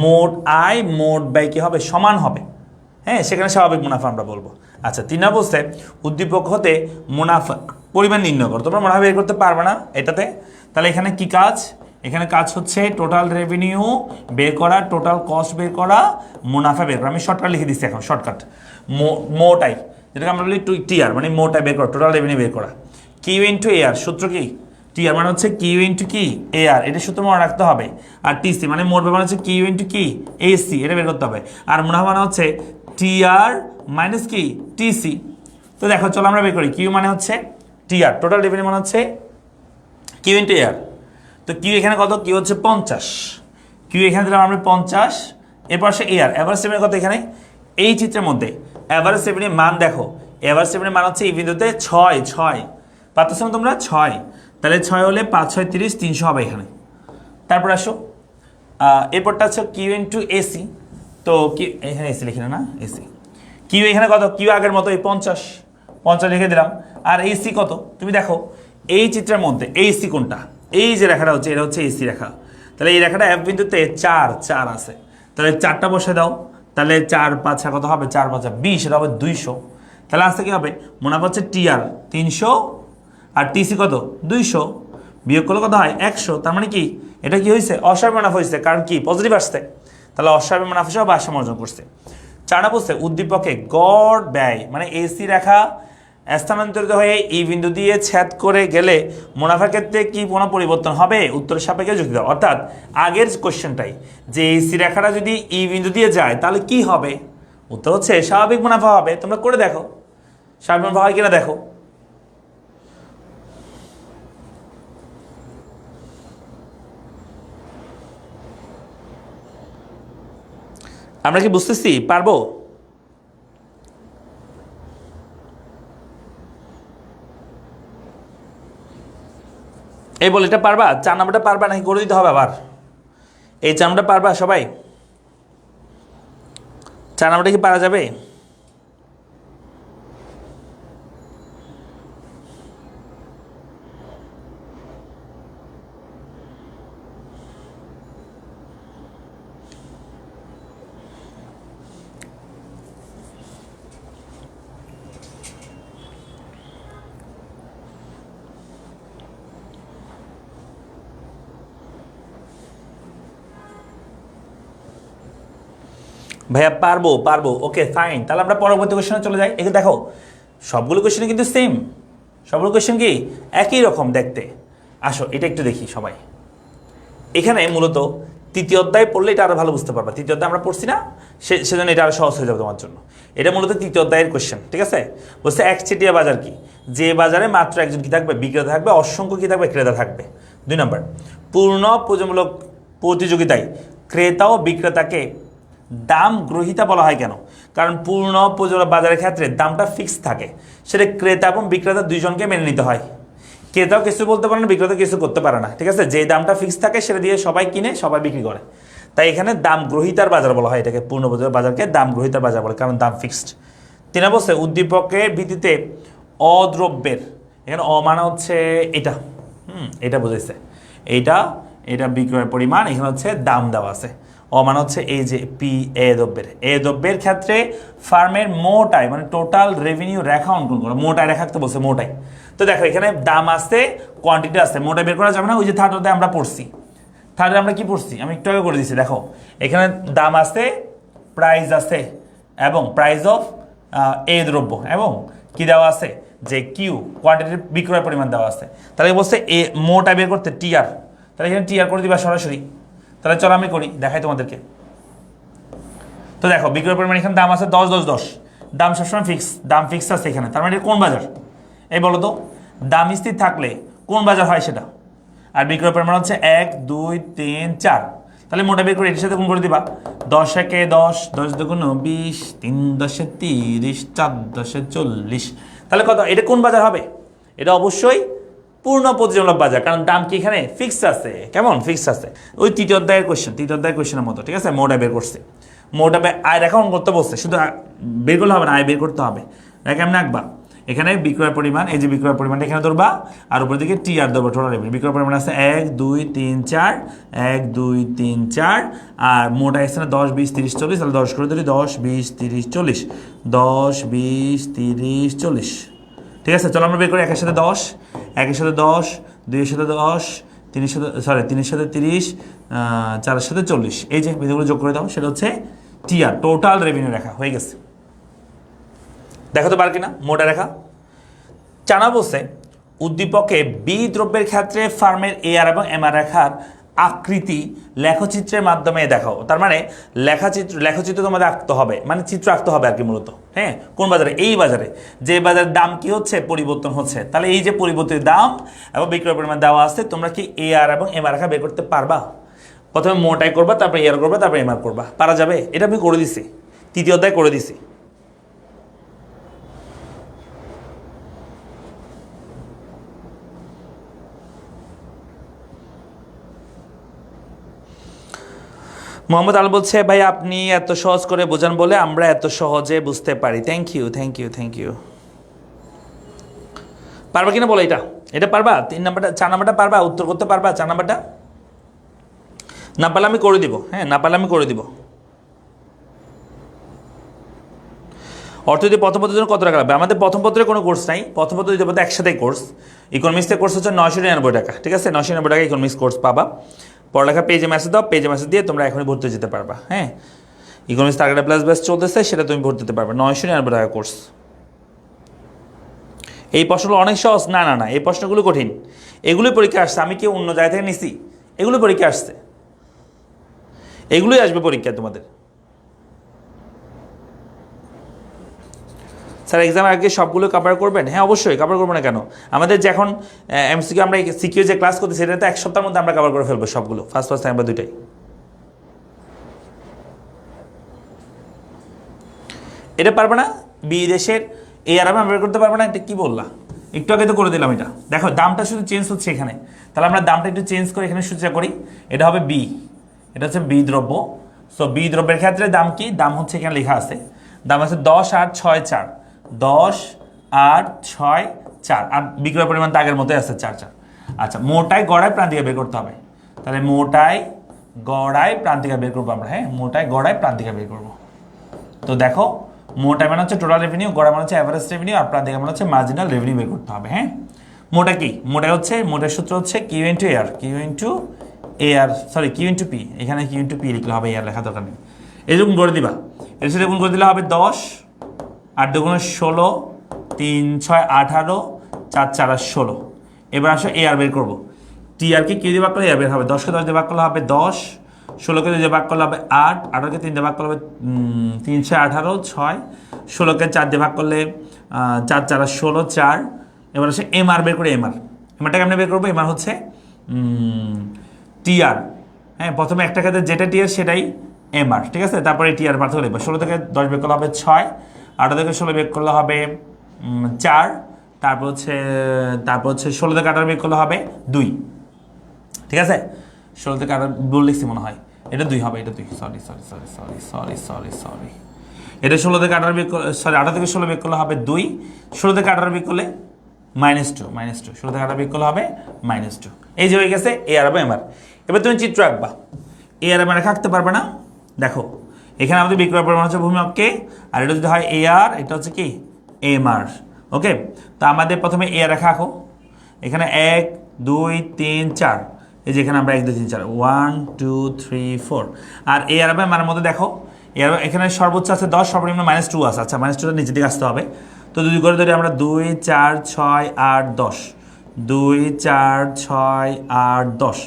মোট আয় মোট ব্যয় কি হবে? সমান হবে, হ্যাঁ, সেখানে স্বাভাবিক মুনাফা আমরা বলবো। আচ্ছা, 3 নম্বর বলছে উদ্দীপক হতে মুনাফা পরিমাণ নির্ণয় করো। তোমরা মুনাফা বের করতে পারবে না এটাতে, তাহলে এখানে কি কাজ? এখানে কাজ হচ্ছে টোটাল রেভিনিউ বের করা, টোটাল কস্ট বের করা, মুনাফা বের করা। আমি শর্টকাট লিখে দিচ্ছি এখন, শর্টকাট। মোট আয়, যেটাকে আমরা বলি টিআর, মানে মোট আয় বের করা, টোটাল রেভিনিউ বের করা। কিউ ইন্টু এআর, সূত্র কি? টিআর মানে হচ্ছে কিউ ইন্টু কি? এআর, এটা সূত্র মনে রাখতে হবে। আর টিসি মানে মোট ব্যয় হচ্ছে কিউ ইন্টু কি? এসি, এটা বের করতে হবে। আর মুনাফা মানে হচ্ছে টিআর মাইনাস কি? টিসি। তো দেখো, চলো আমরা বের করি। কিউ মানে হচ্ছে টিআর, টোটাল রেভিনিউ মানে হচ্ছে কিউ ইন্টু এআর। তো কিউ এখানে কত? কিউ হচ্ছে 50, কিউ এখানে দিলাম আমরা 50, এরপর সে এআর, অ্যাভারেজ রেভিনিউ কত এখানে? এই চিত্রের মধ্যে অ্যাভারেজ রেভিনিউ মান দেখো, অ্যাভারেজ রেভিনিউ মান হচ্ছে এই বিন্দুতে 6 পাচ্ছ না তোমরা? 6, তাহলে 6 হলে 5 6 30, 300 হবে এখানে। তারপর আসো, এরপরটা হচ্ছে কিউ ইন্টু এসি। তো কি এখানে এসি লিখি না, এসি। কিউ এখানে কত, কিউ আগের মতো এই 50 50 লিখে দিলাম। আর এই সি কত, তুমি দেখো এই চিত্রের মধ্যে এই সি কোনটা, এই যে রেখাটা হচ্ছে এটা হচ্ছে এই সি রেখা। তাহলে এই রেখাটা এফ বিন্দুতে 4 4 আছে, তাহলে 4টা বসে দাও। তাহলে 4 5 কত হবে, 4 5 20, এটা হবে 200। তাহলে আসতে কি হবে, মুনাফা হচ্ছে টিআর 300 আর টিসি কত 200, বিয়োগ করলে কত হয় 100। তার মানে কি এটা কি হয়েছে, অস্বাভাবিক মুনাফা হয়েছে, কারণ কি পজিটিভ আসছে, তাহলে অস্বাভাবিক মুনাফা হিসেবে ভারসাম্য অর্জন করছে। 4 বলছে উদ্দীপকে গড় ব্যয় মানে এসি রেখা স্থানান্তরিত হয়ে ই বিন্দু দিয়ে ছেদ করে গেলে মুনাফার ক্ষেত্রে কি কোনো পরিবর্তন হবে, উত্তরের সাপেক্ষে যুক্তি দাও। অর্থাৎ আগের কোশ্চেনটাই যে এসি রেখাটা যদি ই বিন্দু দিয়ে যায় তাহলে কি হবে, উত্তর হচ্ছে স্বাভাবিক মুনাফা হবে। তোমরা করে দেখো স্বাভাবিক মুনাফা হয় কিনা দেখো। আমরা কি বুঝতেছি, পারবো? এই বল এটা পারবা, 4 নম্বরটা পারবা নাকি করে দিতে হবে আবার? এই 4 নম্বরটা পারবা সবাই? 4 নম্বরটা কি পারা যাবে? ভাইয়া পারবো পারবো, ওকে ফাইন। তাহলে আমরা পরবর্তী কোশ্চেনে চলে যাই। এখানে দেখো সবগুলো কোশ্চেনে কিন্তু সেম, সবগুলো কোশ্চেন কি একই রকম দেখতে। আসো এটা একটু দেখি সবাই। এখানে মূলত তৃতীয় অধ্যায় পড়লে এটা আরো ভালো বুঝতে পারবা। তৃতীয় অধ্যায় আমরা পড়ছি না, সেজন্য এটা আরো সহজ হয়ে যাবে তোমার জন্য। এটা মূলত তৃতীয় অধ্যায়ের কোশ্চেন, ঠিক আছে? বলছে একচেটিয়া বাজার কি, যে বাজারে মাত্র একজন কি থাকবে, বিক্রেতা থাকবে, অসংখ্য কি থাকবে, ক্রেতা থাকবে। 2 নম্বর, পূর্ণ প্রতিযোগিতামূলক প্রতিযোগিতায় ক্রেতা ও বিক্রেতাকে দাম গ্রহীতা বলা হয় কেন? কারণ পূর্ণ প্রতিযোগিতা বাজারের ক্ষেত্রে দামটা ফিক্স থাকে, সেটা ক্রেতা এবং বিক্রেতা দুইজনকে মেনে নিতে হয়। ক্রেতাও কিছু বলতে পারে না, বিক্রেতা কিছু করতে পারে না, ঠিক আছে? যে দামটা ফিক্স থাকে সেটা দিয়ে সবাই কিনে সবাই বিক্রি করে। তাই এখানে দাম গ্রহীতার বাজার বলা হয়, এটাকে পূর্ণ প্রতিযোগিতার বাজারকে দাম গ্রহীতার বাজার বলে, কারণ দাম ফিক্সড। 3 বলছে উদ্দীপকের ভিত্তিতে অদ্রব্যের, এখানে মানে হচ্ছে এটা, এটা বুঝেছে, এইটা এটা বিক্রয়ের পরিমাণ, এখানে হচ্ছে দাম দেওয়া আছে। মানে হচ্ছে এই যে পি এ দ্রব্যের ক্ষেত্রে ফার্মের মোট আয় মানে টোটাল রেভিনিউ রেখা অঙ্কন করো। মোট আয় রেখা তো বলছে মোট আয়। তো দেখো এখানে দাম আছে, কোয়ান্টিটি আছে, মোট আয় বের করা যাবে না। ওই যে থার্ডে আমরা পড়ছি, থার্ডে আমরা কি পড়ছি আমি একটু আগে করে দিচ্ছি। দেখো এখানে দাম আছে, প্রাইস আছে, এবং প্রাইস অফ এ দ্রব্য, এবং কি দেওয়া আছে যে কিউ কোয়ান্টিটির বিক্রয় পরিমাণ দেওয়া আছে। তাহলে বলছে এ মোট আয় বের করতে টিআর, তাহলে এখানে টিআর করে দিবা সরাসরি। তাহলে চলো আমি করি, দেখাই তোমাদেরকে। তো দেখো বিক্রয় পরিমাণ এখানে দাম আছে 10 10 10, দাম সবসময় ফিক্স, দাম ফিক্স আছে এখানে। তার মানে কোন বাজার এই বলো তো? দাম স্থির থাকলে কোন বাজার হয় সেটা। আর বিক্রয় পরিমাণ হচ্ছে 1 2 3 4, তাহলে মোটা বের করে এটির সাথে গুণ করে দিবা। 10 একে 10, 10 দুগুণ 20, 3 10 30, 4 10 40। তাহলে কত, এটা কোন বাজার হবে? এটা অবশ্যই পূর্ণ প্রতিযোগিতামূলক বাজার, কারণ দাম কি এখানে ফিক্স আছে। কেমন ফিক্স আছে? ওই তৃতীয় অধ্যায়ের কোয়েশ্চেনের মতো, ঠিক আছে? মোটা বের করছে, মোটা আয় রেখা অঙ্কন করতে বলছে, শুধু বের করলে হবে না, আয় বের করতে হবে। রেখা এমনি আঁকবা, এখানে বিক্রয় পরিমাণ, এই যে বিক্রয় পরিমাণটা এখানে ধরবা, আর উপর দিকে টি আর ধরবা, টোটাল রেভিনিউ। বিক্রয় পরিমাণ আছে 1 2 3 4, 1 2 3 4, আর মোটা আছে না 10 20 30 40, তাহলে 10 করে ধরি, 10 20 30 40, 10 20 30 40। ঠিক আছে, চলো আমরা বের করি। 1 এর সাথে 10, 1 এর সাথে 10, 2 এর সাথে 10, 3 এর সাথে 30, 4 এর সাথে 40। এই যে বিন্দুগুলো যোগ করে দাও, সেটা হচ্ছে টিআর, টোটাল রেভিনিউ রেখা হয়ে গেছে। দেখো তো পার কিনা মোটা রেখা। জানা বলছে উদ্দীপকে বি দ্রব্যের ক্ষেত্রে ফার্মের এআর এবং এমআর রেখার আকৃতি লেখচিত্রের মাধ্যমে দেখাও। তার মানে লেখচিত্র তোমাদের আঁকতে হবে, মানে চিত্র আঁকতে হবে আর কি মূলত। হ্যাঁ, কোন বাজারে? এই বাজারে, যে বাজারের দাম কি হচ্ছে, পরিবর্তন হচ্ছে। তাহলে এই যে পরিবর্তিত দাম এবং বিক্রয় পরিমাণ দেওয়া আছে, তোমরা কি এআর এবং এমআর রেখা বের করতে পারবা? প্রথমে মোটাই করবা, তারপরে এআর করবা, তারপরে এমআর করবা। পারা যাবে? এটা আমি করে দিছি, তৃতীয় অধ্যায় করে দিছি। মোহাম্মদ আল বলছে ভাই আপনি এত সহজ করে বোঝান বলে আমরা এত সহজে বুঝতে পারি। Thank you thank you thank you. পারবা কিনা বলো, এটা পারবা? 3 নাম্বারটা 4 নাম্বারটা পারবা? উত্তর করতে পারবা 4 নাম্বারটা? না পারলে আমি করে দিব, হ্যাঁ না পারলে আমি করে দিব। অর্থনীতি প্রথম পত্রের জন্য কত টাকা লাগবে? আমাদের প্রথম পত্রের কোনো কোর্স নাই, প্রথম পত্র দ্বিতীয় পত্র একসাথেই কোর্স। ইকোনমিক্সের কোর্স হচ্ছে 999 টাকা, ঠিক আছে? 999 টাকা ইকোনমিক্স কোর্স পাবা। পড়ালেখা পেজে মেসেজ দাও, পেজে মেসেজ দিয়ে তোমরা এখনই ভর্তি যেতে পারবা। হ্যাঁ, ইকোনমিক্স টার্গেট প্লাস ব্যাচ চলতেছে, সেটা তুমি ভর্তি দিতে পারবে। 999 টাকা কোর্স। এই প্রশ্নগুলো অনেক সহজ? না না না, এই প্রশ্নগুলো কঠিন। এগুলোই পরীক্ষা আসছে, আমি কি অন্য জায়গা থেকে নিছি? এগুলো পরীক্ষা আসছে, এগুলোই আসবে পরীক্ষায় তোমাদের। স্যার এক্সাম আগে সবগুলো কভার করবেন? হ্যাঁ অবশ্যই কভার করবো না কেন? আমাদের যে এখন এমসিকিউ আমরা সিকিউ যে ক্লাস করতেছি সেটা তো 1 সপ্তাহের মধ্যে আমরা কভার করে ফেলবো সবগুলো, ফার্স্ট টাইম বা দুইটাই। এটা পারবে না? বিদেশের এই আরামে আমরা বের করতে পারবো না? এটা কি বললা? একটু আগে তো করে দিলাম এটা। দেখো দামটা শুধু চেঞ্জ হচ্ছে এখানে, তাহলে আমরা দামটা একটু চেঞ্জ করে এখানে সূচনা করি। এটা হবে বি, এটা হচ্ছে বি দ্রব্য। সো বি দ্রব্যের ক্ষেত্রে দাম কি? দাম হচ্ছে এখানে লেখা আছে, দাম আছে 10, 8, 6, 4। 10, 8, 6, 4 আর বিক্রয় পরিমাণ তো আগের মতোই আছে 4, 4। আচ্ছা, মোটায় গড়ায় প্রান্তিকা বের করতে হবে, তাহলে মোটায় গড়ায় প্রান্তিকা বের করবো আমরা। হ্যাঁ, মোটায় গড়ায় প্রান্তিকা বের করবো। তো দেখো মোটা মানে হচ্ছে টোটাল রেভিনিউ, গড়া মানে হচ্ছে অ্যাভারেজ রেভিনিউ, আর প্রান্তিকা মানে হচ্ছে মার্জিনাল রেভিনিউ বের করতে হবে। হ্যাঁ, মোটা কি? মোটা হচ্ছে, মোটার সূত্র হচ্ছে Q into AR, Q into AR, sorry Q into P. এখানে কিউ ইন্টু পি লিখলে হবে, এআর লেখা দরকার নেই। এরকম করে দিবা, এর সাথে গুণ করে দিলে হবে 10, 8 দুগুণে 16, 3, 6, 18, 4, 4 আর 16। এবার আসো এআর বের করবো। টি আর কে কিউ দিয়ে ভাগ করলে এআর বের হবে। 10কে 10 দিয়ে ভাগ করলে হবে 10, 16কে 2 দিয়ে ভাগ করলে হবে 8, 18কে 3 দিয়ে ভাগ করলে হবে 3, 6, 18, 6, 16কে 4 দিয়ে ভাগ করলে 4, 4 আর 16, 4। এবার আসে এমআর বের করে। এমআরটা কেমনে বের করবো? এমআর হচ্ছে টিআর। হ্যাঁ, প্রথমে একটা ক্ষেত্রে যেটা টিআর সেটাই এমআর, ঠিক আছে? তারপরে টিআর পার্থক্য লিখবো। 16 থেকে 10 বের করলে হবে 6, 18 থেকে 16 বের করলে হবে 4, তারপর হচ্ছে 16 থেকে 18 বের করলে হবে 2, ঠিক আছে? 16 থেকে 18 ভুল লিখছি মনে হয়, এটা 2 হবে, এটা 2, sorry sorry sorry sorry sorry sorry sorry. এটা 16 থেকে 18 বের করলে, সরি 18 থেকে 16 বের করলে হবে 2, 16 থেকে 18 বের করলে -2, 16 থেকে 18 বের করলে হবে -2। এই যে হয়ে গেছে এ আর এমআর। এবার তুমি চিত্র আঁকবা, এ আর এমআর আঁকতে পারবে না? দেখো এখানে আমাদের বিক্রয় পরিমাণ হচ্ছে ভূমি অক্ষে, আর এটা যদি হয় এ আর, এটা হচ্ছে কি এমআর। ওকে, তো আমাদের প্রথমে এ আর রেখা আঁকো। এখানে 1, 2, 3, 4, এই যে এখানে আমরা 1, 2, 3, 4, 1, 2, 3, 4। আর এ আর এমআর মধ্যে দেখো এখানে সর্বোচ্চ আছে 10, সর্বনিম্ন -2 আছে। আচ্ছা, -2টা নিচের দিকে আসতে হবে। তো যদি করে ধরি আমরা 2, 4, 6, 8, 10, 2, 4, 6, 8, 10,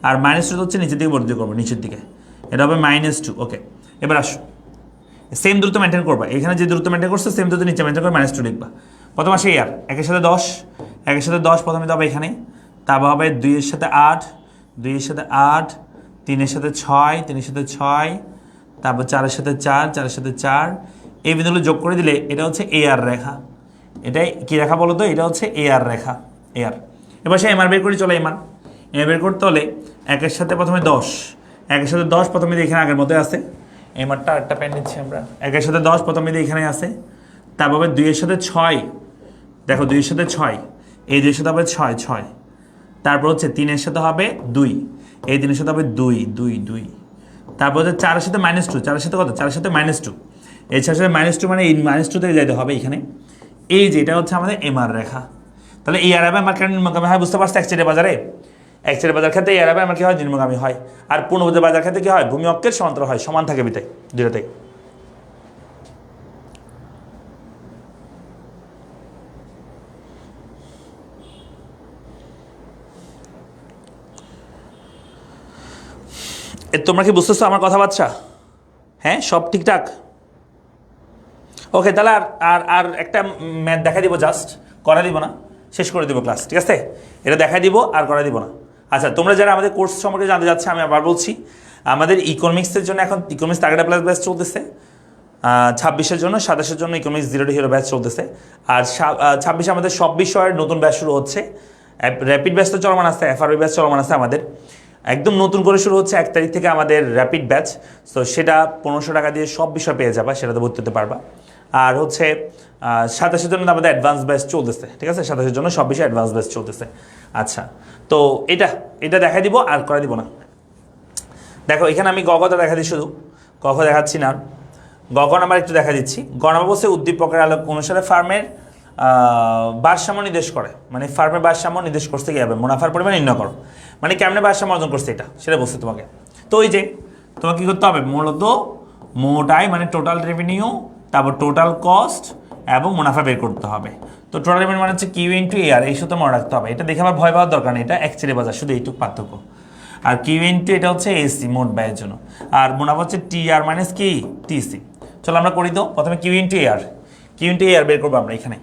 আর -2 হচ্ছে নিচের দিকে বর্ধিত করবো, নিচের দিকে, এটা হবে -2। ওকে, এবার আসো সেম দূরত্ব মেনটেন করবা। এখানে যে দূরত্ব মেনটেন করছে সেম দূরত্ব নিচে মেনটেন করে -2 লিখবা। প্রথম আসে এর 1 এর সাথে 10, 1 এর সাথে 10 প্রথমে দেবো এখানে, তারপর হবে 2 এর সাথে 8, 2 এর সাথে 8, 3 এর সাথে 6, 3 এর সাথে 6, তারপর 4 এর সাথে 4, 4 এর সাথে 4। এই বিন্দুগুলো যোগ করে দিলে এটা হচ্ছে এ আর রেখা। এটাই কি রেখা বলো তো? এটা হচ্ছে এ আর রেখা, এ আর। এবার সে এমআর বের করে চলে। এমআর বের করতে হলে 1 এর সাথে প্রথমে 10, 1 এর সাথে 10 প্রথমে এখানে আগের মধ্যে আছে। এমআরটা একটা পেন নিচ্ছি আমরা। 1 এর সাথে 10 প্রথমে এখানে আছে, তারপর 2 এর সাথে 6, দেখো 2 এর সাথে 6, এই 2 এর সাথে হবে 6, 6, তারপর হচ্ছে 3 এর সাথে হবে 2, এই 3 এর সাথে হবে 2, 2, 2, তারপর হচ্ছে 4 এর সাথে -2, 4 এর সাথে কত? 4 এর সাথে -2, এই 4 এর সাথে -2 মানে এই -2 থেকে যাইতে হবে এখানে। এই যে এটা হচ্ছে আমাদের এমআর রেখা। তাহলে এই আরবে আমার কেন নিম্নগামী হয় বুঝতে পারছো? একচেটিয়া বাজারে, একচেটিয়া বাজার ক্ষেত্রে এই আরবে আমার কি হয়? নিম্নগামী হয়। আর পূর্ণভুজ বাজার ক্ষেত্রে কি হয়? ভূমি অক্ষের সমান্তরাল হয়, সমান থাকে বিতাই দুটাতেই। তোমরা কি বুঝতেছো আমার কথাবার্তা? হ্যাঁ, সব ঠিকঠাক? ওকে, তাহলে আর আর একটা ম্যাথ দেখা দিব, জাস্ট করা দিব না, শেষ করে দিব ক্লাস, ঠিক আছে? এটা দেখা দিব আর করা দিব না। আচ্ছা, তোমরা যারা আমাদের কোর্স সম্পর্কে জানতে যাচ্ছে, আমি আবার বলছি, আমাদের ইকোনমিক্সের জন্য এখন ইকোনমিক্স টার্গেট প্লাস ব্যাচ চলতেছে। 26-এর জন্য, 27-এর জন্য ইকোনমিক্স 0 to Hero ব্যাচ চলতেছে। আর 26-এ আমাদের সব বিষয়ের নতুন ব্যাচ শুরু হচ্ছে। র্যাপিড ব্যাচ তো চলমান আছে, এফআরবি ব্যাচ চলমান আছে আমাদের। একদম নতুন করে শুরু হচ্ছে 1 তারিখ থেকে আমাদের র্যাপিড ব্যাচ। তো সেটা 1500 টাকা দিয়ে সব বিষয় পেয়ে যাবা, সেটাতে ভর্তি হতে পারবা। আর হচ্ছে 27 জন্য আমাদের অ্যাডভান্স ব্যাচ চলতেছে, ঠিক আছে? 27 জন্য সব বিষয় অ্যাডভান্স ব্যাচ চলতেছে। আচ্ছা, তো এটা দেখা দিব আর করে দিব না। দেখো এখানে আমি গগটা দেখা দিই, শুধু গগ দেখাচ্ছি না, গগ নাম্বার একটু দেখা দিচ্ছি। গ নাম্বার বলছে উদ্দীপকের আলোক অনুসারে ফার্মের ভারসাম্য নির্দেশ করে, মানে ফার্মের ভারসাম্য নির্দেশ করতে কী হবে, মুনাফার পরিমাণ নির্ণয় করো, মানে কেমনে ভারসাম্য অর্জন করছে এটা সেটা বলছে তোমাকে। তো ওই যে তোমাকে কী করতে হবে, মূলত মোট আয় মানে টোটাল রেভিনিউ, তারপর টোটাল কস্ট এবং মুনাফা বের করতে হবে। তো টোটাল রেভিনিউ মানে হচ্ছে কিউ ইন্টু এআর, এই সূত্র মনে রাখতে হবে। এটা দেখে আমার ভয় পাওয়ার দরকার নেই, এটা অ্যাকচুয়ালি বাজার, শুধু এইটুকু পার্থক্য। আর কিউ ইন্টু এটা হচ্ছে এসি, মোট ব্যয়ের জন্য। আর মুনাফা হচ্ছে টি আর মাইনাস কি টিসি। চলো আমরা করি তো, প্রথমে Q into AR, Q into AR বের করবো আমরা এখানে।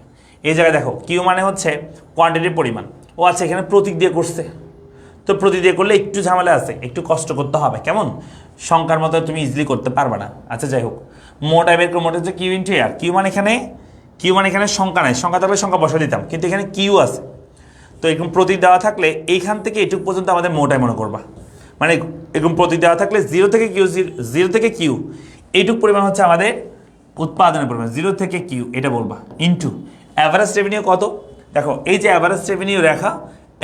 এই জায়গায় দেখো কিউ মানে হচ্ছে কোয়ান্টিটির পরিমাণ। ও আচ্ছা, এখানে প্রতীক দিয়ে করছে, তো প্রতীক দিয়ে করলে একটু ঝামেলা আছে, একটু কষ্ট করতে হবে, কেমন সংখ্যার মতো তুমি ইজিলি করতে পারবে না। আচ্ছা যাই হোক, মোট আয় বের করে, মোট হচ্ছে কিউ ইন্টু এআর। কিউ মানে এখানে সংখ্যা নাই, সংখ্যা থাকলে সংখ্যা বসা দিতাম, কিন্তু এখানে কিউ আছে। তো এরকম প্রতীক দেওয়া থাকলে এইখান থেকে এটুক পর্যন্ত আমাদের মোট আয় মনে করবা, মানে এরকম প্রতীক দেওয়া থাকলে জিরো থেকে কিউ এইটুক পরিমাণ হচ্ছে আমাদের উৎপাদনের পরিমাণ, জিরো থেকে কিউ এটা বলবা, ইন্টু অ্যাভারেজ রেভিনিউ কত। দেখো এই যে অ্যাভারেজ রেভিনিউ রেখা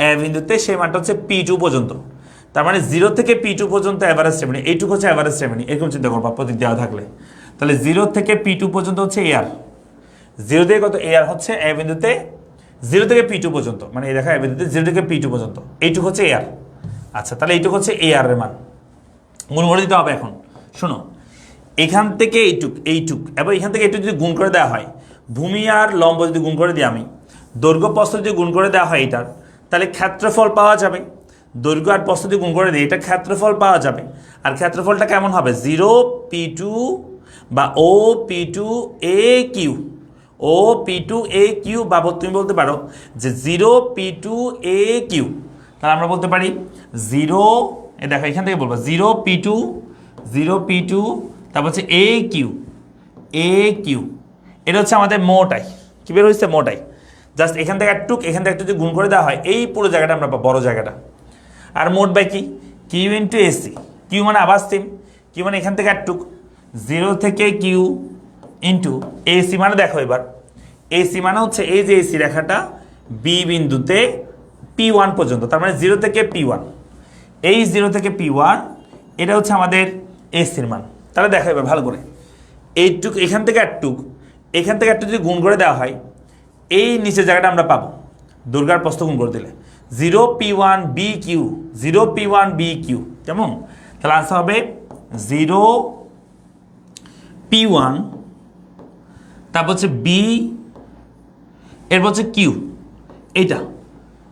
এ বিন্দুতে, সেই মানটা হচ্ছে P2 পর্যন্ত, তার মানে 0 থেকে P2 পর্যন্ত অ্যাভারেজ রেভিনিউ, এইটুকু হচ্ছে অ্যাভারেজ রেভিনিউ, এরকম চিন্তা করবা প্রতীক দেওয়া থাকলে। তাহলে 0 থেকে P2 পর্যন্ত হচ্ছে এআর, 0 থেকে কত এআর হচ্ছে এ বিন্দুতে, 0 থেকে P2 পর্যন্ত, মানে এই দেখা এ বিন্দুতে 0 থেকে P2 পর্যন্ত, এইটুকু হচ্ছে এআর। আচ্ছা, তাহলে এইটুকু হচ্ছে এআর এর মান, গুণ করে দিতে হবে। এখন শোনো, এখান থেকে এইটুক এবং এখান থেকে এইটুক যদি গুণ করে দেওয়া হয়, ভূমি আর লম্ব যদি গুণ করে দিই আমি, দৈর্ঘ্য প্রস্থ যদি গুণ করে দেওয়া হয় এটার, তাহলে ক্ষেত্রফল পাওয়া যাবে। দৈর্ঘ্য আর প্রস্থ যদি গুণ করে দিই, এটা ক্ষেত্রফল পাওয়া যাবে। আর ক্ষেত্রফলটা কেমন হবে, 0P2 বা OP2 AQ, OP2 AQ, বা তুমি বলতে পারো যে 0P2 AQ। তাহলে আমরা বলতে পারি 0, দেখো এখান থেকে বলবো 0P2, তারপর হচ্ছে AQ, এটা হচ্ছে আমাদের মোট আয়। কী বের হয়েছে, মোট আয়। জাস্ট এখান থেকে একটু যদি গুণ করে দেওয়া হয়, এই পুরো জায়গাটা আমরা বড় জায়গাটা। আর মোট বাই কি, কিউ ইন্টু এসি, কিউ মানে আবার সেম, কিউ মানে এখান থেকে একটু 0 থেকে কিউ ইন্টু এসি, মানে দেখো এবার এসি মানে হচ্ছে এই যে এসি রেখাটা বি বিন্দুতে P1 পর্যন্ত, তার মানে 0 থেকে P1, এই 0 থেকে P1 এটা হচ্ছে আমাদের এসির মান। তাহলে দেখো এবার ভালো করে, এইটুক এখান থেকে একটু যদি গুণ করে দেওয়া হয়, এই নিচের জায়গাটা আমরা পাবো দুর্গার প্রস্থ গুণ করে দিলে 0P1BQ, 0P1BQ, কেমন? তাহলে আনসার হবে 0P1, তারপর হচ্ছে B, এরপর হচ্ছে কিউ, এইটা।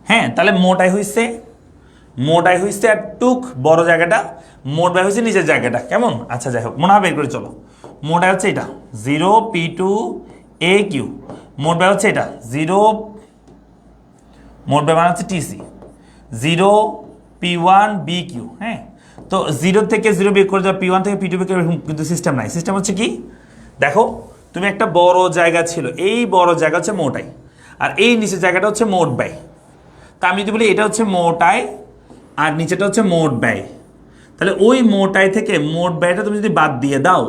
হ্যাঁ, তাহলে মোট আয় হয়েছে একটুক বড় জায়গাটা, মোট ব্যয় হয়েছে নিচের জায়গাটা, কেমন? আচ্ছা যাই হোক, মনে হবে বের করে চলো। মোট আয় হচ্ছে এটা 0P2AQ, মোট ব্যয় হচ্ছে এটা 0, মোট ব্যয় মানে হচ্ছে TC, 0P1BQ। হ্যাঁ, তো 0 থেকে 0 বের করে যাও, P1 থেকে P2 বের করে, কিন্তু সিস্টেম নাই। সিস্টেম হচ্ছে কি, দেখো তুমি একটা বড় জায়গা ছিল, এই বড় জায়গা হচ্ছে মোট আয়, আর এই নিচের জায়গাটা হচ্ছে মোট ব্যয়। তা আমি যদি বলি এটা হচ্ছে মোট আয় আর নিচেটা হচ্ছে মোট ব্যয়, তাহলে ওই মোট আয় থেকে মোট ব্যয়টা তুমি যদি বাদ দিয়ে দাও,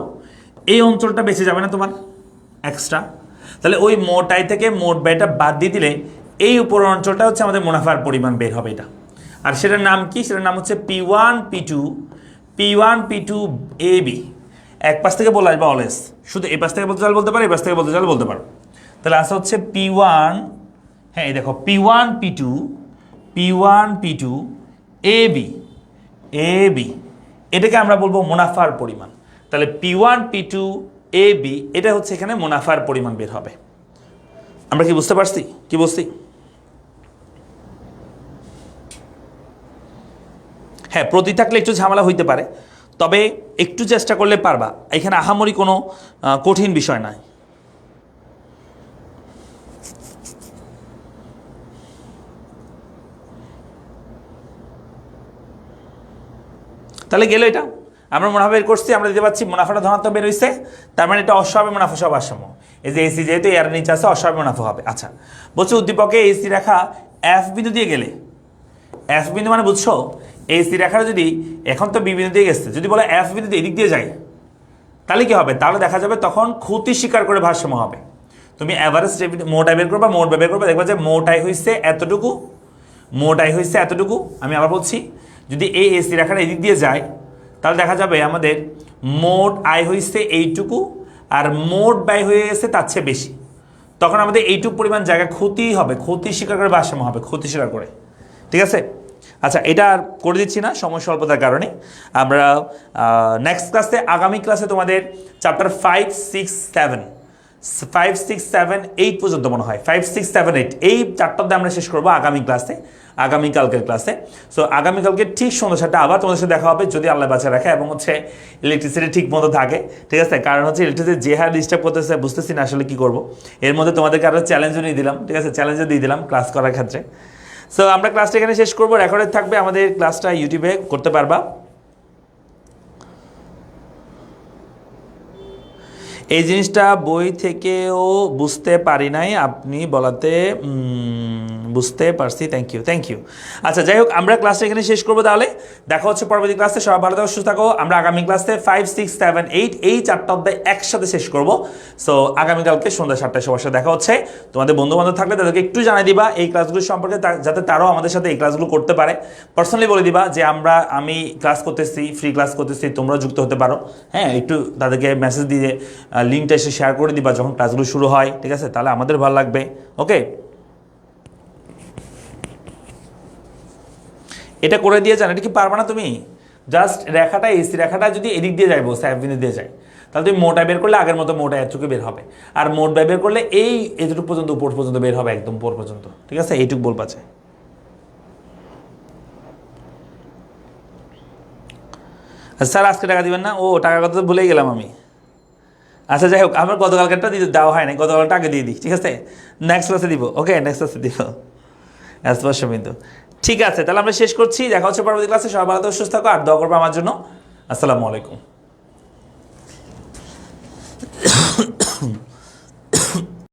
এই অঞ্চলটা বেঁচে যাবে না তোমার এক্সট্রা। তাহলে ওই মোট আয় থেকে মোট ব্যয়টা বাদ দিয়ে দিলে এই উপরের অঞ্চলটা হচ্ছে আমাদের মুনাফার পরিমাণ বের হবে এটা। আর সেটার নাম কি, সেটার নাম হচ্ছে P1P2AB। এক পাশ থেকে বলে আসবে অলওয়েজ, শুধু এই পাশ থেকে বলতে চাইলে বলতে পারো, এই পাশ থেকে বলতে চাইলে বলতে পারো। তাহলে আনসার হচ্ছে P1, হ্যাঁ এই দেখো P1P2AB, এটাকে আমরা বলবো মুনাফার পরিমাণ। তাহলে P1P2AB এটা হচ্ছে এখানে মুনাফার পরিমাণ বের হবে। আমরা কি বুঝতে পারছি, কি বলছি? হ্যাঁ, প্রতি থাকলে একটু ঝামেলা হইতে পারে, তবে একটু চেষ্টা করলে পারবা, এখানে আহামরি কোনো কঠিন বিষয় নয়। তাহলে গেল এটা, আমরা মুনাফা বের করছি, আমরা দিতে পারছি মুনাফাটা ধনাত্মক বের হয়েছে, তার মানে এটা অস্বাভাবিক মুনাফা সহ ভারসাম্য। এই যে এসি যেহেতু এর নিচে আছে, অস্বাভাবিক মুনাফা হবে। আচ্ছা, বলছে উদ্দীপকে এসি রেখা এফ বিন্দু দিয়ে গেলে, এফ বিন্দু মানে বুঝছো এই সি রেখাটা যদি এখন তো বি বিন্দু দিয়ে গেছে, যদি বলে এফ বিন্দু এদিক দিয়ে যায়, তাহলে কি হবে? তাহলে দেখা যাবে তখন ক্ষতি স্বীকার করে ভারসাম্য হবে। তুমি অ্যাভারেজ মোট আয় বের করবা, মোট ব্যয় বের করবা, দেখবা যে মোট আয় হয়েছে এতটুকু, মোট আয় হয়েছে এতটুকু। আমি আবার বলছি, যদি এই এসি রেখাটা এদিক দিয়ে যায়, তাহলে দেখা যাবে আমাদের মোট আয় হয়েছে এইটুকু, আর মোট ব্যয় হয়ে গেছে তার চেয়ে বেশি। তখন আমাদের এইটুকু পরিমাণ জায়গা ক্ষতি হবে, ক্ষতি স্বীকার করে ভারসাম্য হবে, ক্ষতি স্বীকার করে। ঠিক আছে? আচ্ছা, এটা আর করে দিচ্ছি না সময় স্বল্পতার কারণে। আমরা নেক্সট ক্লাসে, আগামী ক্লাসে তোমাদের চ্যাপ্টার 5, 6, 7, 5, 6, 7, 8 পর্যন্ত মনে হয়, 5, 6, 7, 8 এই চারটাতে আমরা শেষ করবো আগামী ক্লাসে, আগামীকালকের ক্লাসে। সো আগামীকালকে ঠিক সন্ধ্যা 7টা আবার তোমাদের সাথে দেখা হবে, যদি আল্লাহ বাঁচা রাখে এবং হচ্ছে ইলেকট্রিসিটি ঠিক মতো থাকে। ঠিক আছে? কারণ হচ্ছে ইলেকট্রিসিটি যে হার ডিস্টার্ব করতেছে, বুঝতেছি না আসলে কী করবো। এর মধ্যে তোমাদেরকে আরও চ্যালেঞ্জও নিয়ে দিলাম। ঠিক আছে? চ্যালেঞ্জও দিয়ে দিলাম ক্লাস করার ক্ষেত্রে। সো আমরা ক্লাসটা এখানে শেষ করবো, রেকর্ডেড থাকবে, আমাদের ক্লাসটা ইউটিউবে করতে পারবা। এই জিনিসটা বই থেকেও বুঝতে পারি নাই, আপনি বলাতে বুঝতে পারছি। Thank you. আচ্ছা, যাই হোক, আমরা ক্লাসটা এখানে শেষ করবো। তাহলে দেখা হচ্ছে পরবর্তী ক্লাসে। সবাই ভালো থাকো, সুস্থ থাকো। আমরা আগামী ক্লাসে 5, 6, 7, 8 এই চারটা অধ্যায় একসাথে শেষ করবো। সো আগামীকালকে সন্ধ্যা 7টায় সবার সাথে দেখা হচ্ছে। তোমাদের বন্ধু বান্ধব থাকলে তাদেরকে একটু জানিয়ে দিবা এই ক্লাসগুলো সম্পর্কে, যাতে তারাও আমাদের সাথে এই ক্লাসগুলো করতে পারে। পার্সোনালি বলে দিবা যে আমি ক্লাস করতেছি, ফ্রি ক্লাস করতেছি, তোমরাও যুক্ত হতে পারো। হ্যাঁ, একটু তাদেরকে মেসেজ দিয়ে লিঙ্কটা এসে শেয়ার করে দিবা যখন ক্লাসগুলো শুরু হয়। ঠিক আছে? তাহলে আমাদের ভালো লাগবে। ওকে, এটা করে দিয়ে যান। এটা কি পারবা না তুমি? জাস্ট রেখাটা, এসি রেখাটা যদি এদিক দিয়ে যায়, বসে বিন্দু দিয়ে যায়, তাহলে তুমি মোটা বের করলে আগের মতো মোটা এতটুকু বের হবে। আর মোট ব্যয় বের করলে এই এতটুকু পর্যন্ত, উপর পর্যন্ত বের হবে, একদম উপর পর্যন্ত। ঠিক আছে? এইটুকু বল পাচ্ছে। স্যার আজকে টাকা দিবেন না? ও, টাকার কথা তো ভুলেই গেলাম আমি। আচ্ছা, যাই হোক, আমার গতকালকেরটা দেওয়া হয় না, গতকালটা আগে দিয়ে দিই। ঠিক আছে? নেক্সট ক্লাসে দিব। ওকে, নেক্সট ক্লাসে দিব স্পষ্ট বিন্দু। ঠিক আছে, তাহলে আমরা শেষ করছি। দেখা হচ্ছে পরবর্তী ক্লাসে। সবাই ভালো থাকো, সুস্থ থাকো, আর দোয়া করবো আমার জন্য। আসসালামু আলাইকুম।